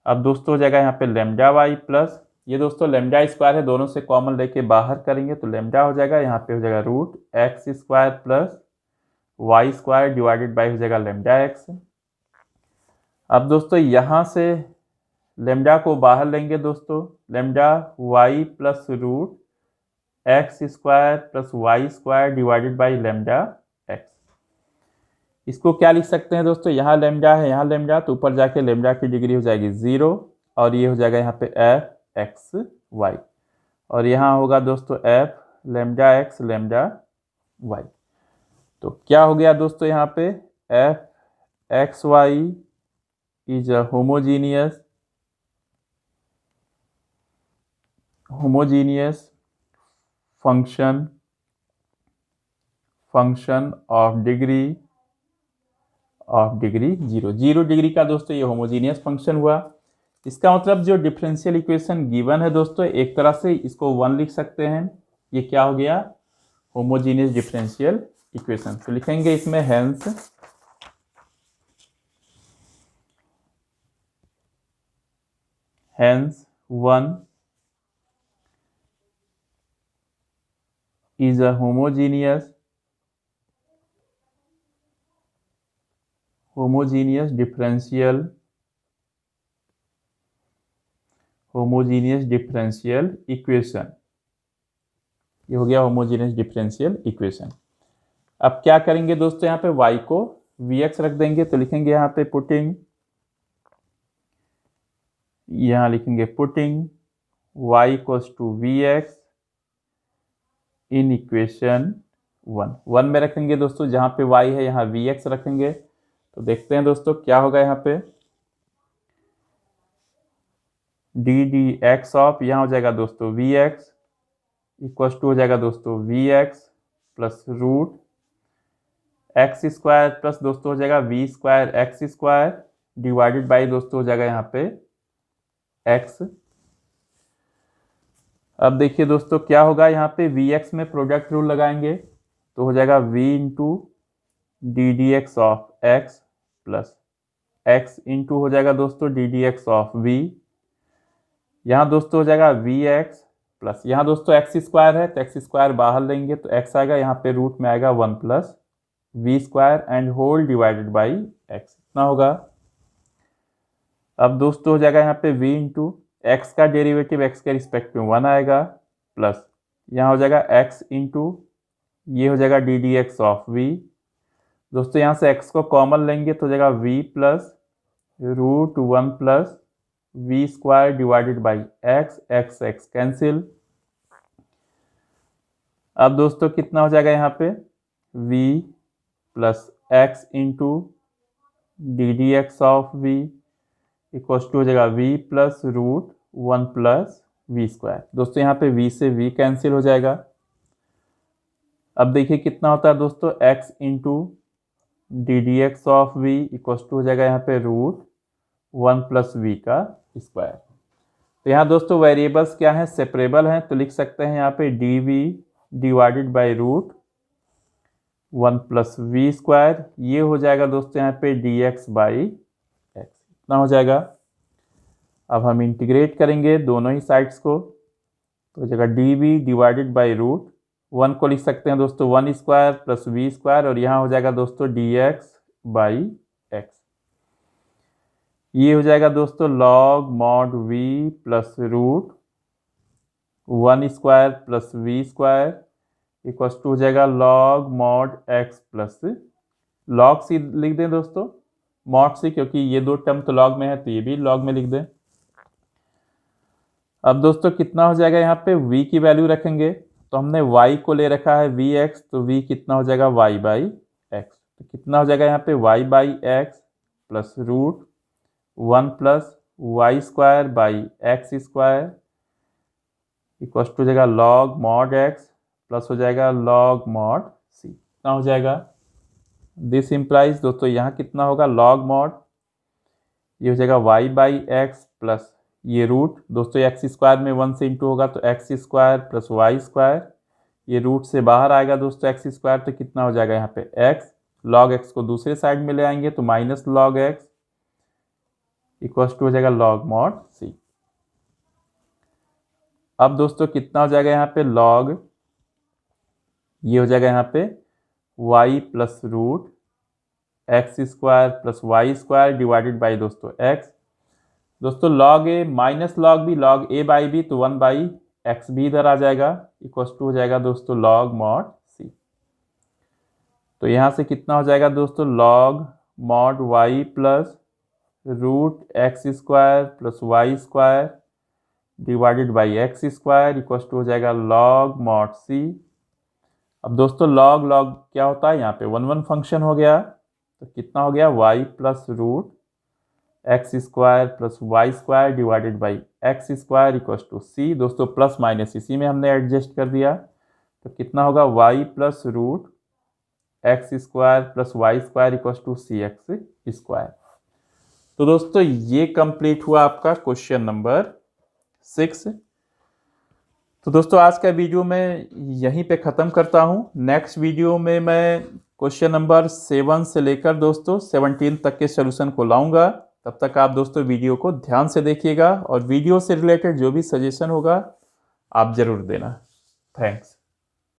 अब दोस्तों हो जाएगा यहाँ पे लेमडा वाई प्लस ये दोस्तों लेमडा स्क्वायर है, दोनों से कॉमन लेके बाहर करेंगे तो लेमडा हो जाएगा, यहाँ पे हो जाएगा root x square plus Y square divided by हो जाएगा लेमडा एक्स। अब दोस्तों यहाँ से लेमडा को बाहर लेंगे दोस्तों, lambda y plus root x square plus Y square divided by lambda x. इसको क्या लिख सकते हैं दोस्तों, यहाँ लेमडा है, यहाँ लेमडा, तो ऊपर जाके लेमडा की डिग्री हो जाएगी 0 और ये हो जाएगा यहाँ पे एफ एक्स वाई, और यहाँ होगा दोस्तों f lambda x lambda y. तो क्या हो गया दोस्तों, यहाँ पे f x y is a homogeneous function of degree 0 degree का दोस्तों ये होमोजीनियस फंक्शन हुआ। इसका मतलब जो डिफरेंशियल इक्वेशन गिवन है दोस्तों, एक तरह से इसको 1 लिख सकते हैं। ये क्या हो गया, होमोजीनियस डिफरेंशियल इक्वेशन। तो लिखेंगे इसमें hence hence 1 is a homogeneous differential equation. ये हो गया होमोजीनियस डिफरेंशियल इक्वेशन। अब क्या करेंगे दोस्तों, यहाँ पे y को vx रख देंगे, तो लिखेंगे यहाँ पे यहाँ लिखेंगे putting y equals to vx in equation 1 में रखेंगे दोस्तों, जहाँ पे y है यहाँ vx रखेंगे। तो देखते हैं दोस्तों क्या होगा, यहाँ पे डी डी एक्स ऑफ यहाँ हो जाएगा दोस्तों vx इक्वल्स टू हो जाएगा दोस्तों vx plus root x square plus दोस्तों हो जाएगा v square x square divided by दोस्तों हो जाएगा यहाँ पे x। अब देखिए दोस्तों क्या होगा, यहाँ पे vx में प्रोडक्ट रूल लगाएंगे तो हो जाएगा v into d d x of x plus x into हो जाएगा दोस्तों d d x of v। यहाँ दोस्तों हो जाएगा vx प्लस यहाँ दोस्तों x स्क्वायर है तो x स्क्वायर बाहर लेंगे तो x आएगा, यहाँ पे रूट में आएगा 1 plus v square and whole divided by x। इतना होगा। अब दोस्तों हो जाएगा यहाँ पे v इंटू एक्स का डेरिवेटिव x के रिस्पेक्ट में 1 आएगा प्लस यहाँ हो जाएगा x इंटू ये हो जाएगा d d x of v। दोस्तों यहाँ से x को कॉमन लेंगे तो हो जाएगा v plus root 1 plus v square divided by x cancel. अब दोस्तों कितना हो जाएगा यहाँ पे v plus x into d d x of v equals to हो जाएगा v plus root 1 plus v square. दोस्तों यहाँ पे v से v कैंसिल हो जाएगा। अब देखिए कितना होता है दोस्तों x into d d x of v equals to हो जाएगा यहाँ पे रूट 1 प्लस वी का स्क्वायर। तो यहाँ दोस्तों वेरिएबल्स क्या हैं, सेपरेबल हैं, तो लिख सकते हैं यहाँ पे d v divided by root 1 plus v square. ये हो जाएगा दोस्तों यहाँ पे डी एक्स बाई एक्स, इतना हो जाएगा। अब हम इंटीग्रेट करेंगे दोनों ही साइड्स को, तो हो जाएगा d v divided by root 1 को लिख सकते हैं दोस्तों 1 स्क्वायर प्लस वी स्क्वायर, और यहाँ हो जाएगा दोस्तों डी एक्स बाई एक्स। ये हो जाएगा दोस्तों log mod v plus root 1 square plus v square equals to हो जाएगा log mod x plus log c लिख दें दोस्तों, मॉड सी, क्योंकि ये दो टर्म तो लॉग में है तो ये भी लॉग में लिख दें। अब दोस्तों कितना हो जाएगा, यहाँ पे v की वैल्यू रखेंगे, तो हमने y को ले रखा है vx, तो v कितना हो जाएगा y बाई एक्स। तो कितना हो जाएगा यहाँ पे y by x plus root 1 plus Y square by x square equals to हो जाएगा लॉग मॉड एक्स प्लस हो जाएगा लॉग मॉड सी, कितना हो जाएगा। दिस इम्प्लाइज दोस्तों यहाँ कितना होगा लॉग मॉड, ये हो जाएगा y बाई एक्स प्लस ये रूट दोस्तों एक्स स्क्वायर में 1 से इंटू होगा तो x square plus Y square, ये रूट से बाहर आएगा दोस्तों एक्स स्क्वायर, तो कितना हो जाएगा यहाँ पे एक्स, लॉग एक्स को दूसरे साइड में ले आएंगे तो minus log x equals to हो जाएगा लॉग मॉड सी। अब दोस्तों कितना हो जाएगा यहाँ पे लॉग, ये हो जाएगा यहाँ पे y plus root x square plus Y square divided by दोस्तों एक्स। दोस्तों log a minus log b, log a by b, तो 1 बाई एक्स भी इधर आ जाएगा इक्वल्स टू हो जाएगा दोस्तों लॉग मॉड सी। तो यहाँ से कितना हो जाएगा दोस्तों log mod y plus root x square plus Y square divided by x square equals to हो जाएगा लॉग मॉड सी। अब दोस्तों लॉग लॉग क्या होता है, यहाँ पे 1 फंक्शन हो गया, तो कितना हो गया y plus root x square plus Y square divided by x square equals to c. दोस्तों प्लस माइनस इसी में हमने एडजस्ट कर दिया, तो कितना होगा y plus root x square plus Y square equals to c x square. तो दोस्तों ये कंप्लीट हुआ आपका क्वेश्चन नंबर 6। तो दोस्तों आज का वीडियो मैं यहीं पे ख़त्म करता हूँ। नेक्स्ट वीडियो में मैं क्वेश्चन नंबर 7 से लेकर दोस्तों 17 तक के सॉल्यूशन को लाऊंगा। तब तक आप दोस्तों वीडियो को ध्यान से देखिएगा और वीडियो से रिलेटेड जो भी सजेशन होगा आप ज़रूर देना। थैंक्स।